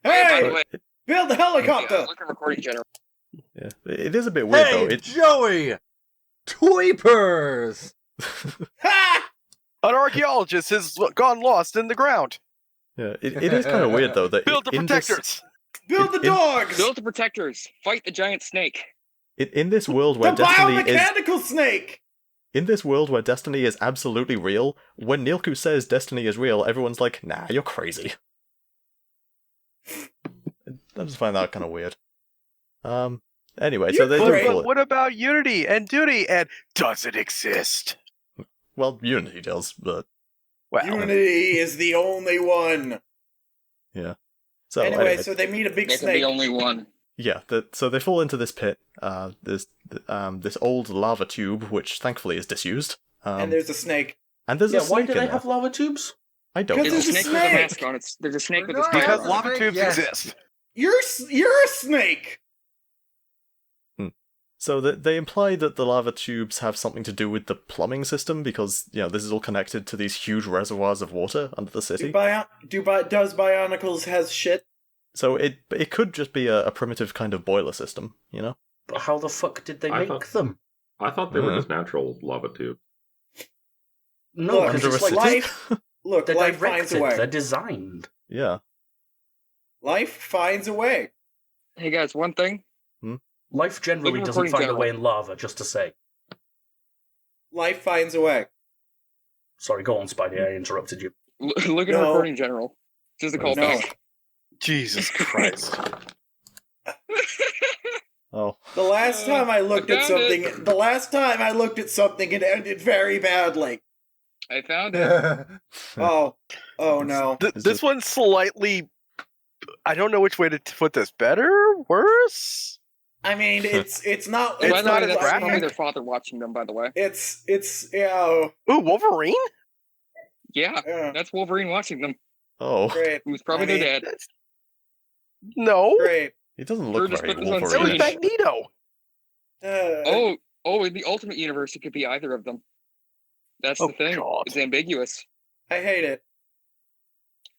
By the hey! way, Build the helicopter! look at recording general. Yeah, it is a bit weird though. Hey, Joey! Tweepers! Ha! An archaeologist has gone lost in the ground. Yeah, it is kind of weird though that Build the in this, protectors. Build the dogs! Build the protectors. Fight the giant snake. in this world where The destiny is biomechanical snake! in this world where destiny is absolutely real, when Nilku says destiny is real, everyone's like, nah, you're crazy. I just find that kind of weird. Anyway, so they You're do great. pull it. What about unity and duty and does it exist? Well, Unity does, but Well, Unity is the only one. yeah. So Anyway, so they meet a big That's snake. the only one. yeah, so they fall into this pit. This old lava tube, which thankfully is disused. And there's a snake. and there's Yeah, a why snake do in they there. have lava tubes? I don't Because know. There's a There's a snake with a snake. mask on it. There's a snake with a No, spider because on it. lava Snake, tubes yes. exist. You're a snake! So they imply that the lava tubes have something to do with the plumbing system because, this is all connected to these huge reservoirs of water under the city. Does Bionicles has shit? So it could just be a primitive kind of boiler system, But how the fuck did they I make thought- them? I thought they were Mhm. just natural lava tubes. No, Look, because Under it's a like city? Look, they're life finds a directed, they're way. designed. Yeah. Life finds a way. Hey guys, one thing. Life generally Look at doesn't recording find a general. way in lava, just to say. Life finds a way. Sorry, go on, Spidey, I interrupted you. Look at No. recording general. This is a No. callback. Jesus Christ. Oh. The last time I looked I at found something, it ended very badly. I found it. Oh no. It's This just- one's slightly. I don't know which way to put this. Better? Worse? I mean, it's not. It's By the not way, as that's graphic. probably their father watching them, by the way. It's Ooh, Wolverine? Yeah, yeah, that's Wolverine watching them. Oh. great, Who's probably I mean, their dad. No. great. He doesn't Or look just very put this on It was Wolverine. screen. Magneto. Oh, in the Ultimate Universe, it could be either of them. That's Oh, the thing. God. It's ambiguous. I hate it.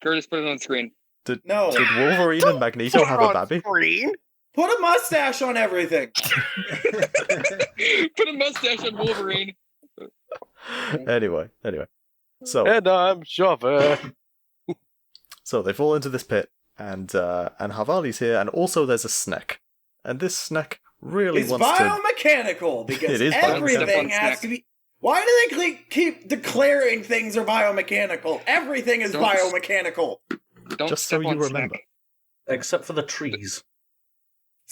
Curtis, put it on screen. No, Did Wolverine and Magneto have a baby? Green? put a mustache on everything. Put a mustache on Wolverine. Anyway. So And I'm Java. so they fall into this pit and Havali's here and also there's a snek. And this snek really It's wants to biomechanical because It is everything biomechanical. has to be. Why do they keep declaring things are biomechanical? Everything is Don't- biomechanical. Don't just so step you on remember. Snek. Except for the trees.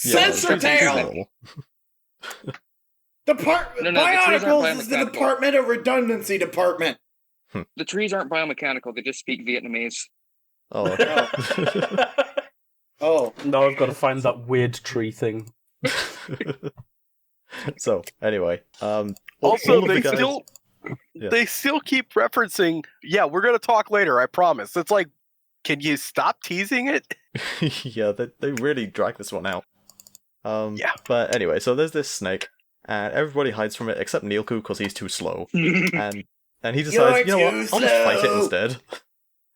Yeah, Censor it's pretty tail. normal. No, the trees aren't Bionicles is the biomechanical. Department of Redundancy Department. The trees aren't biomechanical, they just speak Vietnamese. Oh, okay. Oh, Now I've got to find that weird tree thing. So anyway, Also, all of they the guys- still Yeah. they still keep referencing. Yeah, we're gonna talk later. I promise. It's like, can you stop teasing it? yeah, they really drag this one out. Yeah. But anyway, so there's this snake, and everybody hides from it except Neilku because he's too slow, and he decides, You're you know what, too I'll just fight it slow." instead.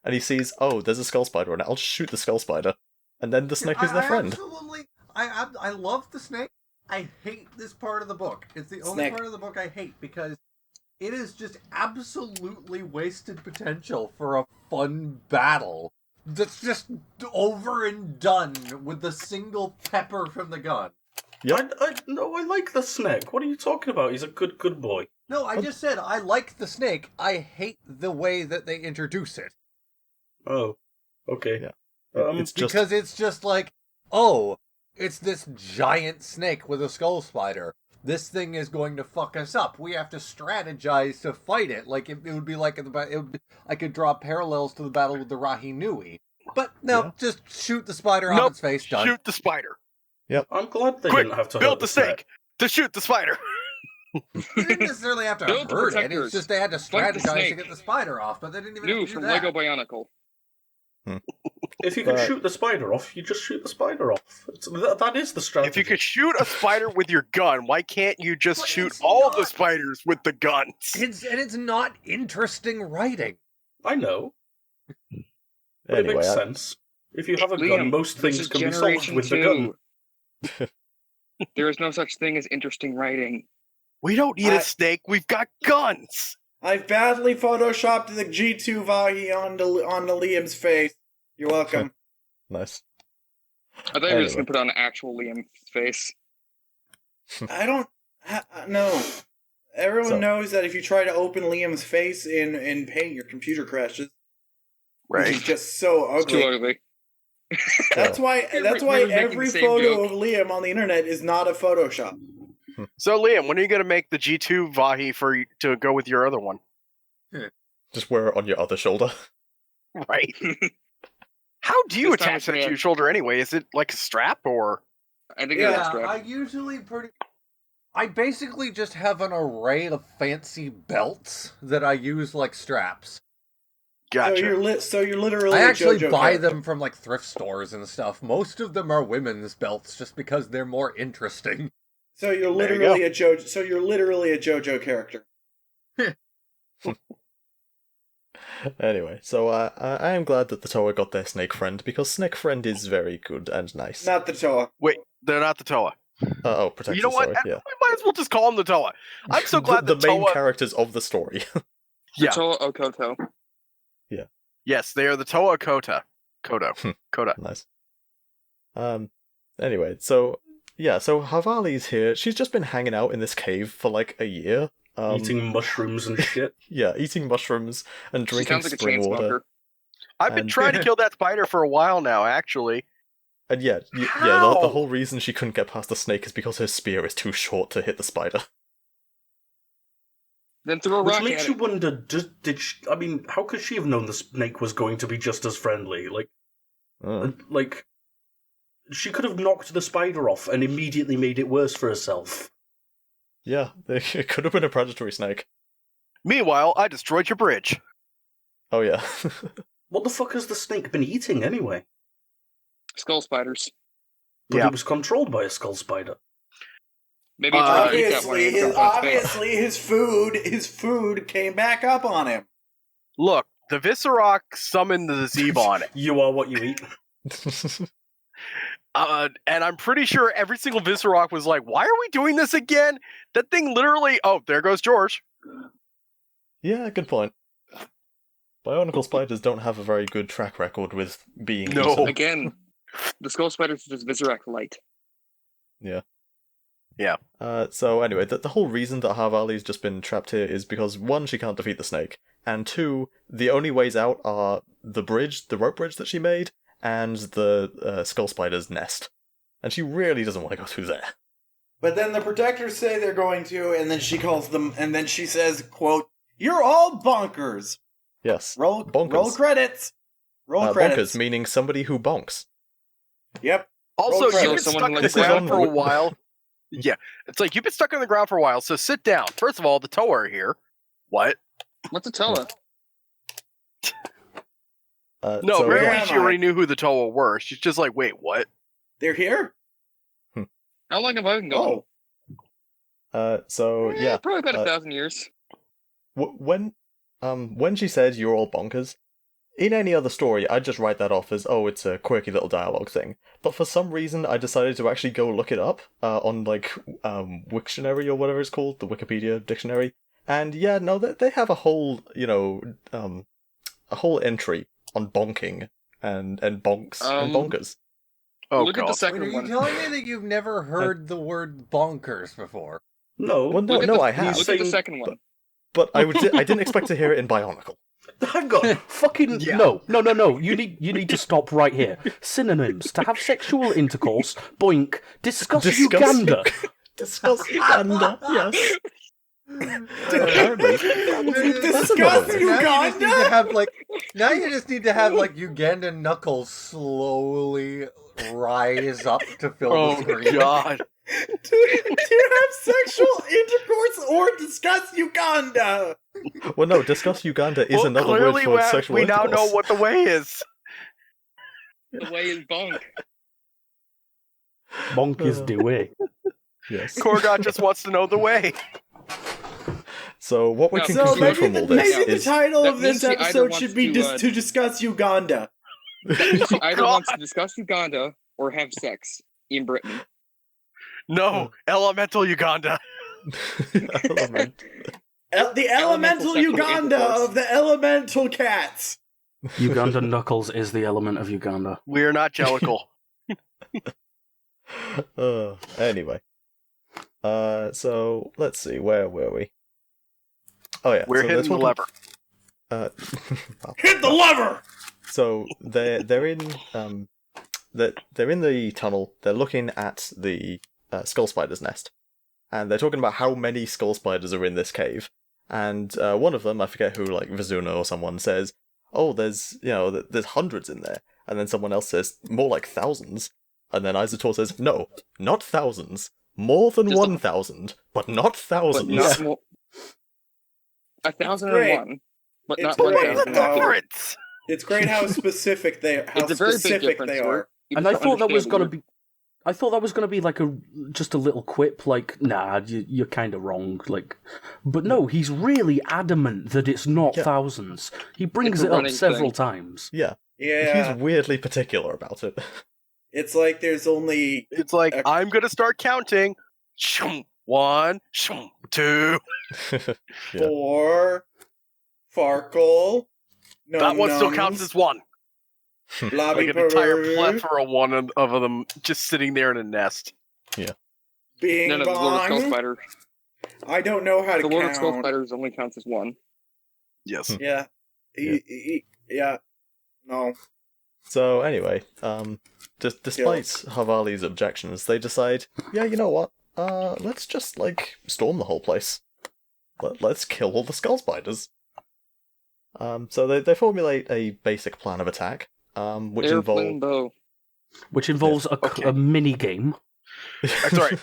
And he sees, oh, there's a skull spider on it. I'll just shoot the skull spider, and then the snake is their friend. Absolutely, I love the snake. I hate this part of the book. It's the only Snek. part of the book I hate because it is just absolutely wasted potential for a fun battle that's just over and done with the single pepper from the gun. Yep. No, I like the snake. What are you talking about? He's a good boy. No, I just said I like the snake. I hate the way that they introduce it. Oh, okay. Yeah. It's Because it's just like, oh, it's this giant snake with a skull spider. This thing is going to fuck us up. We have to strategize to fight it. Like it would be like I could draw parallels to the battle with the Rahi Nui. But no, Yeah. just shoot the spider Nope. off its face. Done. Shoot the spider. I'm glad they Quick, didn't have to build hurt the snake to shoot the spider. They didn't necessarily have to Build the hurt it. protectors. It's just they had to Fight the strategize to snake. get the spider off. But they didn't even New have to do from that. Lego Bionicle. If you can But- shoot the spider off, you just shoot the spider off. That is the strategy. If you could shoot a spider with your gun, why can't you just But shoot it's all the not- spiders with the guns? It's not interesting writing. I know, but it Anyway, makes sense. If you have a gun, Liam, most this things is can be solved Generation with the gun. 2. There is no such thing as interesting writing. We don't need I- a snake. We've got guns. I've badly photoshopped the G2 Vahi onto Liam's face. You're welcome. nice. I thought you were just Anyway. gonna put on actual Liam's face. I don't. No. Everyone So- knows that if you try to open Liam's face in Paint, your computer crashes. Which is just so It's too ugly. ugly. That's why. We're That's why making the every same photo joke. of Liam on the internet is not a Photoshop. So, Liam, when are you going to make the G2 Vahi to go with your other one? Just wear it on your other shoulder. Right. How do you This time attach it's that to gonna- your shoulder anyway? Is it like a strap or? I think Yeah, that's I correct. usually I basically just have an array of fancy belts that I use like straps. Gotcha. So you're literally. I a actually JoJo buy character. them from like thrift stores and stuff. Most of them are women's belts just because they're more interesting. So you're There you literally a JoJo. So you're literally a JoJo character. Anyway, so I am glad that the Toa got their snake friend, because snake friend is very good and nice. Not the Toa. Wait, they're not the Toa. Protector, You know what? sorry, yeah. We might as well just call them the Toa. I'm so glad the the main Toa. characters of the story. Yeah. Toa Okoto. Yes, they are the Toa Kota. Kodo. Koda. Nice. Anyway, so Havali's here. She's just been hanging out in this cave for like a year. Eating mushrooms and shit. Yeah, eating mushrooms and She drinking sounds like a chain spring water. smoker. I've been And- trying to kill that spider for a while now, actually. And yeah, the How? whole reason she couldn't get past the snake is because her spear is too short to hit the spider. Then throw a Which rock makes at you it. wonder, did she, I mean, how could she have known the snake was going to be just as friendly? Like, she could have knocked the spider off and immediately made it worse for herself. Yeah, it could have been a predatory snake. Meanwhile, I destroyed your bridge. Oh yeah. What the fuck has the snake been eating anyway? Skull spiders. But Yeah. it was controlled by a skull spider. Maybe he tried to eat that one Obviously, and his, it got on his face. obviously, his food came back up on him. Look, the Viscerock summoned the Zebon, You are what you eat. and I'm pretty sure every single Viscerock was like, why are we doing this again? That thing literally... Oh, there goes George. Yeah, good point. Bionicle spiders don't have a very good track record with being No. eaten. Again, the skull spiders are just Viscerac light. So anyway, the whole reason that Havali's just been trapped here is because, one, she can't defeat the snake, and two, the only ways out are the rope bridge that she made, and the skull spider's nest. And she really doesn't want to go through there. But then the protectors say they're going to, and then she calls them, and then she says, "quote You're all bonkers." Yes. Roll Bonkers. credits. Roll credits. Bonkers, meaning somebody who bonks. Yep. Also, Roll you've credits. been Someone stuck who on the likes ground to for a run. while. Yeah, it's like, you've been stuck on the ground for a while, so sit down. First of all, the Toa are here. What? What's a Toa? No, so, apparently Where am she I? already knew who the Toa were. She's just like, wait, what? They're here. How long have I been going? So yeah, Probably about uh, 1,000 years. when she said you're all bonkers, In any other story, I'd just write that off as, oh, it's a quirky little dialogue thing. But for some reason, I decided to actually go look it up on, like, Wiktionary or whatever it's called, the Wikipedia dictionary. And yeah, no, they have a whole, a whole entry on bonking and bonks and bonkers. Oh, Look God. at the Wait, second are you one. telling me that you've never heard the word bonkers before? No. Well, Look at no, the- I have. Look at the second one. But I didn't expect to hear it in Bionicle. Hang on. Fucking no. You need to stop right here. Synonyms: to have sexual intercourse. Boink. Discuss Uganda. Discuss Uganda, yes. Apparently. That's another Discuss way. Uganda? Now you just need to have like Ugandan knuckles slowly rise up to fill the screen. God. to have sexual intercourse or discuss Uganda. Well, no, discuss Uganda is Well, another word clearly for sexual we now intercourse. know what the way is. The way is bonk. Bonk is the way. Yes. Korgot just wants to know the way. So what we No, can So conclude from all this maybe the is title That of this means he either episode wants should be to, to discuss Uganda. That means she either God. wants to discuss Uganda or have sex in Britain. No, elemental Uganda. element. The elemental sexual Uganda intercourse. of the elemental cats. Uganda knuckles is the element of Uganda. We are not Jellicle. Anyway. So let's see, where were we? Oh yeah, We're so hitting the lever. Hit the lever. So they're in they're in the tunnel. They're looking at the skull spider's nest, and they're talking about how many skull spiders are in this cave. And one of them, I forget who, like Vizuna or someone, says, "Oh, there's there's hundreds in there." And then someone else says, "More like thousands." And then Izator says, "No, not thousands. More than Just 1,000, but not But thousands." not more. 1,001, but It's not great. What's the 1,001. difference? It's great how specific they It's a very big specific difference. they Where are. you And just I thought that was understand gonna weird- be. I thought that was gonna be like just a little quip, like, nah, you're kind of wrong, like. But no, he's really adamant that it's not Yeah. thousands. He brings It's a it up running several thing. times. Yeah, Yeah, he's weirdly particular about it. it's like there's only It's like, I'm going to start counting. Shoom, 1, shoom, 2. Yeah. 4 Farkle. That one still counts as 1. Lobby Like an entire Pervert, plethora of them just sitting there in a nest. Bing None of the Lord of Skull Bong. Spider. I don't know how to The Lord of Skull count. Spiders only counts as one. Yes. Yeah. Yeah. No. So anyway, despite Havali's objections, they decide, yeah, you know what? Let's just storm the whole place. Let's kill all the skull spiders. So they formulate a basic plan of attack, which Airplane involves bow. Which involves a mini game. Sorry.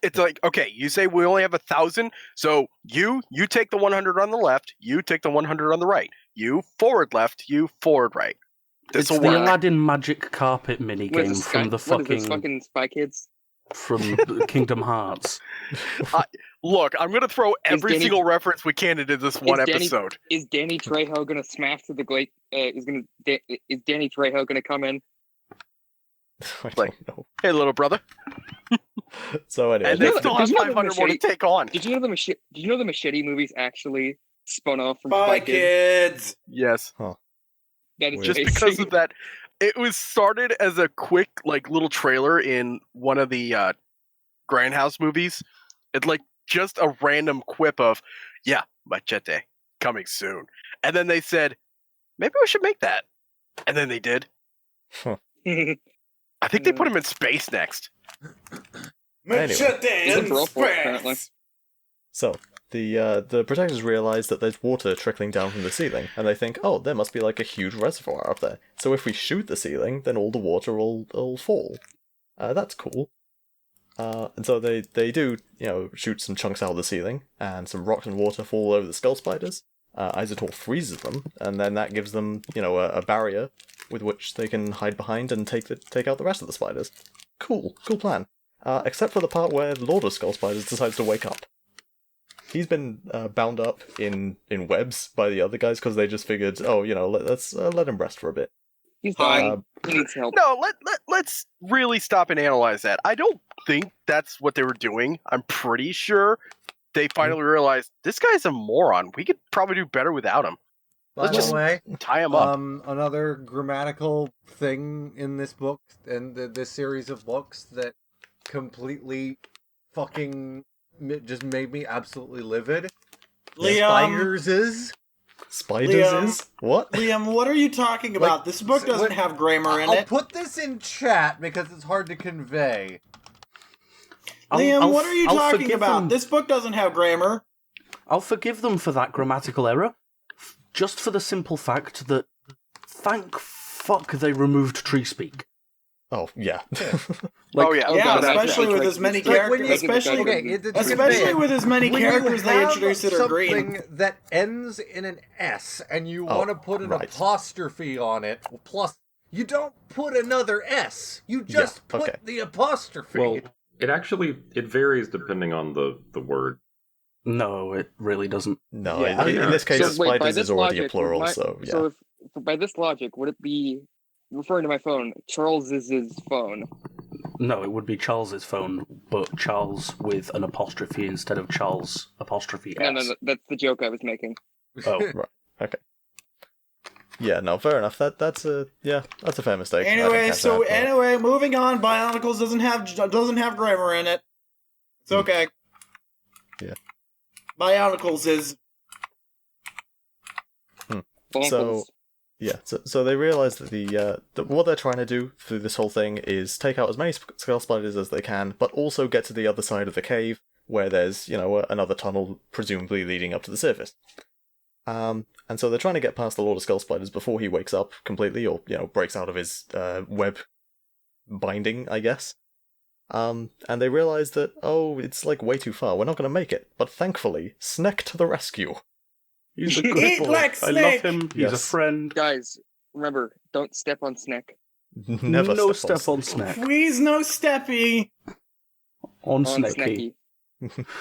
It's like, okay, you say we only have 1,000, so you take the 100 on the left, you take the 100 on the right. You forward left, you forward right. It's This'll the work. Aladdin magic carpet mini What is game this, from the what is this, fucking fucking Spy Kids? from Kingdom Hearts. Look, I'm going to throw every Danny- single reference we can into this one Danny- episode. Is Danny Trejo gonna smash through the glade? Is Danny Trejo gonna come in? I Like- don't know. Hey, little brother. So anyway, And they you know- still did have you know the 500 more to machete- take on. Did you know the Machete movies actually spun off from Bye, Spy Kids? kids. Yes. That is Just amazing. because of that. It was started as a quick, little trailer in one of the Grindhouse movies. It's just a random quip of, yeah, Machete, coming soon. And then they said, maybe we should make that. And then they did. I think they put him in space next. Machete He's in in Broforce, apparently. space. So the protectors realize that there's water trickling down from the ceiling, and they think, oh, there must be a huge reservoir up there. So if we shoot the ceiling, then all the water will fall. That's cool. And so they do, shoot some chunks out of the ceiling, and some rocks and water fall over the skull spiders. Izator freezes them, and then that gives them, a barrier with which they can hide behind and take out the rest of the spiders. Cool plan. Except for the part where Lord of Skull Spiders decides to wake up. he's been bound up in webs by the other guys because they just figured, oh, let's let him rest for a bit. He's dying. He needs help. No, let's really stop and analyze that. I don't think that's what they were doing. I'm pretty sure they finally realized this guy's a moron. We could probably do better without him. By the way, tie him up. Another grammatical thing in this book and this series of books that completely fucking just made me absolutely livid. Spiders is. What? Liam, what are you talking about? This book doesn't have grammar in it. I'll put this in chat because it's hard to convey. Liam, what are you talking about? This book doesn't have grammar. I'll forgive them for that grammatical error, just for the simple fact that, thank fuck they removed tree speak. Oh, yeah. Especially with as many characters. Especially with as many characters they introduce that are green. Something that ends in an S, and you want to put an apostrophe on it, plus you don't put another S. You just put the apostrophe. Well, it varies depending on the word. No, it really doesn't. No, in this case, spiders is already a plural, so yeah. So if by this logic, would it be, referring to my phone, Charles's phone? No, it would be Charles's phone, but Charles with an apostrophe instead of Charles apostrophe S. No, that's the joke I was making. Oh, right. Okay. Yeah, no, fair enough. That's a fair mistake. Anyway, moving on. Bionicles doesn't have grammar in it. It's okay. Yeah. Bionicles is. So they realize that that what they're trying to do through this whole thing is take out as many skull spiders as they can, but also get to the other side of the cave where there's another tunnel presumably leading up to the surface. And so they're trying to get past the Lord of Skull Spiders before he wakes up completely, or breaks out of his web binding, I guess. And they realize that it's like way too far. We're not going to make it. But thankfully, Snek to the rescue. He's a good boy. I love him. He's a friend. Guys, remember, don't step on Snek. Never no step on Snek. Please no steppy. On Sneky.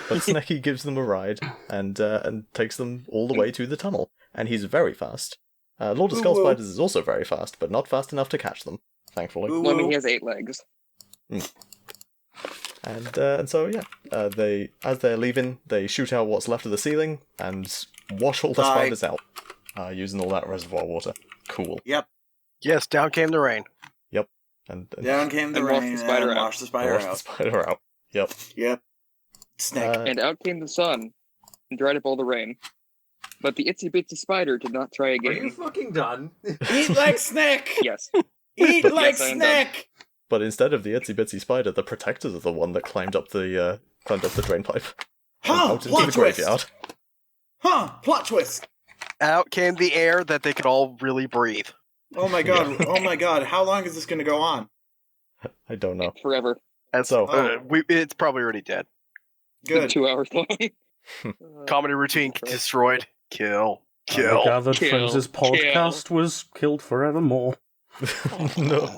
But Sneky gives them a ride and takes them all the way to the tunnel. And he's very fast. Lord of Skull Spiders is also very fast, but not fast enough to catch them, thankfully. Well, I mean, he has 8 legs. And so as they're leaving, they shoot out what's left of the ceiling and wash all the spiders out, using all that reservoir water. Cool. Yep. Yes, down came the rain. Yep. And down came the rain and washed the spider out. Yep. Snek. And out came the sun and dried up all the rain. But the itsy bitsy spider did not try again. Are you fucking done? Eat like Snek! Yes. Eat like Snek! But instead of the itsy bitsy spider, the protectors are the one that climbed up the drain pipe. Huh! Plot twist! Huh! Plot twist! Out came the air that they could all really breathe. Oh my god! Oh my god! How long is this going to go on? I don't know. Forever. And so it's probably already dead. Good. 2 hours long. Comedy routine destroyed. Kill. I gathered Friends' podcast was killed forevermore. No.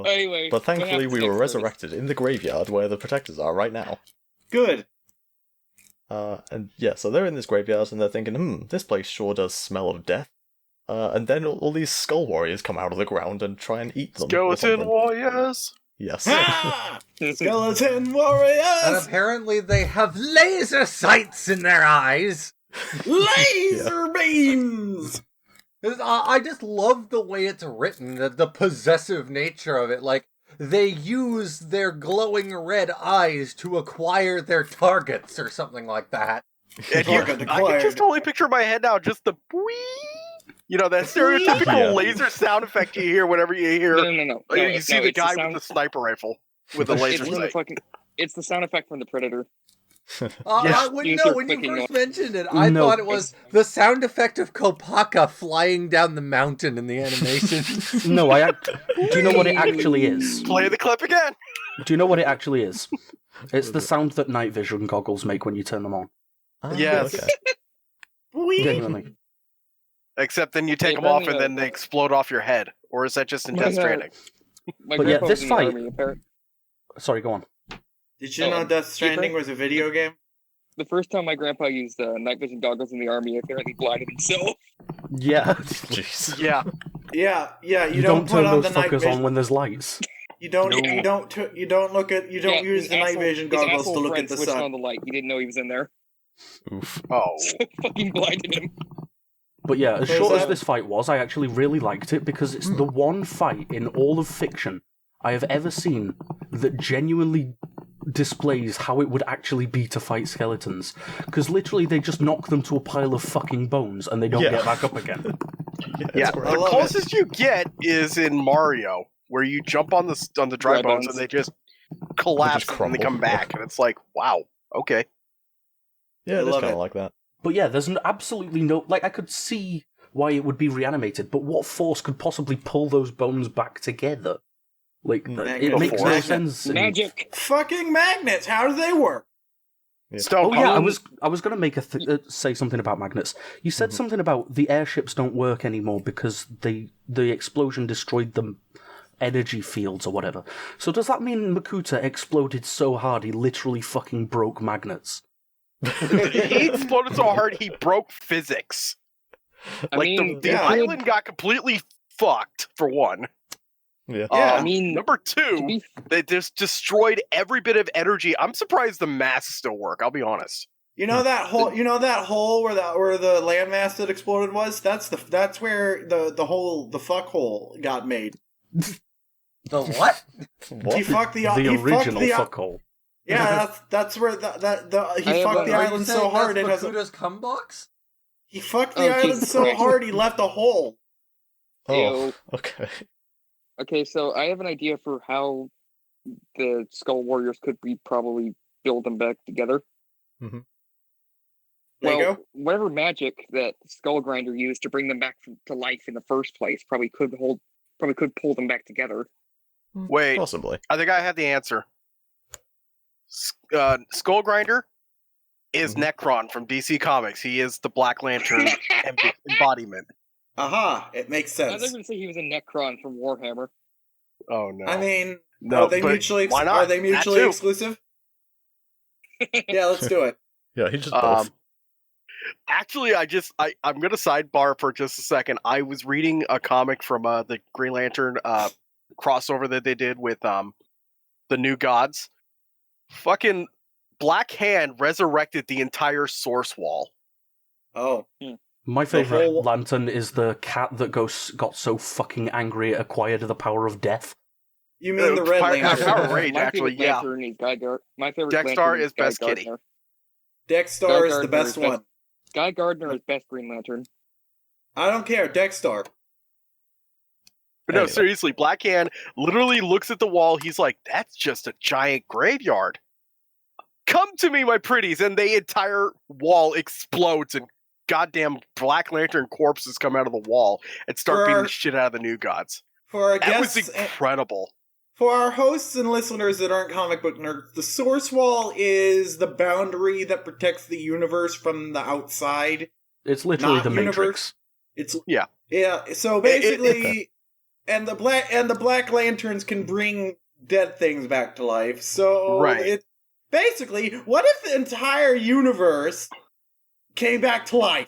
Anyway, but thankfully we were resurrected in the graveyard where the protectors are right now. Good. So they're in this graveyard and they're thinking, this place sure does smell of death. And then all these skull warriors come out of the ground and try and eat them. Skeleton warriors! Yes. Skeleton warriors! And apparently they have laser sights in their eyes! Laser beams! I just love the way it's written, the possessive nature of it. Like, they use their glowing red eyes to acquire their targets or something like that. And I can just totally picture in my head now just the that stereotypical laser sound effect you hear whenever you hear. No. You see the guy with the sniper rifle with the laser sight. It's the sound effect from the Predator. When you first mentioned it, I thought it was the sound effect of Kopaka flying down the mountain in the animation. No, do you know what it actually is? Play the clip again. Do you know what it actually is? It's the sound that night vision goggles make when you turn them on. Yes. Okay. Genuinely. Except then you take them off and then they explode off your head. Or is that just in Death Stranding? But yeah, this fight... Sorry, go on. Did you know Death Stranding Keeper? was a video game? The first time my grandpa used night vision goggles in the army, he apparently blinded himself. Yeah. Jeez. Yeah. Yeah. You don't don't put turn on those the night fuckers vision. on when there's lights. You don't No. you don't look at Yeah, use his the night asshole- vision his goggles asshole to look friend at the switched sun. on the light. He didn't know he was in there. Oof. Oh. So fucking blinded him. But yeah, as So is short as that- this fight was, I actually really liked it because it's the one fight in all of fiction I have ever seen that genuinely displays how it would actually be to fight skeletons. Because literally they just knock them to a pile of fucking bones and they don't Yeah. get back up again. Yeah, it's great. I the love closest you get is in Mario, where you jump on the dry Dry bones bones. and they just collapse and crumble. they come back, and it's like, wow, okay. Yeah, I it is love kind it. of like that. But yeah, there's absolutely no... Like, I could see why it would be reanimated, but what force could possibly pull those bones back together? Like, Magnet. it makes no Magnet. sense. and- Magic. Fucking magnets. How do they work? Stone. Oh yeah, Um, I was going to make say something about magnets. You said something about the airships don't work anymore because the explosion destroyed the energy fields or whatever. So does that mean Makuta exploded so hard he literally fucking broke magnets? He exploded so hard he broke physics. I Like mean, the yeah. island got completely fucked for one. Yeah. Yeah, I mean, Number to two, be they just destroyed every bit of energy. I'm surprised the masks still work. I'll be honest. You know that hole where the landmass that exploded was? That's where the fuck hole got made. The what? What? He fucked the The he fucked original the, fuckhole. Yeah, that's where he I have fucked the a- Are you island saying so hard it that's has a, Makuta's cum box? he fucked the Oh, island Jesus so Christ. hard he left a hole. Oh, Ew. okay. Okay, so I have an idea for how the Skull Warriors could probably build them back together. Mhm. There you go. Whatever magic that Skull Grinder used to bring them back to life in the first place probably could pull them back together. Wait, Possibly. I think I have the answer. Skull Grinder is Necron from DC Comics. He is the Black Lantern embodiment. Aha, it makes I was sense. going to say he was a Necron from Warhammer. Oh no! I mean, no, are they but mutually why not? That too. exclusive? Yeah, let's do it. Yeah, he's just both. Actually, I'm gonna sidebar for just a second. I was reading a comic from the Green Lantern crossover that they did with the New Gods. Fucking Black Hand resurrected the entire source wall. Oh, My favorite whole- lantern is the cat that got so fucking angry it acquired the power of death. you mean the Red Power Lantern? Rage, My actually, favorite yeah. Lantern is my favorite Dexter Lantern is Guy best kitty. Gardner. Dexstar is the Gardner best is best- one. Guy Gardner is best Green Lantern. I don't care. Dexstar. But no, Anyway. seriously, Black Hand literally looks at the wall. He's like, "That's just a giant graveyard. Come to me, my pretties!" And the entire wall explodes, and goddamn Black Lantern corpses come out of the wall and start For beating our- the shit out of the New Gods. For our That was guests, incredible. for our hosts and listeners that aren't comic book nerds, the source wall is the boundary that protects the universe from the outside. It's literally Not the universe. Matrix. It's Yeah. yeah. So basically, and the Black Lanterns can bring dead things back to life. So Right. it basically, what if the entire universe came back to life?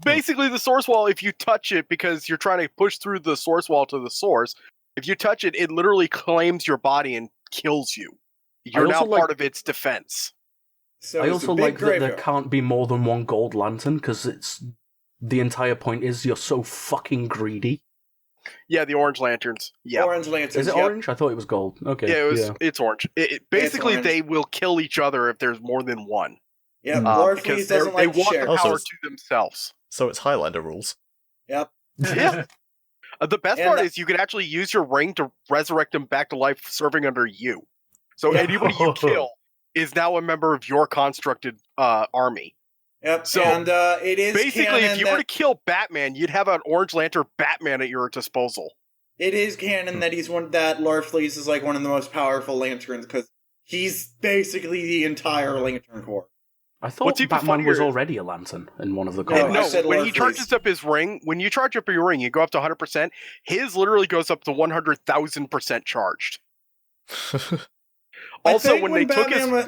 Basically, the source wall, if you touch it because you're trying to push through the source wall to the source, if you touch it, it literally claims your body and kills you. You're now also like- part of its defense. So I it's also a big like that there graveyard. can't be more than one gold lantern because it's the entire point is you're so fucking greedy. Yeah, the orange lanterns. Yeah. Orange Lanterns. Is it yep. orange? I thought it was gold. Okay. Yeah, it's orange. Basically, orange. they will kill each other if there's more than one. Yep. Mm. Larfleeze Because doesn't they like to want share. the Also, power it's- to themselves. So it's Highlander rules. Yep. Yeah. The best And part the- is you can actually use your ring to resurrect them back to life serving under you. So Yeah. anybody you kill is now a member of your constructed army. Yep. So, and it is Basically, canon if you that, were to kill Batman, you'd have an Orange Lantern Batman at your disposal. it is canon that that Larfleeze is like one of the most powerful lanterns because he's basically the entire Lantern Corps. I thought What's even Batman was funnier- already a lantern in one of the No, And comics. I said when he Larfleeze. charges up his ring, when you charge up your ring, you go up to 100%. His literally goes up to 100,000% charged. Also, think when when they took Batman wa-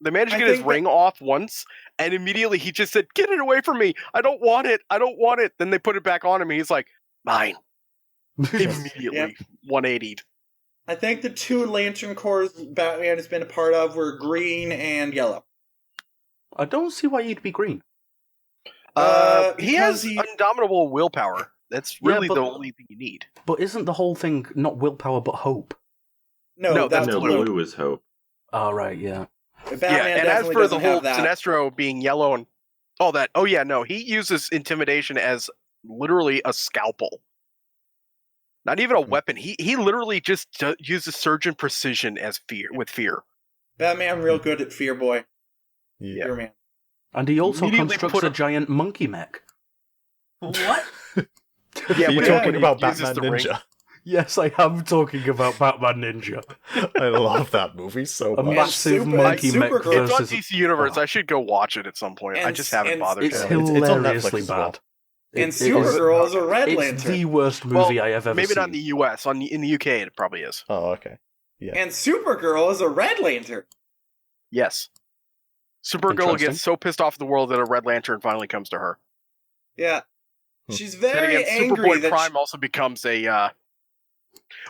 they managed to I get his think ring off once, and immediately he just said, "Get it away from me! I don't want it! I don't want it!" Then they put it back on him, and he's like, "Mine." Immediately 180'd. I think the 2 Lantern Corps Batman has been a part of were green and yellow. I don't see why you'd be green. He has indomitable willpower. That's really but- the only thing you need. But isn't the whole thing not willpower but hope? No, that's No, blue. blue is hope. Oh, right, yeah. Batman Yeah, and as definitely for the doesn't whole have that. Sinestro being yellow and all that, oh yeah, no, he uses intimidation as literally a scalpel. Not even a weapon. He literally just uses surgeon precision as fear. Batman real good at Fear Boy. Yeah. Fear Man. And he also Immediately constructs put a a- giant monkey mech. What? Yeah, Are you when talking he about uses Batman the ring. Ninja? Yes, I am talking about Batman Ninja. I love that movie so A much. massive Super- monkey and mech Supergirl. It's on versus... DC Universe. Oh. I should go watch it at some point. I And- just haven't and- bothered It's to. it's on Netflix hilariously as well. bad. And It is- Supergirl is a Red It's Lantern. the worst Well, movie I have ever maybe seen. not in the US. In the UK, it probably is. Oh, okay. Yeah. And Supergirl is a Red Lantern. Yes. Supergirl Interesting. gets so pissed off at the world that a Red Lantern finally comes to her. Yeah. Hmm. She's Then very again, angry Superboy that Prime also becomes a.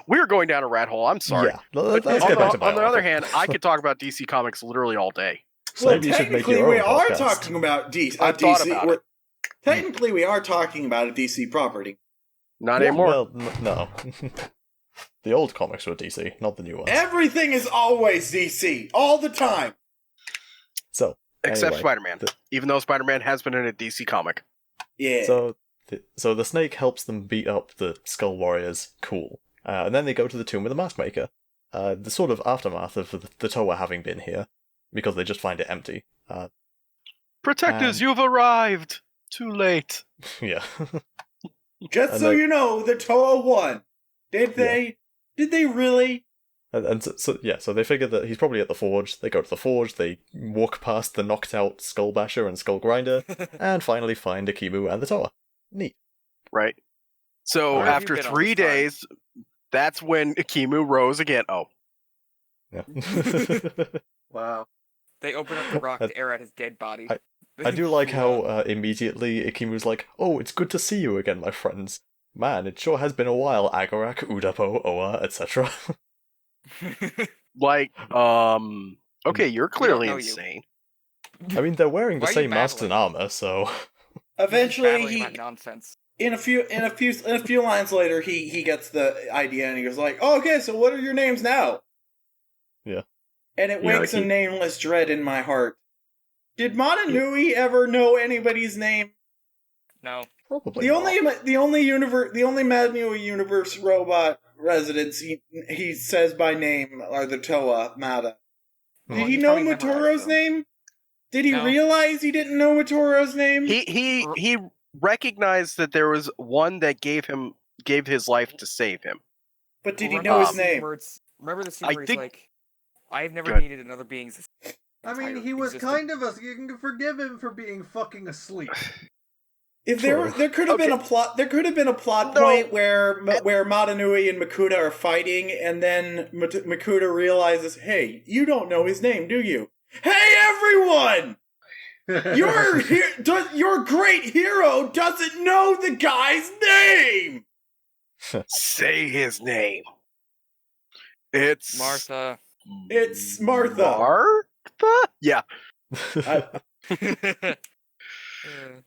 We're going down a rat hole. I'm sorry. Yeah. But Let's on, get back to on the other Bionicle. hand, I could talk about DC Comics literally all day. So well, maybe you should make technically your we own are podcast. talking about DC. I've thought DC. about We're- Technically, we are talking about a DC property. Not anymore. Well, no. The old comics were DC, not the new ones. Everything is always DC, all the time. So, Except anyway, Spider-Man. Even though Spider-Man has been in a DC comic. Yeah. So the snake helps them beat up the Skull Warriors. Cool. And then they go to the tomb of the Mask Maker. The sort of aftermath of the Toa having been here, because they just find it empty. Protectors, you've arrived! Too late. Yeah. Just and so they- you know, the Toa won. Did they? Did they really? And so they figure that he's probably at the forge. They go to the forge, they walk past the knocked out Skull Basher and Skull Grinder, and finally find Akimu and the Toa. Neat. Right? So Where have after you been all 3 this time? days, that's when Akimu rose again. Oh. Yeah. Wow. They open up the rock to air at his dead body. I do like how immediately Ikimu's like, "Oh, it's good to see you again, my friends. Man, it sure has been a while, Agarak, Udapo, Oa, etc." Like, okay, you're clearly know you. insane. I mean, they're wearing the Why are you same masks and babbling? armor, so Eventually, Babbling he about nonsense. in a few lines later, he gets the idea and he goes like, "Oh, okay, so what are your names now?" Yeah. And it Yeah, wakes a he- nameless dread in my heart. Did Motonui ever know anybody's name? No. probably The not. only Madnui universe robot residents he says by name are the Toa Mata. Did Well, he he's know probably memorized Motoro's them. name? Did he No. realize he didn't know Motoro's name? He recognized that there was one that gave his life to save him. But did he Remember know the his scene name? where remember the scene I where he's think- like, I've never Good. needed another being's I mean, entire he was existence." kind of a. You can forgive him for being fucking asleep. If True. there could have been a plot, there could have been a plot No. point where Motonui and Makuta are fighting, and then Makuta realizes, "Hey, you don't know his name, do you? Hey, everyone! Your great hero doesn't know the guy's name." Say his name. It's Martha. It's Martha. Martha? Yeah.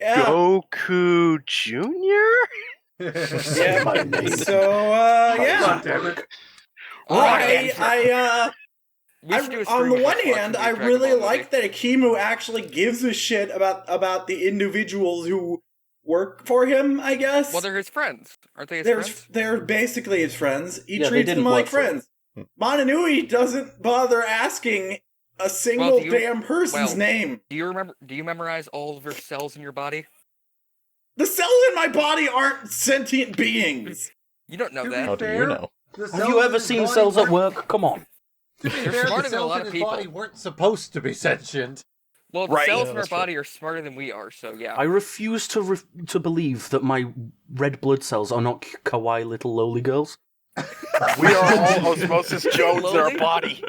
Yeah. Goku Jr.? Yeah. My name. So, yeah. God damn it. We should do a on stream the of one us watching hand, the I Dragon really Ball movie. like that Akimu actually gives a shit about the individuals who work for him, I guess. Well, they're his friends, aren't they? His friends? They're basically his friends. He Yeah, they treats didn't them like work for him. friends. Motonui doesn't bother asking a single do you- damn person's well- name. Do you memorize all of your cells in your body? The cells in my body aren't sentient beings. You don't know To be that. How do you fair, know? the Have cells you in ever his seen body cells at weren't- work? Come on. To be They're fair, smarter the than a cells lot in of his people. body weren't supposed to be sentient. Well, the Right. cells Yeah, in our that's true. body are smarter than we are, so yeah. I refuse to believe that my red blood cells are not kawaii little lowly girls. We are all Osmosis Jones in our Lowly? body.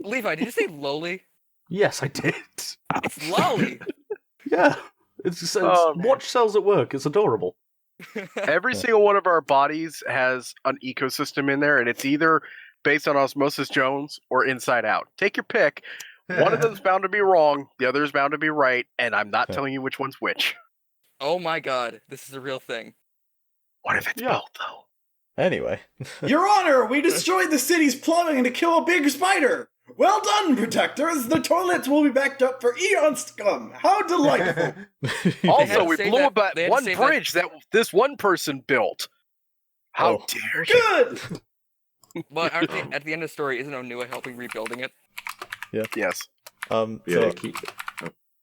Levi, did you say loli? Yes, I did. It's lolly. Yeah. It's watch cells at work. It's adorable. Every single one of our bodies has an ecosystem in there, and it's either based on Osmosis Jones or Inside Out. Take your pick. One of them's bound to be wrong, the other is bound to be right, and I'm not telling you which one's which. Oh my god, this is a real thing. What if it's both, though? Anyway. Your Honor, we destroyed the city's plumbing to kill a big spider! Well done, protectors! The toilets will be backed up for eons to come! How delightful! Also, we blew up they had to one say bridge that this one person built. How dare you? Good! But aren't they, at the end of the story, isn't Onua helping rebuilding it? Yes. Yeah, So,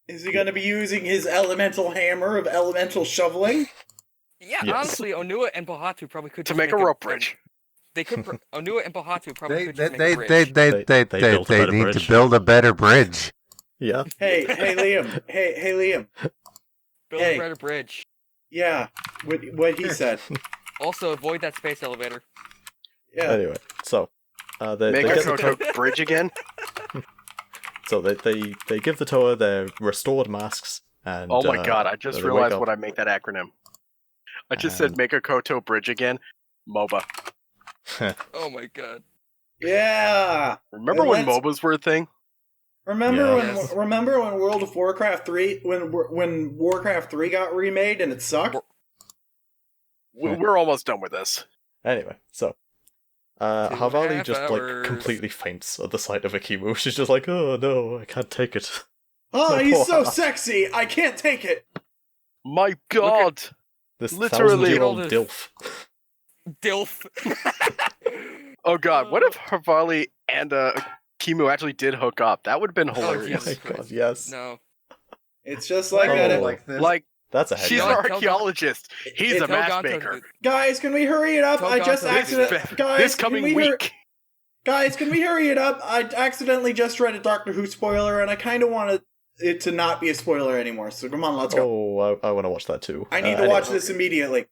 Is he gonna be using his elemental hammer of elemental shoveling? Yeah, Yes. honestly, Onua and Bahatu probably could To just make a rope bridge. They could. Onua and Bahatu probably They could just they make a they bridge. they they They they built a better need bridge. to build a better bridge. yeah. Hey Liam. Hey Liam. Build hey. a better bridge. Yeah, what he said. Also, avoid that space elevator. Yeah. Anyway, so they Make get a the Koto bridge again? so they give the Toa their restored masks and Oh my god, I just they wake realized up what I make that acronym. I just said and- make a Koto bridge again. MOBA. Oh my god. Yeah. Remember And when let's- MOBAs were a thing? Remember Yes. when World of Warcraft 3 when Warcraft 3 got remade and it sucked? We're almost done with this. Anyway, so 2.5 Havali just hours. like completely faints at the sight of Akimu. She's just like, oh no, I can't take it. Oh, My he's poor so heart. sexy. I can't take it. My god! This Literally. 1,000-year-old Look at dilf. Dilf. Oh god, what if Havali and Kimu actually did hook up? That would have been hilarious. Oh Jesus my god, Christ. yes. No. It's just like Oh. that. Like this. Like, That's a head. she's an Tell God- archaeologist. He's a Tell God matchmaker. to- Guys, can we hurry it up? Tell I God just to- accidentally. Guys, This can coming we week. Guys, can we hurry it up? I accidentally just read a Doctor Who spoiler, and I kind of wanted it to not be a spoiler anymore. So come on, let's go. Oh, I want to watch that too. I need to Anyway, watch this immediately.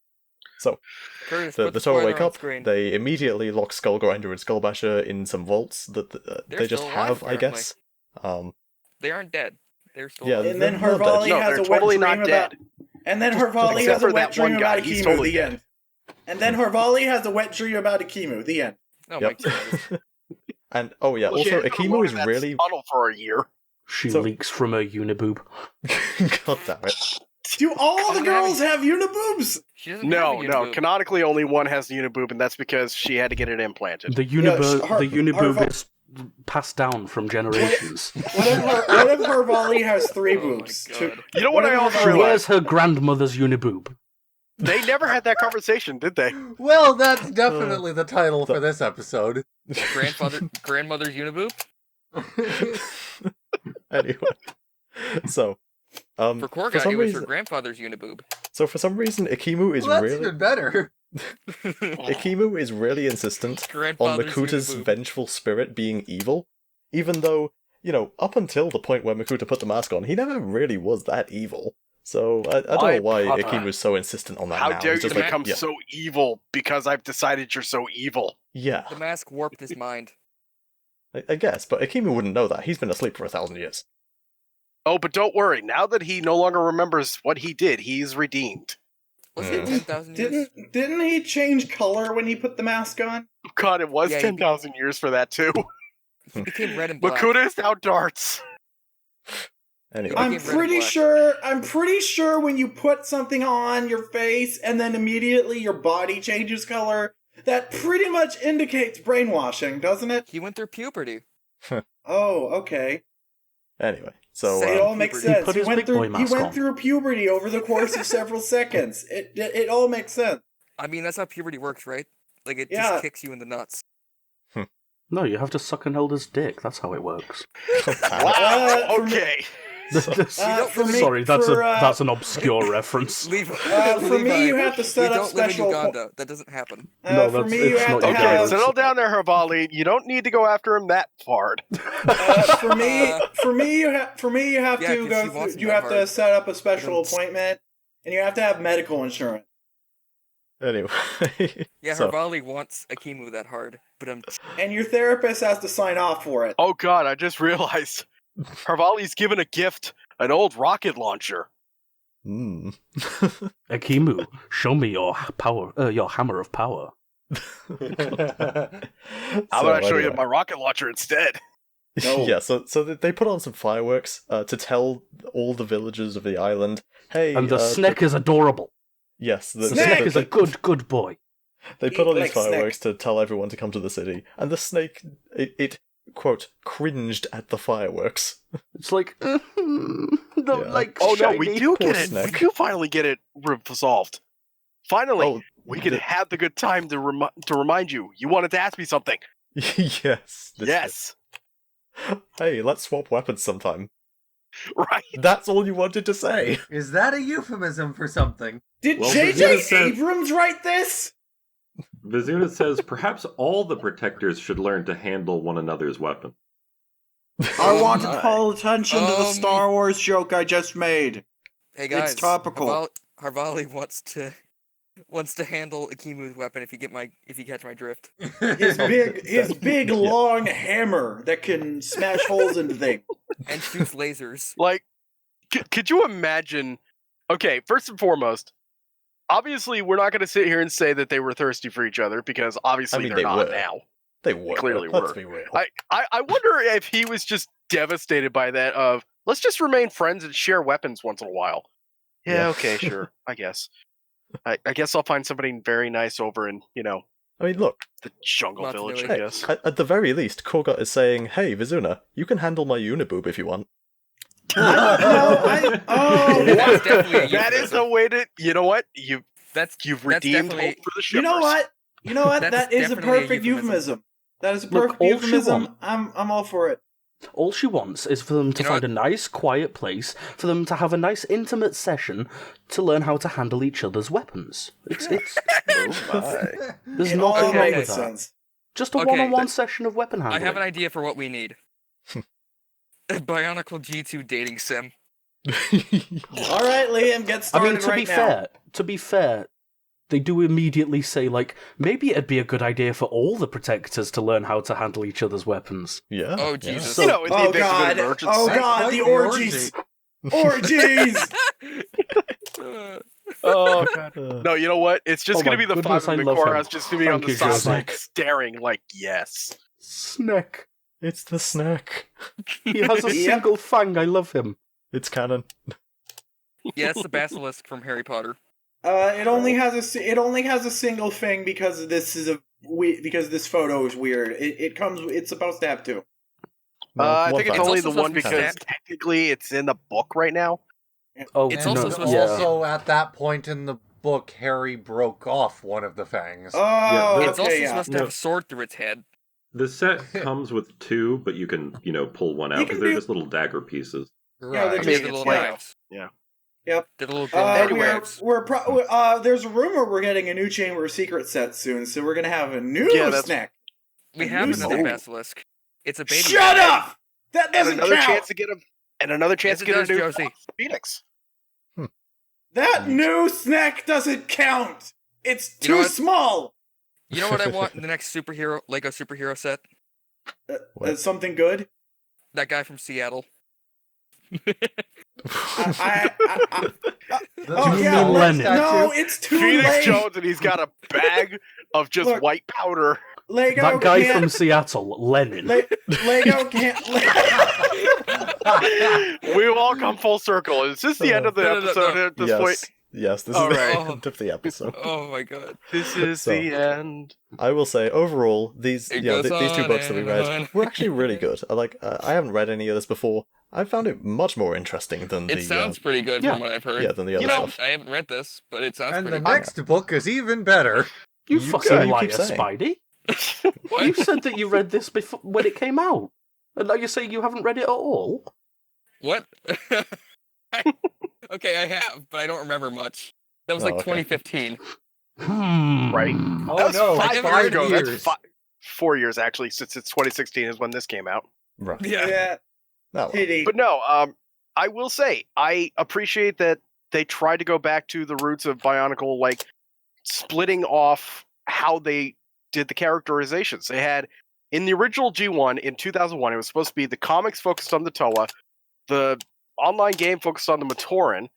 So, Curtis, the put Toa spoiler wake on up, screen. they immediately lock Skullgrinder and Skullbasher in some vaults that They're they just still alive, have, I apparently. guess. They aren't dead. They're still Yeah, alive. And then they're not dead. Hervali No, has they're a wet totally dream not about. dead. And then Just Hervali except has a for wet that one dream guy, about he's Akimu. totally The dead. end. And then Hervali has a wet dream about Akimu. The end. Oh Yep. my god. And, oh yeah, Well, she also had been Akimu alone is in that really... tunnel for a year. She So- leaks from her uniboob. God damn it. Do all the girls have uniboobs? She doesn't No, have a no. uniboob. Canonically, only one has the uniboob, and that's because she had to get it implanted. The Yeah, uniboob her- is passed down from generations. What if Hervali has three Oh my boobs? God. You know what I also She realized? wears her grandmother's uniboob. They never had that conversation, did they? Well, that's definitely the title for this episode. Grandmother's uniboob? Anyway. So, For Korgai, some it was reason, her grandfather's uniboob. so for some reason, Akimu is Well, that's really... even better. Akimu is really insistent on Grandfather's Makuta's uniboob. vengeful spirit being evil, even though, you know, up until the point where Makuta put the mask on, he never really was that evil. So I don't My know why brother. Akimu's so insistent on that How now. dare He's you just like, become yeah, so evil because I've decided you're so evil? yeah, The mask warped his mind. I guess, but Akimu wouldn't know that. He's been asleep for 1,000 years. Oh, but don't worry. Now that he no longer remembers what he did, he's redeemed. Was it 10,000 years? Didn't he change color when he put the mask on? God, it was Yeah, he- 10,000 years for that, too. He became red and black. Makuta is now darts. Anyway, I'm became red and pretty sure when you put something on your face and then immediately your body changes color, that pretty much indicates brainwashing, doesn't it? He went through puberty. Oh, okay. anyway, so It all makes puberty. sense. Put his big boy mask on. through puberty over the course of several seconds. It all makes sense. I mean, that's how puberty works, right? Like, it Yeah. just kicks you in the nuts. No, you have to suck an elder's dick. That's how it works. Wow, for me- okay. For me- Sorry, that's for, that's an obscure reference. Leave. For me, you have to set we up don't live in special. Uganda. That doesn't happen. No, For that's- me, you it's have not to Uganda. Okay, have. settle down there, Hervali. You don't need to go after him that hard. For me, you have Yeah, to 'cause she go. wants You that have to hard. set up a special Don't- appointment, and you have to have medical insurance. Anyway. Yeah, so, Harvali wants Akimu that hard, but And your therapist has to sign off for it. Oh god, I just realized Harvali's given a gift, an old rocket launcher. Akimu, show me your power, your hammer of power. How about I show you my rocket launcher instead? No. Yeah, so they put on some fireworks to tell all the villagers of the island, hey... And the snek is adorable. Yes. The snek is a good boy. They put on these like fireworks to tell everyone to come to the city, and the snake, it quote, cringed at the fireworks. It's like, like. Oh no, shiny. we do Poor get it. Snek. We do finally get it resolved. Finally, Oh, we can have the good time to remind you. You wanted to ask me something. Yes. Yes. Hey, let's swap weapons sometime. Right. That's all you wanted to say. Is that a euphemism for something? Did Well, J.J. Vizuna said- Abrams write this? Vizuna says perhaps all the protectors should learn to handle one another's weapons. I want to call attention to the Star Wars joke I just made. hey guys, It's topical. Harvali wants to handle Akimu's weapon if you catch my drift. His big long hammer that can smash holes into things. And shoots lasers. Like, could you imagine? Okay, first and foremost, obviously, we're not going to sit here and say that they were thirsty for each other because obviously I mean, they're not were. now. They were. Clearly Let's were. be real. I wonder if he was just devastated by that of, let's just remain friends and share weapons once in a while. Yeah, Yeah. okay, sure, I guess. I guess I'll find somebody very nice over in, I mean, look, the jungle Not village, really. I guess. at the very least, Korgot is saying, hey, Vizuna, you can handle my uniboob if you want. That's definitely a That is euphemism. a way to, you know what? You've That's redeemed definitely- hope for the shippers. You know what? That's That is a definitely a perfect euphemism. euphemism. That is a Look, perfect all she euphemism. I'm all for it. All she wants is for them to You know find a nice, quiet place, for them to have a nice, intimate session to learn how to handle each other's weapons. It's there's It nothing all wrong Okay. with makes that. sense. Just a Okay, one-on-one session of weapon I handling. have an idea for what we need. A Bionicle G2 dating sim. All right, Liam, get I started mean, right now. to be fair, they do immediately say, like, maybe it'd be a good idea for all the protectors to learn how to handle each other's weapons. Yeah. Oh, yeah. Jesus. In the Oh event of an god! emergency. Oh god! Quite The the orgies! Orgies! Oh god. Uh, No, you know what? It's just Oh going to my be the goodness, five I of love him. Koraz just to be on Thank the you, side, Josie. like, staring, like, yes. Snek. it's the snack. He has a Yep. single fang. I love him. It's canon. Yeah, it's the basilisk from Harry Potter. It only has a single thing because because this photo is weird. It's supposed to have two. No, I one think it's fact. only also the one supposed to be because stacked. technically it's in the book right now. Oh, It's And also no, supposed yeah. to also at that point in the book, Harry broke off one of the fangs. Oh, the- It's also okay, yeah. supposed to have a sword through its head. The set comes with two, but you can, pull one out You because can they're do- just little dagger pieces. Yeah, Right. they're I just- mean, the it's little like- knives. yeah. Yep. The little golden Anyway. knives. There's a rumor we're getting a new Chamber of Secrets set soon, so we're gonna have a new Yeah, that's- snack. We have New another snack. basilisk. It's a baby. Shut up! That And doesn't another count. chance to get a Yes, it get does, a new Josie. Phoenix. That new snack doesn't count. It's You know too what? small. You know what I want in the next Lego superhero set? What? Something good. That guy from Seattle. Oh you yeah, mean let's- Lennin? no, it's too Phoenix late. Jones, and he's got a bag of just Look. white powder. Lego That guy can't. from Seattle, Lennin. Lego can't. We've all come full circle. Is this the end of the No, no, episode no. at this yes. point? Yes, this All is right. the end of the episode. Oh my god. This is So- the end. I will say, overall, these It these goes two on books that we and read on. were actually really good. I haven't read any of this before. I found it much more interesting than It sounds pretty good yeah. from what I've heard. than the other You know, stuff. I haven't read this, but it sounds And the pretty good. next book is even better. You You fucking keep liar, saying. Spidey. You said that you read this before when it came out. And now you're saying you haven't read it at all? What? Okay, I have, but I don't remember much. That was Oh, like okay. 2015. Right. Oh That was no, 5 years years ago. ago. years. That's 4 years actually, since it's 2016 is when this came out. Right. Yeah, Oh, pity. But no, I will say I appreciate that they tried to go back to the roots of Bionicle, like splitting off how they did the characterizations. They had, in the original G1 in 2001, it was supposed to be the comics focused on the Toa, the online game focused on the Matoran,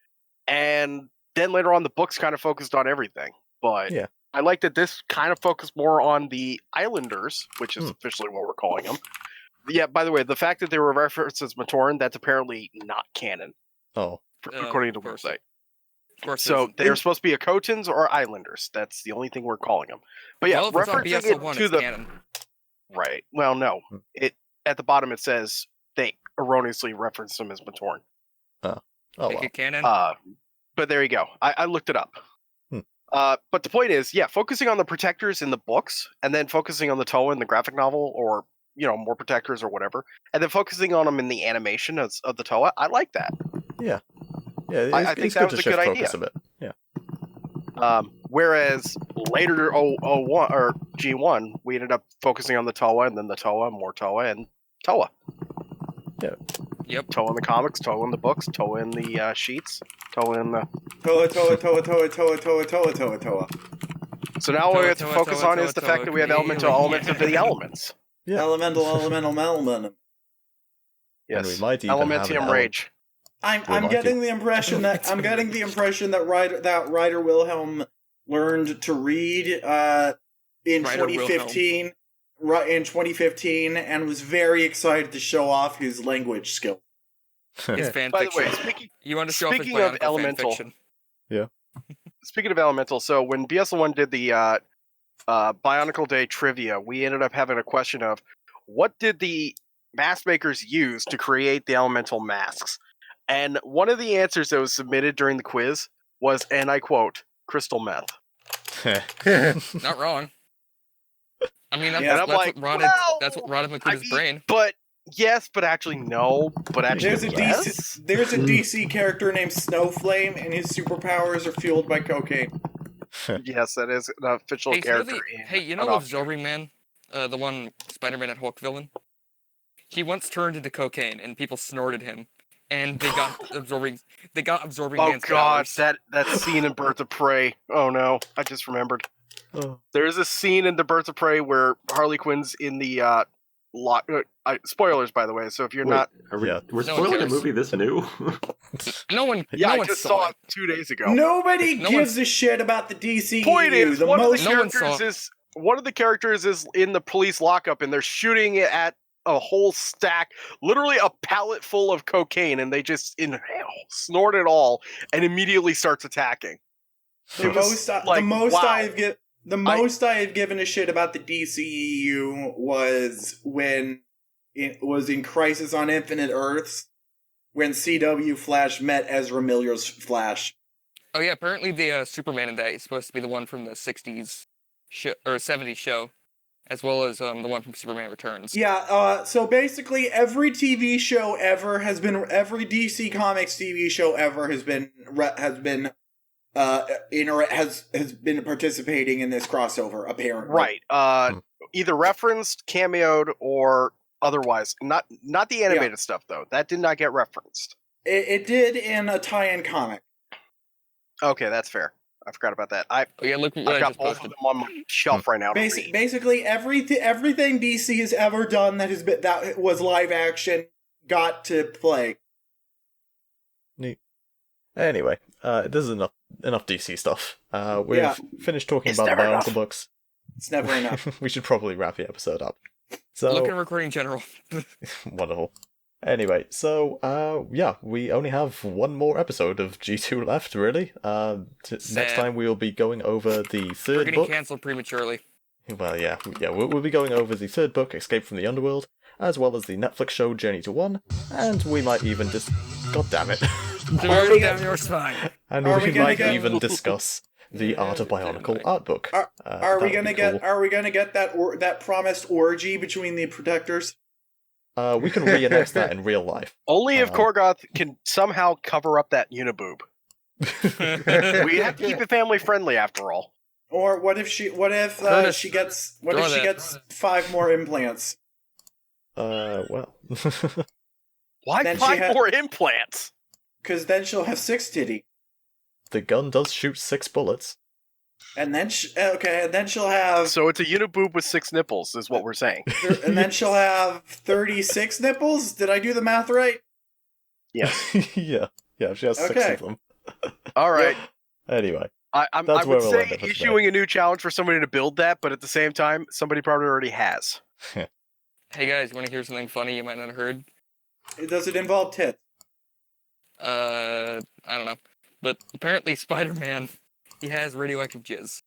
and then later on the books kind of focused on everything. But Yeah. I like that this kind of focused more on the Islanders, which is officially what we're calling them. Yeah, by the way, the fact that they were referenced as Matoran, that's apparently not canon, Oh. according to the of course. website. Of course, So they're supposed to be Akotans or Islanders. That's the only thing we're calling them. But yeah, well, if it's on referencing BSL1, it to it's the canon. right. Well, no, it at the bottom it says they erroneously referenced them as Matoran. Oh Make well. it canon. But there you go. I looked it up. Hmm. But the point is, yeah, focusing on the protectors in the books, and then focusing on the Toa in the graphic novel, or more protectors or whatever, and then focusing on them in the animation of the Toa. I like that. Yeah. Yeah, I it's, think it's that good was to a good shift focus idea. a bit. Yeah. Whereas later, 01 or G1, we ended up focusing on the Toa, and then the Toa, more Toa, and Toa. Yeah. Yep. Toa in the comics, Toa in the books, Toa in the sheets, Toa in the. Toa, Toa, Toa, Toa, Toa, Toa, Toa, Toa, Toa. So now what we have to Toa, focus Toa, on Toa, is the Toa, fact that we have Toa, elements yeah. of the elements. Yeah. Elemental. And we Yes. might even Elementium rage. I'm getting the impression that Ryder Wilhelm learned to read in Ryder 2015. In 2015, and was very excited to show off his language skill. It's fan By the way, fiction. You want to show off his speaking of Bionicle elemental- fan fiction. Speaking of elemental, so when BSL1 did the Bionicle Day trivia, we ended up having a question of what did the mask makers use to create the elemental masks? And one of the answers that was submitted during the quiz was, and I quote, crystal meth. Not wrong. I mean, that's, Yeah, and I'm that's like, what rotted. well, That's what rotted Makuda's brain. But yes, but actually no. But actually yes. There's a DC character named Snowflame, and his superpowers are fueled by cocaine. Yes, that is an official character. You know Absorbing Man, the one Spider-Man and Hulk villain. He once turned into cocaine, and people snorted him, and they got absorbing. They got absorbing. Oh Man's god, powers. that scene in Birds of Prey. Oh no, I just remembered. Oh. There's a scene in the Birds of Prey where Harley Quinn's in the spoilers, by the way. So if you're not, We're No one spoiling a cares. movie this new. No one. yeah, no I one just saw saw it. it 2 days ago. Nobody No gives a shit about the DCEU. Point is, the one of most the No one saw characters it. is one of the characters is in the police lockup, and they're shooting it at a whole stack, literally a pallet full of cocaine, and they just inhale, snort it all, and immediately starts attacking. The It was most, like, the most wow. I have given a shit about the DCEU was when it was in Crisis on Infinite Earths, when CW Flash met Ezra Miller's Flash. Oh yeah, apparently the Superman in that is supposed to be the one from the '60s show or '70s show, as well as the one from Superman Returns. Yeah, so basically every TV show ever every DC Comics TV show ever has been participating in this crossover, apparently. Right. Either referenced, cameoed, or otherwise. Not the animated stuff though. That did not get referenced. It did in a tie-in comic. Okay, that's fair. I forgot about that. Oh yeah, look what I've I got just both posted. of them on my shelf right now. To read. Basically, everything DC has ever done that was live action got to play. Neat. Anyway, this is enough DC stuff. We've finished talking It's about the never Bionicle enough. books. It's never enough. We should probably wrap the episode up. So Look at recording general. wonderful. Anyway, so we only have one more episode of G2 left, really. Next time we will be going over the We're third getting book. canceled prematurely. Well, yeah, we'll be going over the third book, Escape from the Underworld, as well as the Netflix show Journey to One, and we might even God damn it. Dirty down your spine. And Are we we gonna might get- even discuss the Art of Bionicle art book. Are we gonna get that promised orgy between the protectors? We can reenact that in real life. Only if Korgoth can somehow cover up that uniboob. We have to keep it family friendly, after all. Or what if she Curtis, gets throw that. 5 more implants? Well. Why Then she 5 more implants? Because then she'll have 6 titty. The gun does shoot 6 bullets. And then and then she'll have So it's a uniboob with 6 nipples, is what we're saying. and then she'll have 36 nipples. Did I do the math right? Yes. Yeah, she has 6 Okay. of them. All right. Anyway, I That's would where we'll say end up for today. issuing a new challenge for somebody to build that, but at the same time, somebody probably already has. Hey guys, you want to hear something funny you might not have heard? Does it involve tits? I don't know. But apparently Spider-Man, he has radioactive jizz.